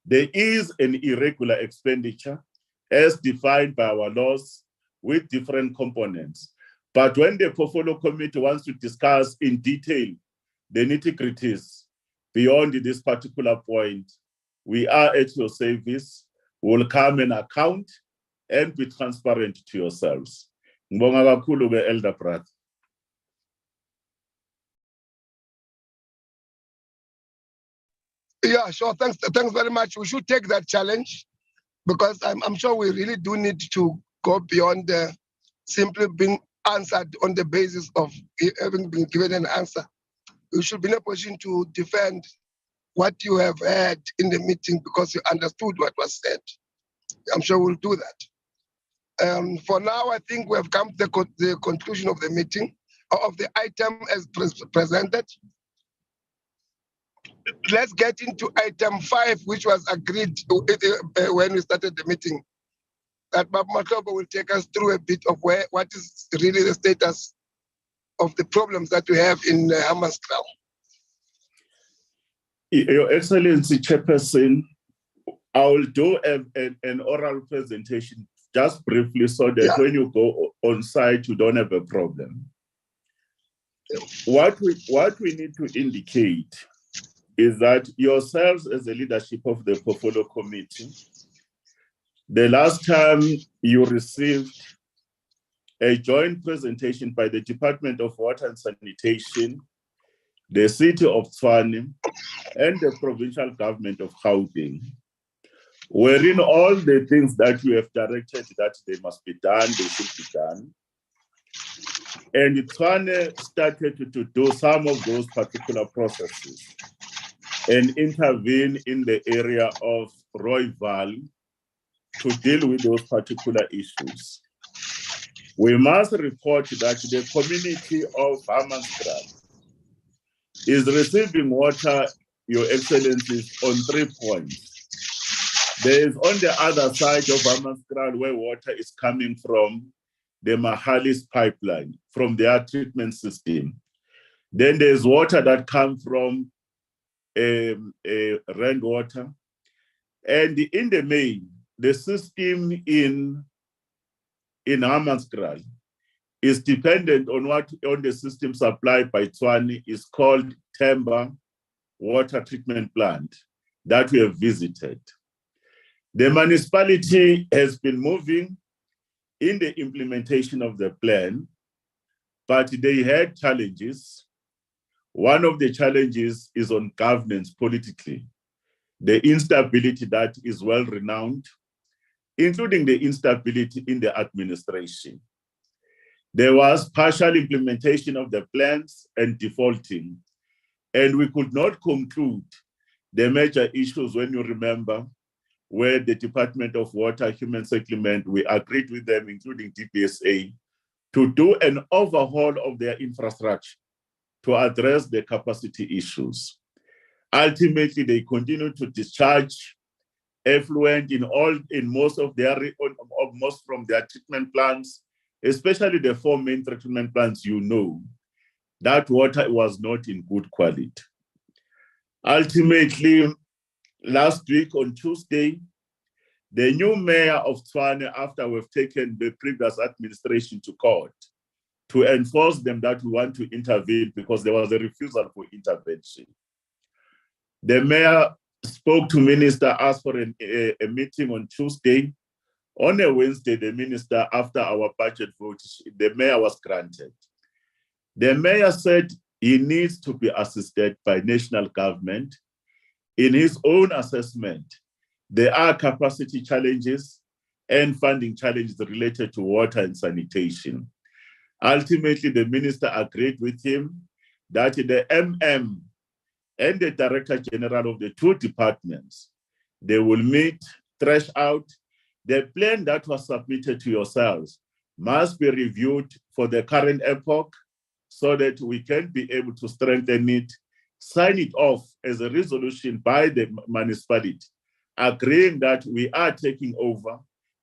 There is an irregular expenditure as defined by our laws with different components. But when the portfolio committee wants to discuss in detail the nitty-gritties beyond this particular point, we are at your service. We'll come and account and be transparent to yourselves. Ngibonga kakhulu-ke, elder brother. Yeah, sure. Thanks very much. We should take that challenge because I'm sure we really do need to go beyond simply being answered on the basis of having been given an answer. You should be in a position to defend what you have heard in the meeting because you understood what was said. I'm sure we'll do that. For now, I think we have come to the conclusion of the meeting, of the item as presented. Let's get into item 5, which was agreed when we started the meeting. That Baba Matobo will take us through a bit of what is really the status of the problems that we have in Hammanskraal. Your Excellency, Chairperson, I will do an oral presentation just briefly so that when you go on site, you don't have a problem. What we need to indicate is that yourselves as the leadership of the portfolio committee, the last time you received a joint presentation by the Department of Water and Sanitation, the City of Tshwane, and the provincial government of Gauteng, wherein all the things that you have directed that they must be done, they should be done. And Tshwane started to do some of those particular processes and intervene in the area of Roy Valley to deal with those particular issues. We must report that the community of Hammanskraal is receiving water, Your Excellencies, on 3 points. There is on the other side of Hammanskraal where water is coming from the Mahalis pipeline, from their treatment system. Then there's water that comes from rainwater. And in the main, the system in Hammanskraal is dependent on the system supplied by Tshwane is called Temba Water Treatment Plant that we have visited. The municipality has been moving in the implementation of the plan, but they had challenges. One of the challenges is on governance politically, the instability that is well renowned, including the instability in the administration. There was partial implementation of the plans and defaulting, and we could not conclude the major issues when you remember where the Department of Water, Human Settlement, we agreed with them, including DPSA, to do an overhaul of their infrastructure to address the capacity issues. Ultimately, they continue to discharge effluent in most from their treatment plants, especially the 4 main treatment plants. You know that water was not in good quality. Ultimately, last week on Tuesday, the new mayor of Tshwane, after we've taken the previous administration to court to enforce them that we want to intervene because there was a refusal for intervention. The mayor spoke to minister, asked for a meeting on Tuesday. On a Wednesday, the minister, after our budget vote, the mayor was granted. The mayor said he needs to be assisted by national government. In his own assessment, there are capacity challenges and funding challenges related to water and sanitation. Ultimately, the minister agreed with him that the MM and the Director General of the 2 departments, they will meet, thresh out. The plan that was submitted to yourselves must be reviewed for the current epoch so that we can be able to strengthen it sign it off as a resolution by the municipality, agreeing that we are taking over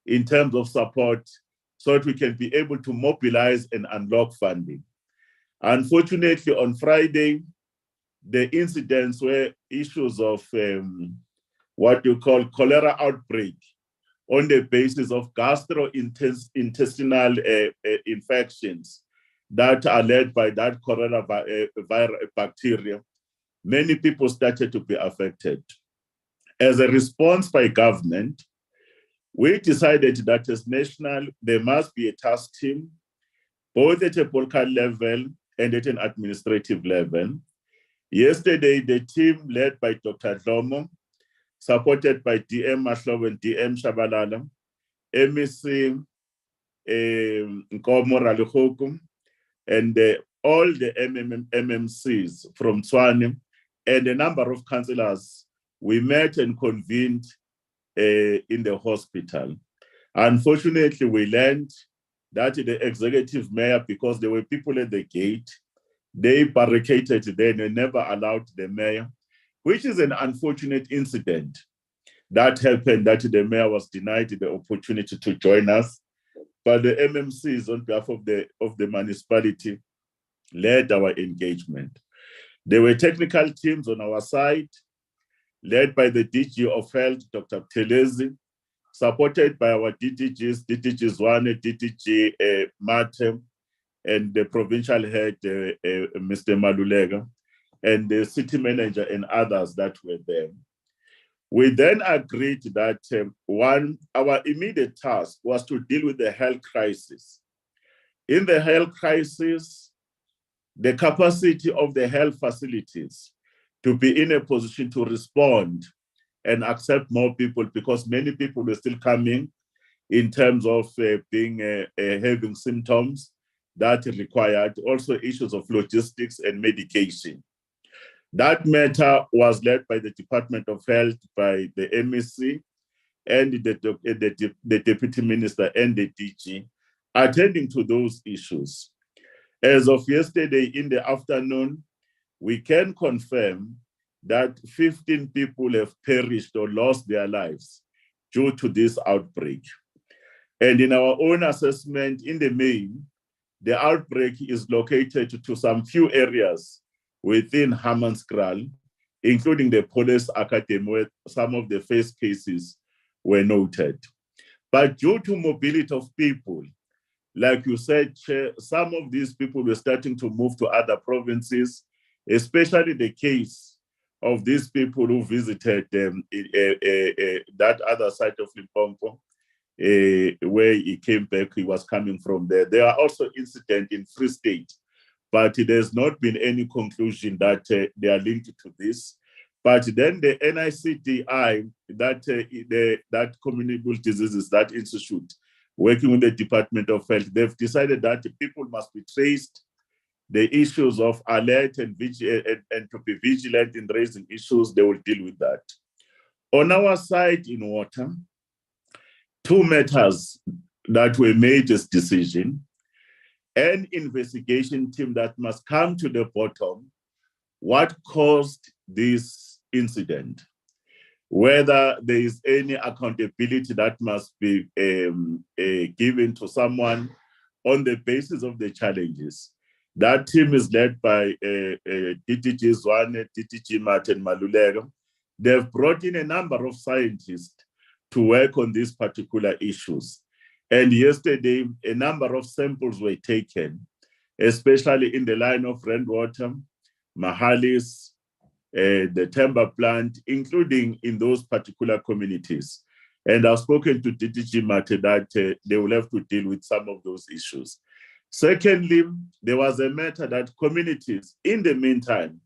in terms of support so that we can be able to mobilize and unlock funding. Unfortunately, on Friday, the incidents were issues of what you call cholera outbreak on the basis of gastrointestinal infections that are led by that coronavirus bacteria. Many people started to be affected. As a response by government, we decided that as national, there must be a task team, both at a local level and at an administrative level. Yesterday, the team led by Dr. Dlomo, supported by DM Mahlobo and DM Shabalala, MEC Nkomo Ralihokum, and all the MMCs from Tshwane and a number of councillors, we met and convened in the hospital. Unfortunately, we learned that the executive mayor, because there were people at the gate, they barricaded there and never allowed the mayor, which is an unfortunate incident that happened, that the mayor was denied the opportunity to join us. But the MMCs on behalf of the municipality led our engagement. There were technical teams on our side, led by the DG of Health, Dr. Telezi, supported by our DDGs, DDG Zwane, DDG Matem, and the provincial head, Mr. Malulega, and the city manager and others that were there. We then agreed that our immediate task was to deal with the health crisis. In the health crisis, the capacity of the health facilities to be in a position to respond and accept more people, because many people were still coming in terms of having symptoms that required, also issues of logistics and medication. That matter was led by the Department of Health, by the MEC, and the Deputy Minister and the DG, attending to those issues. As of yesterday in the afternoon, we can confirm that 15 people have perished or lost their lives due to this outbreak. And in our own assessment, in the main, the outbreak is located to some few areas within Hammanskraal, including the police academy, where some of the first cases were noted. But due to mobility of people, like you said, Chair, some of these people were starting to move to other provinces, especially the case of these people who visited that other side of Limpopo, where he came back, he was coming from there. There are also incidents in Free State, but there's not been any conclusion that they are linked to this. But then the NICDI, that communicable diseases, that institute, working with the Department of Health, they've decided that people must be traced. The issues of alert and to be vigilant in raising issues, they will deal with that. On our side in water, two matters that were made as decision: an investigation team that must come to the bottom, what caused this incident, whether there is any accountability that must be given to someone on the basis of the challenges. That team is led by DDG Zwane, DDG Martin Malulega. They've brought in a number of scientists to work on these particular issues. And yesterday, a number of samples were taken, especially in the line of rainwater, Mahalis, the timber plant, including in those particular communities. And I've spoken to DDG Mate that they will have to deal with some of those issues. Secondly, there was a matter that communities, in the meantime,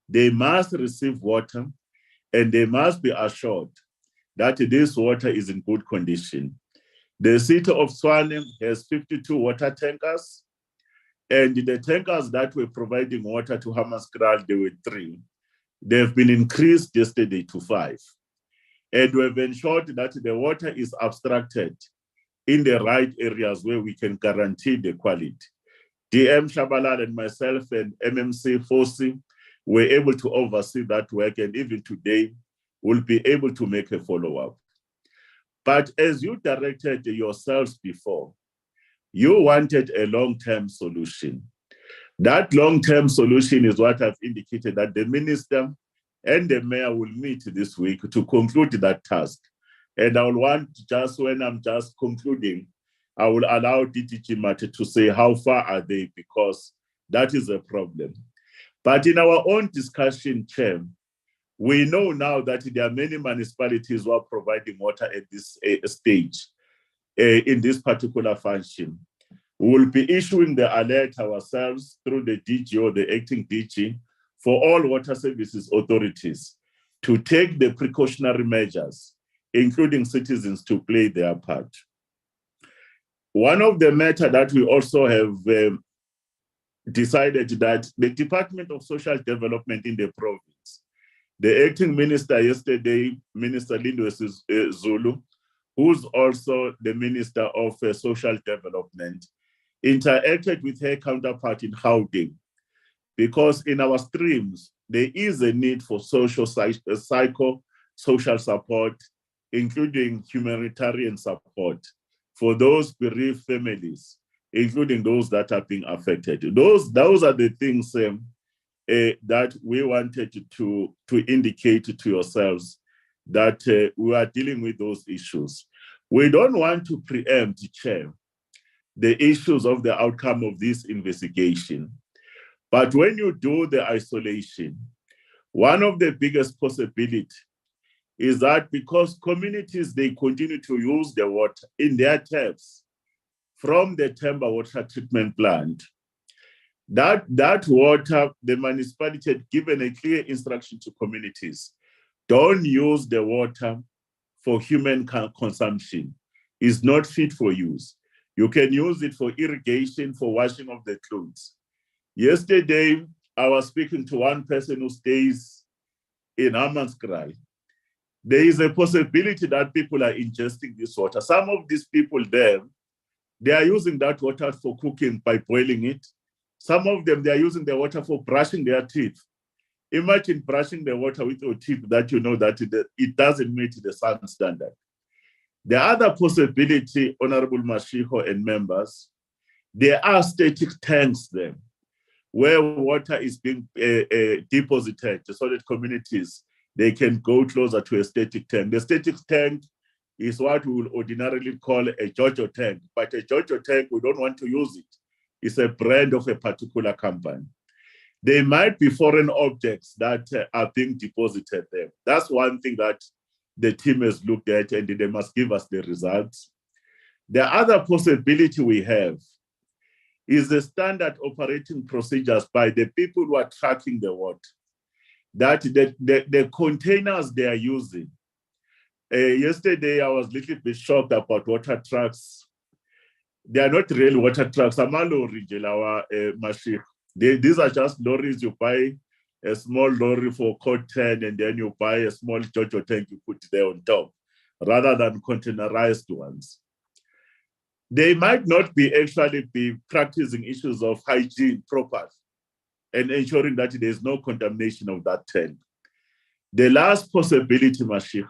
they must receive water and they must be assured that this water is in good condition. The city of Tshwane has 52 water tankers, and the tankers that were providing water to Hammanskraal, there were 3. They've been increased yesterday to 5. And we've ensured that the water is abstracted in the right areas where we can guarantee the quality. DM Shabalala and myself and MMC Fosi, were able to oversee that work, and even today will be able to make a follow-up. But as you directed yourselves before, you wanted a long-term solution. That long-term solution is what I've indicated, that the minister and the mayor will meet this week to conclude that task. And I will want, just when I'm just concluding, I will allow DTG Mate to say how far are they, because that is a problem. But in our own discussion, Chair, we know now that there are many municipalities who are providing water at this stage in this particular function. We will be issuing the alert ourselves through the DG or the acting DG for all water services authorities to take the precautionary measures, including citizens to play their part. One of the matters that we also have decided that the Department of Social Development in the province, the acting minister yesterday, Minister Lindwe Zulu, who's also the Minister of Social Development, interacted with her counterpart in Gauteng, because in our streams, there is a need for psycho-social support, including humanitarian support for those bereaved families, including those that are being affected. Those are the things that we wanted to indicate to yourselves, that we are dealing with those issues. We don't want to preempt, Chair, the issues of the outcome of this investigation. But when you do the isolation, one of the biggest possibilities is that because communities, they continue to use the water in their taps from the Temba water treatment plant, that water, the municipality had given a clear instruction to communities: don't use the water for human consumption. It's not fit for use. You can use it for irrigation, for washing of the clothes. Yesterday, I was speaking to one person who stays in Hammanskraal. There is a possibility that people are ingesting this water. Some of these people there, they are using that water for cooking by boiling it. Some of them, they are using the water for brushing their teeth. Imagine brushing the water with your teeth that you know that it doesn't meet the SAN standard. The other possibility, Honorable Mashiko and members, there are static tanks there where water is being deposited so that communities, they can go closer to a static tank. The static tank is what we will ordinarily call a Jojo tank, but a Jojo tank, we don't want to use it. It's a brand of a particular company. There might be foreign objects that are being deposited there. That's one thing that the team has looked at, and they must give us the results. The other possibility we have is the standard operating procedures by the people who are tracking the water, that the containers they are using. Yesterday, I was a little bit shocked about water trucks. They are not real water trucks. These are just lorries. You buy a small lorry for cotton, and then you buy a small Jojo tank you put there on top, rather than containerized ones. They might not be actually practicing issues of hygiene properly and ensuring that there is no contamination of that tank. The last possibility, Mashik,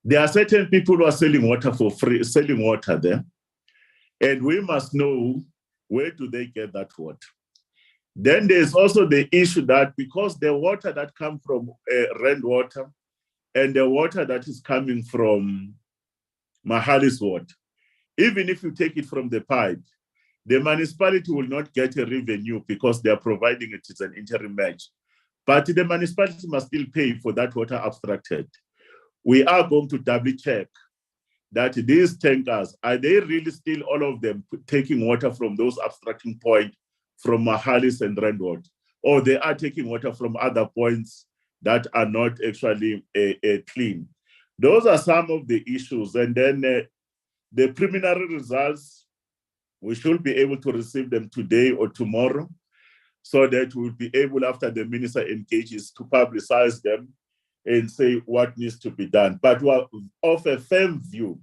there are certain people who are selling water for free, selling water there, and we must know where do they get that water. Then there's also the issue that because the water that comes from rainwater and the water that is coming from Mahali's water, even if you take it from the pipe, the municipality will not get a revenue because they are providing it as an interim match. But the municipality must still pay for that water abstracted. We are going to double check that these tankers, are they really still all of them taking water from those abstracting points from Mahalis and Randwood, or they are taking water from other points that are not actually clean. Those are some of the issues. And then the preliminary results, we should be able to receive them today or tomorrow, so that we'll be able, after the minister engages, to publicize them and say what needs to be done. But we're of a firm view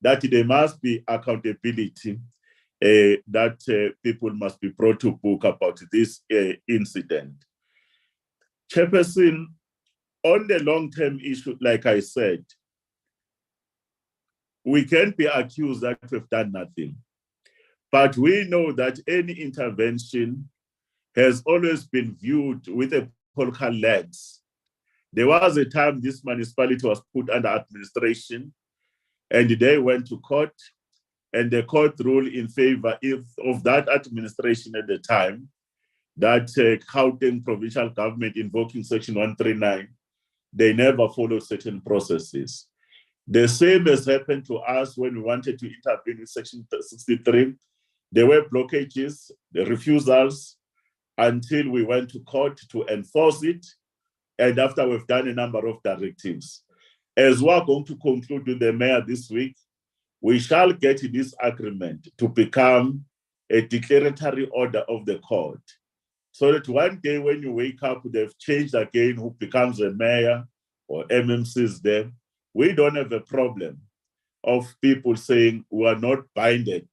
that there must be accountability, that people must be brought to book about this incident. Chairperson, on the long-term issue, like I said, we can't be accused that we've done nothing. But we know that any intervention has always been viewed with a political lens. There was a time this municipality was put under administration, and they went to court, and the court ruled in favor of that administration at the time, that Gauteng provincial government invoking Section 139, they never followed certain processes. The same has happened to us when we wanted to intervene with Section 63. There were blockages, the refusals, until we went to court to enforce it. And after we've done a number of directives. As we're going to conclude with the mayor this week, we shall get this agreement to become a declaratory order of the court. So that one day when you wake up, they've changed again who becomes a mayor or MMCs there. We don't have a problem of people saying we are not binded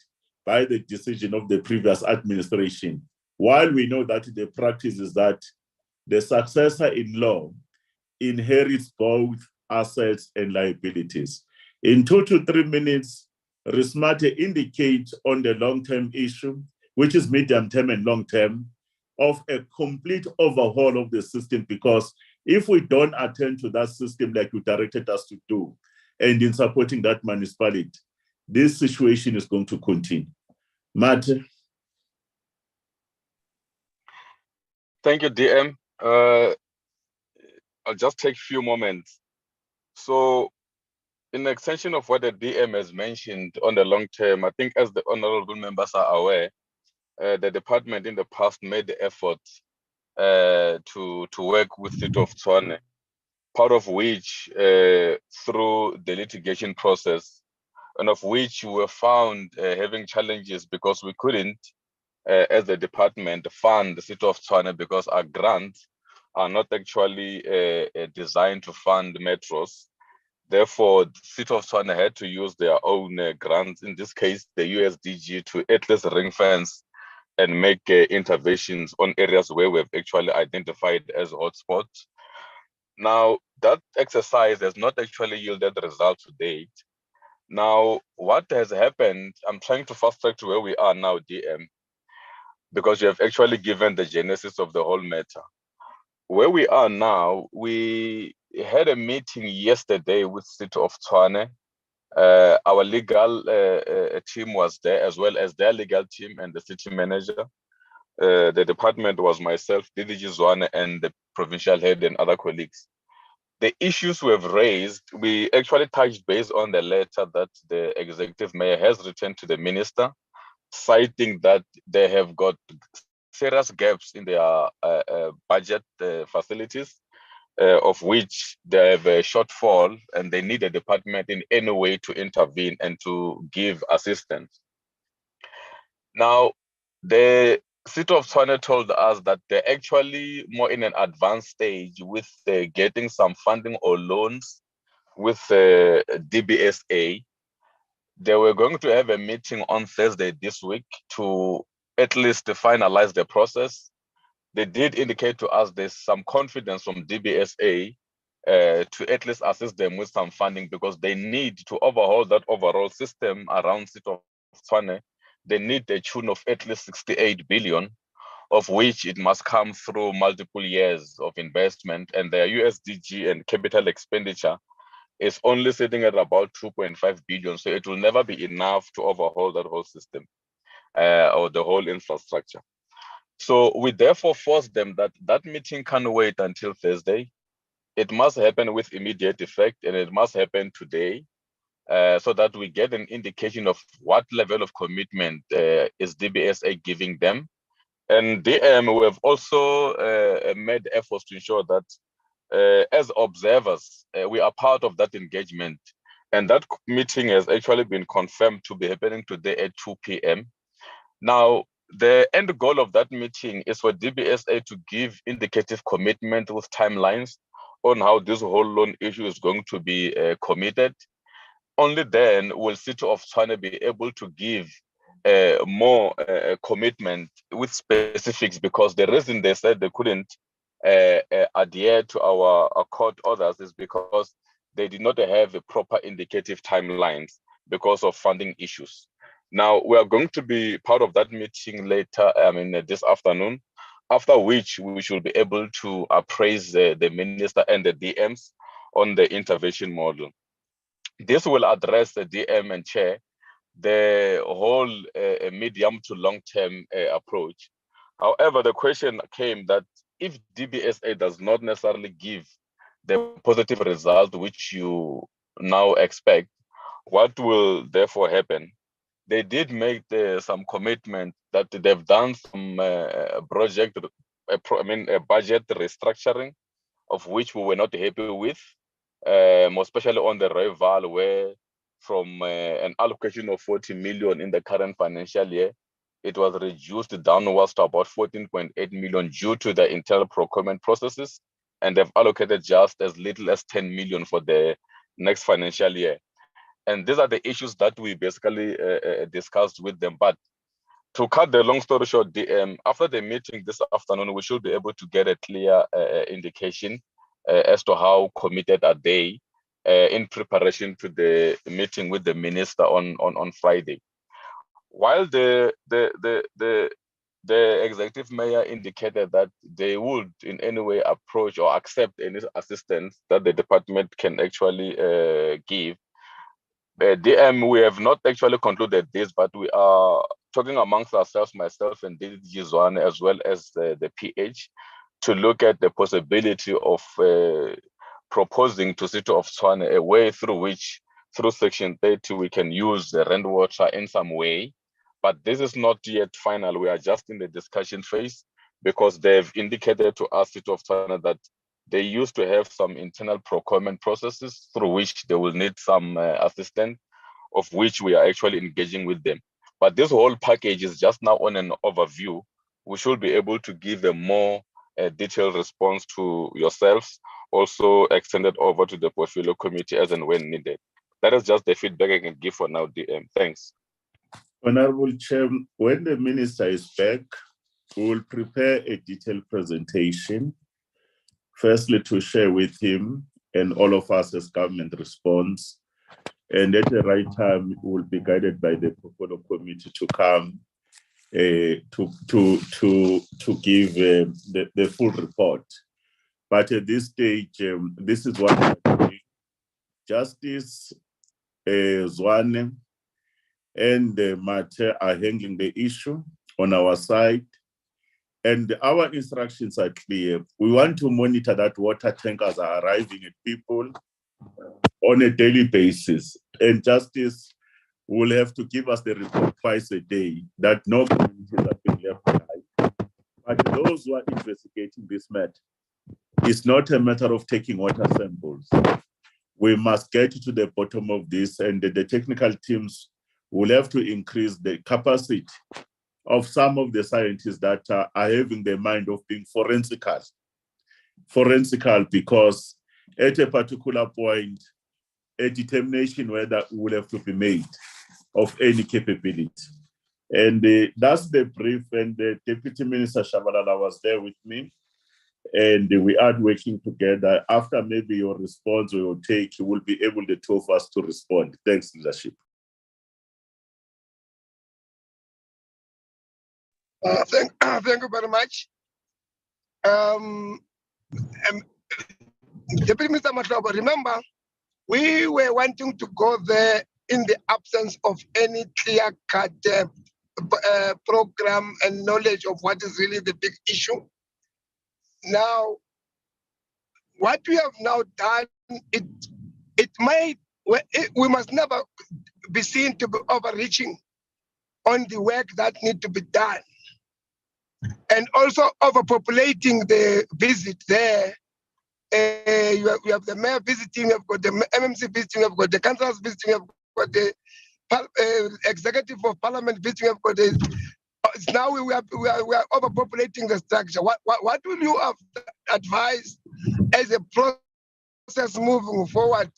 by the decision of the previous administration. While we know that the practice is that the successor-in-law inherits both assets and liabilities. In 2 to 3 minutes, Rismate indicates on the long-term issue, which is medium-term and long-term, of a complete overhaul of the system, because if we don't attend to that system like you directed us to do, and in supporting that municipality, this situation is going to continue. Matt? Thank you, DM. I'll just take a few moments. So in extension of what the DM has mentioned on the long term, I think as the honorable members are aware, the department in the past made the effort to work with the City of Tshwane, part of which through the litigation process, and of which we were found having challenges because we couldn't, as a department, fund the City of Tshwane because our grants are not actually designed to fund metros. Therefore, the City of Tshwane had to use their own grants, in this case, the USDG, to at least ring fence and make interventions on areas where we've actually identified as hotspots. Now, that exercise has not actually yielded results to date. Now, what has happened, I'm trying to fast track to where we are now, DM, because you have actually given the genesis of the whole matter. Where we are now, we had a meeting yesterday with City of Tshwane. Our legal team was there, as well as their legal team and the city manager. The department was myself, DDG Zwane, and the provincial head and other colleagues. The issues we have raised, we actually touched base on the letter that the executive mayor has returned to the minister, citing that they have got serious gaps in their budget facilities, of which they have a shortfall, and they need a department in any way to intervene and to give assistance. Now, the City of Tshwane told us that they're actually more in an advanced stage with getting some funding or loans with DBSA. They were going to have a meeting on Thursday this week to at least finalize the process. They did indicate to us there's some confidence from DBSA to at least assist them with some funding, because they need to overhaul that overall system around City of Tshwane. They need a tune of at least 68 billion, of which it must come through multiple years of investment, and their USDG and capital expenditure is only sitting at about 2.5 billion. So it will never be enough to overhaul that whole system or the whole infrastructure. So we therefore forced them that that meeting can wait until Thursday. It must happen with immediate effect, and it must happen today, so that we get an indication of what level of commitment is DBSA giving them. And we have also made efforts to ensure that as observers, we are part of that engagement. And that meeting has actually been confirmed to be happening today at 2 p.m. Now, the end goal of that meeting is for DBSA to give indicative commitment with timelines on how this whole loan issue is going to be committed. Only then will City of Tshwane be able to give more commitment with specifics, because the reason they said they couldn't adhere to our court orders is because they did not have a proper indicative timelines because of funding issues. Now, we are going to be part of that meeting later, this afternoon, after which we should be able to appraise the minister and the DMs on the intervention model. This will address the DM and chair, the whole medium to long-term approach. However, the question came that if DBSA does not necessarily give the positive result which you now expect, what will therefore happen? They did make some commitment that they've done some budget restructuring, of which we were not happy with, more especially on the rival, where from an allocation of 40 million in the current financial year, it was reduced downwards to about 14.8 million due to the internal procurement processes, and they've allocated just as little as 10 million for the next financial year. And these are the issues that we basically discussed with them. But to cut the long story short, after the meeting this afternoon, we should be able to get a clear indication as to how committed are they in preparation to the meeting with the minister on Friday. While the executive mayor indicated that they would in any way approach or accept any assistance that the department can actually give, DM, we have not actually concluded this, but we are talking amongst ourselves, myself and Gizwane, as well as the PH, to look at the possibility of proposing to City of Tshwane a way through which, through Section 30, we can use the rent water in some way. But this is not yet final. We are just in the discussion phase because they've indicated to us, City of Tshwane, that they used to have some internal procurement processes through which they will need some assistance, of which we are actually engaging with them. But this whole package is just now on an overview. We should be able to give a more detailed response to yourselves, also extended over to the portfolio committee as and when needed. That is just the feedback I can give for now, DM. Thanks. Honorable Chair, when the minister is back, we will prepare a detailed presentation, firstly to share with him and all of us as government response. And at the right time, we will be guided by the portfolio committee to come to give the full report. But at this stage, this is what we're doing. Justice Zwane and Mate are handling the issue on our side. And our instructions are clear. We want to monitor that water tankers are arriving at people on a daily basis. And Justice will have to give us the report twice a day that no communities have been left behind. But those who are investigating this matter, it's not a matter of taking water samples. We must get to the bottom of this, and the technical teams will have to increase the capacity of some of the scientists that are having the mind of being forensical, because at a particular point, a determination whether will have to be made of any capability. And that's the brief, and the Deputy Minister Shabalala was there with me, and we are working together. After maybe your response we will take, you will be able, the two of us, to respond. Thanks, leadership. Thank you very much. Deputy Minister Mashaba, remember, we were wanting to go there in the absence of any clear-cut program and knowledge of what is really the big issue. Now, what we have now done, we must never be seen to be overreaching on the work that needs to be done. And also overpopulating the visit there. We have the mayor visiting, we have got the MMC visiting, we have got the councillors visiting, we have got the executive of parliament visiting, we have got the. Now we are overpopulating the structure. What will you have advised as a process moving forward?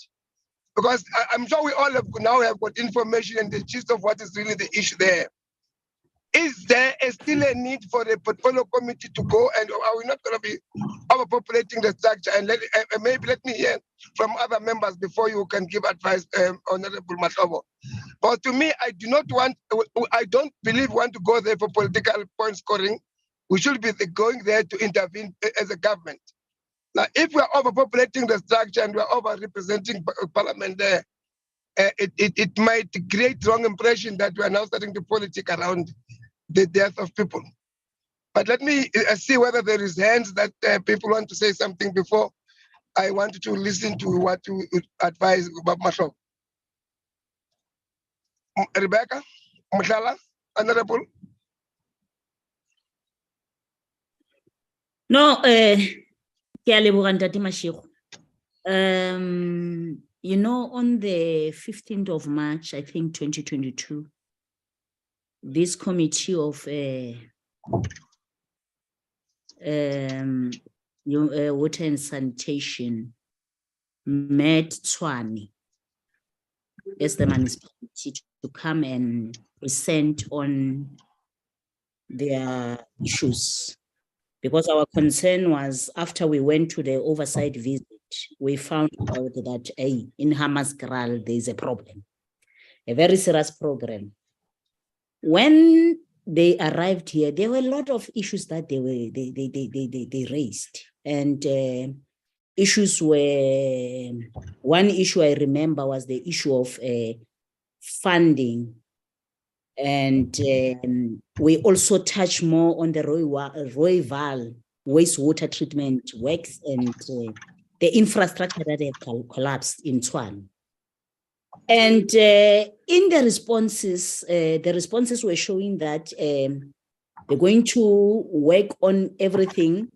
Because I'm sure we all have now have got information and the gist of what is really the issue there. Is there still a need for the portfolio committee to go, and are we not going to be overpopulating the structure? And maybe let me hear from other members before you can give advice, Honorable Matobo. But to me, I don't believe want to go there for political point scoring. We should be going there to intervene as a government. Now, if we are overpopulating the structure and we are over-representing parliament there, it might create wrong impression that we are now starting to politic around the death of people. But let me see whether there is hands that people want to say something before I want to listen to what you advise about myself. Rebecca, Mutala, Honorable. No, you know, on the 15th of March, I think 2022, this committee of water and sanitation met Tshwane as the municipality to come and present on their issues. Because our concern was, after we went to the oversight visit, we found out that in Hammanskraal, there's a problem, a very serious program. When they arrived here, there were a lot of issues that they raised. And issues were, one issue I remember was the issue of funding. And we also touched more on the Royval wastewater treatment works and the infrastructure that have collapsed in Tshwane. And in the responses were showing that they're going to work on everything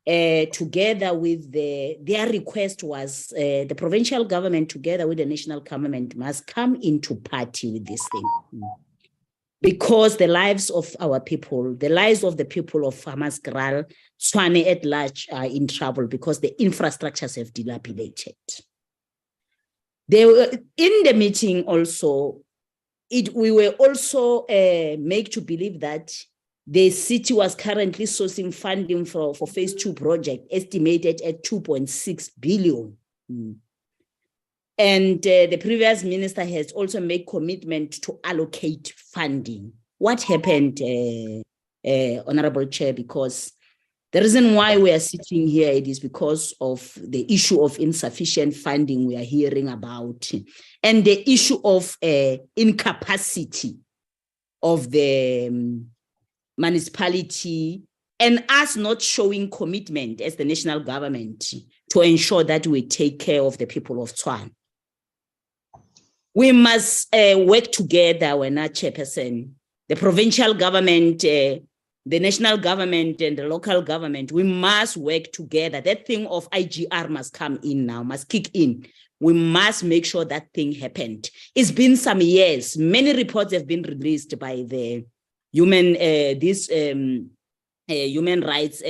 together with their request was the provincial government together with the national government must come into party with this thing. Because the lives of our people, the lives of the people of Hammanskraal, Tshwane at large are in trouble because the infrastructures have dilapidated. They were in the meeting also, we were also made to believe that the city was currently sourcing funding for phase 2 project, estimated at 2.6 billion. And the previous minister has also made commitment to allocate funding. What happened, Honorable Chair? Because the reason why we are sitting here, it is because of the issue of insufficient funding we are hearing about, and the issue of incapacity of the municipality, and us not showing commitment as the national government to ensure that we take care of the people of Tshwane. We must work together when our chairperson, the provincial government, the national government and the local government, we must work together. That thing of IGR must come in now, must kick in. We must make sure that thing happened. It's been some years. Many reports have been released by the human rights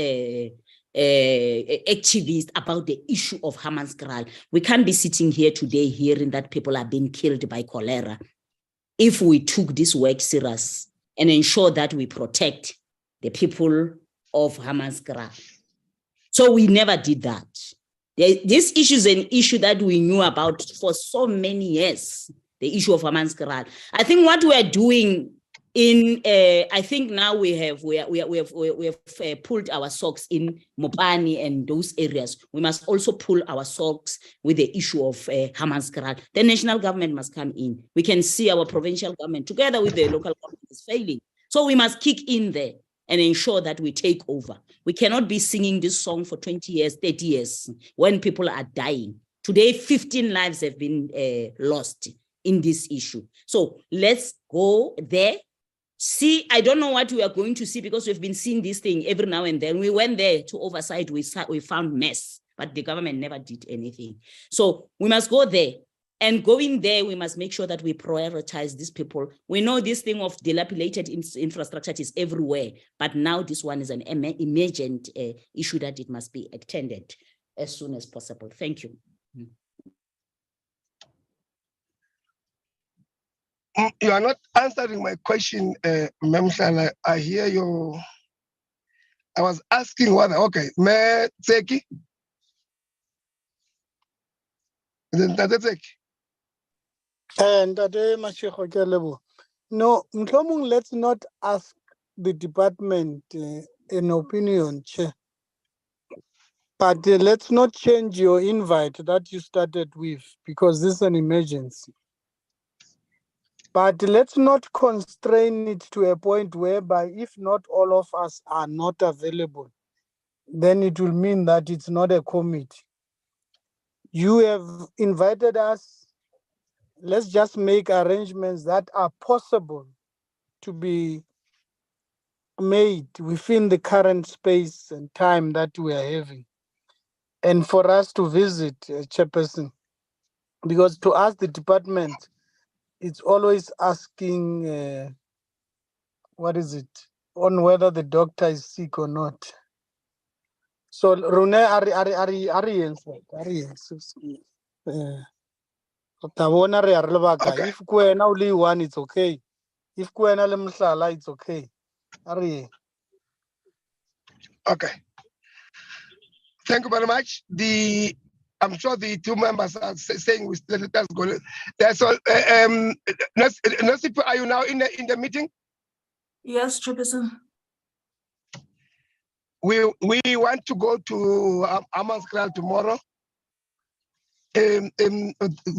activists about the issue of Hammanskraal. We can't be sitting here today hearing that people are being killed by cholera if we took this work serious and ensure that we protect the people of Hammanskraal. So we never did that. This issue is an issue that we knew about for so many years, the issue of Hammanskraal. I think what we are doing I think now we have pulled our socks in Mopani and those areas. We must also pull our socks with the issue of Hammanskraal. The national government must come in. We can see our provincial government together with the local government is failing. So we must kick in there and ensure that we take over. We cannot be singing this song for 20 years, 30 years when people are dying. Today, 15 lives have been lost in this issue. So let's go there. See, I don't know what we are going to see because we've been seeing this thing every now and then. We went there to oversight, we found mess, but the government never did anything. So we must go there. And going there, we must make sure that we prioritize these people. We know this thing of dilapidated infrastructure is everywhere, but now this one is an emergent issue that it must be attended as soon as possible. Thank you. You are not answering my question, Memshala. I hear you. I was asking whether, okay, me Tseki. Then that's it. And no, Mhlomung, let's not ask the department an opinion, Chair. But let's not change your invite that you started with, because this is an emergency. But let's not constrain it to a point whereby if not all of us are not available, then it will mean that it's not a committee. You have invited us. Let's just make arrangements that are possible to be made within the current space and time that we are having. And for us to visit, Chairperson, because to ask the department, it's always asking, what is it, on whether the doctor is sick or not. So, Rune, if Kwena only one, it's okay. If Kwena Lemsala, it's okay. Okay. Thank you very much. I'm sure the two members are saying we let us go. That's all. Nasipu, are you now in the meeting? Yes, Chairperson. We want to go to Amaskral tomorrow.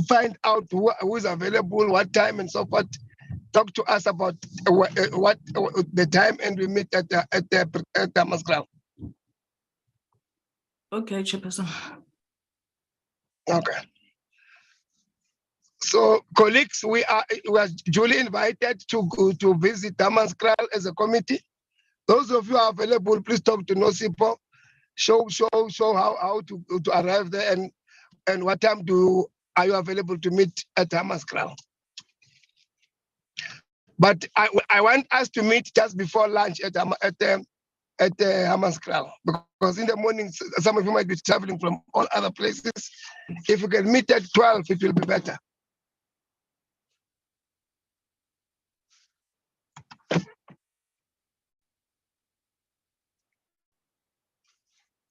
Find out who is available, what time, and so forth. Talk to us about what the time, and we meet at Amaskral. Okay, Chairperson. Okay. So, colleagues, we are duly invited to visit Amaskral as a committee. Those of you who are available, please talk to Nosipo. Show how to arrive there and what time are you available to meet at Amaskral. But I want us to meet just before lunch at Amaskral, because in the morning some of you might be traveling from all other places. If you can meet at 12, it will be better.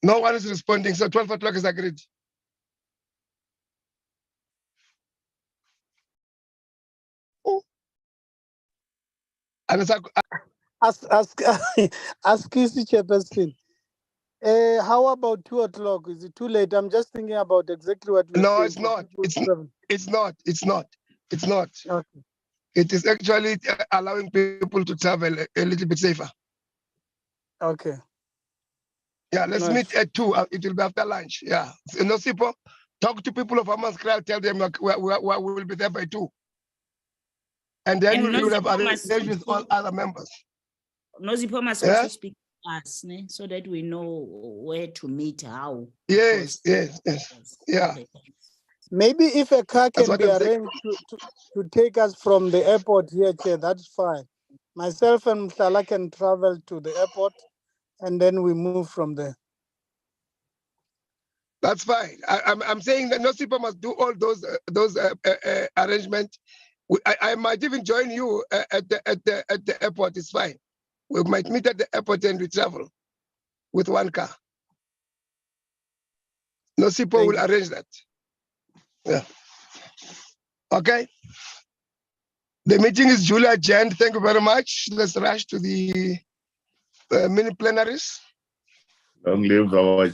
No one is responding, so 12 o'clock is agreed. Ask Kisi Chairperson. How about 2 o'clock? Is it too late? I'm just thinking about exactly what we're No, saying. it's not. It's not. Okay. It is actually allowing people to travel a little bit safer. Okay. Yeah, let's meet at 2. It will be after lunch. Yeah. So, Nosipo, talk to people of Amaskral, tell them we will be there by 2. And then we will have arranged with all other members. Nosipo must also speak to us, so that we know where to meet, how. Yes. Yeah. Okay. Maybe if a car can be arranged to take us from the airport here, Chair, that's fine. Myself and Mshala can travel to the airport and then we move from there. That's fine. I'm saying that Nosipo must do all those arrangements. I might even join you at the airport. It's fine. We might meet at the airport and we travel with one car. Nosipo will arrange that. Yeah. Okay. The meeting is duly adjourned. Thank you very much. Let's rush to the mini plenaries. Long live our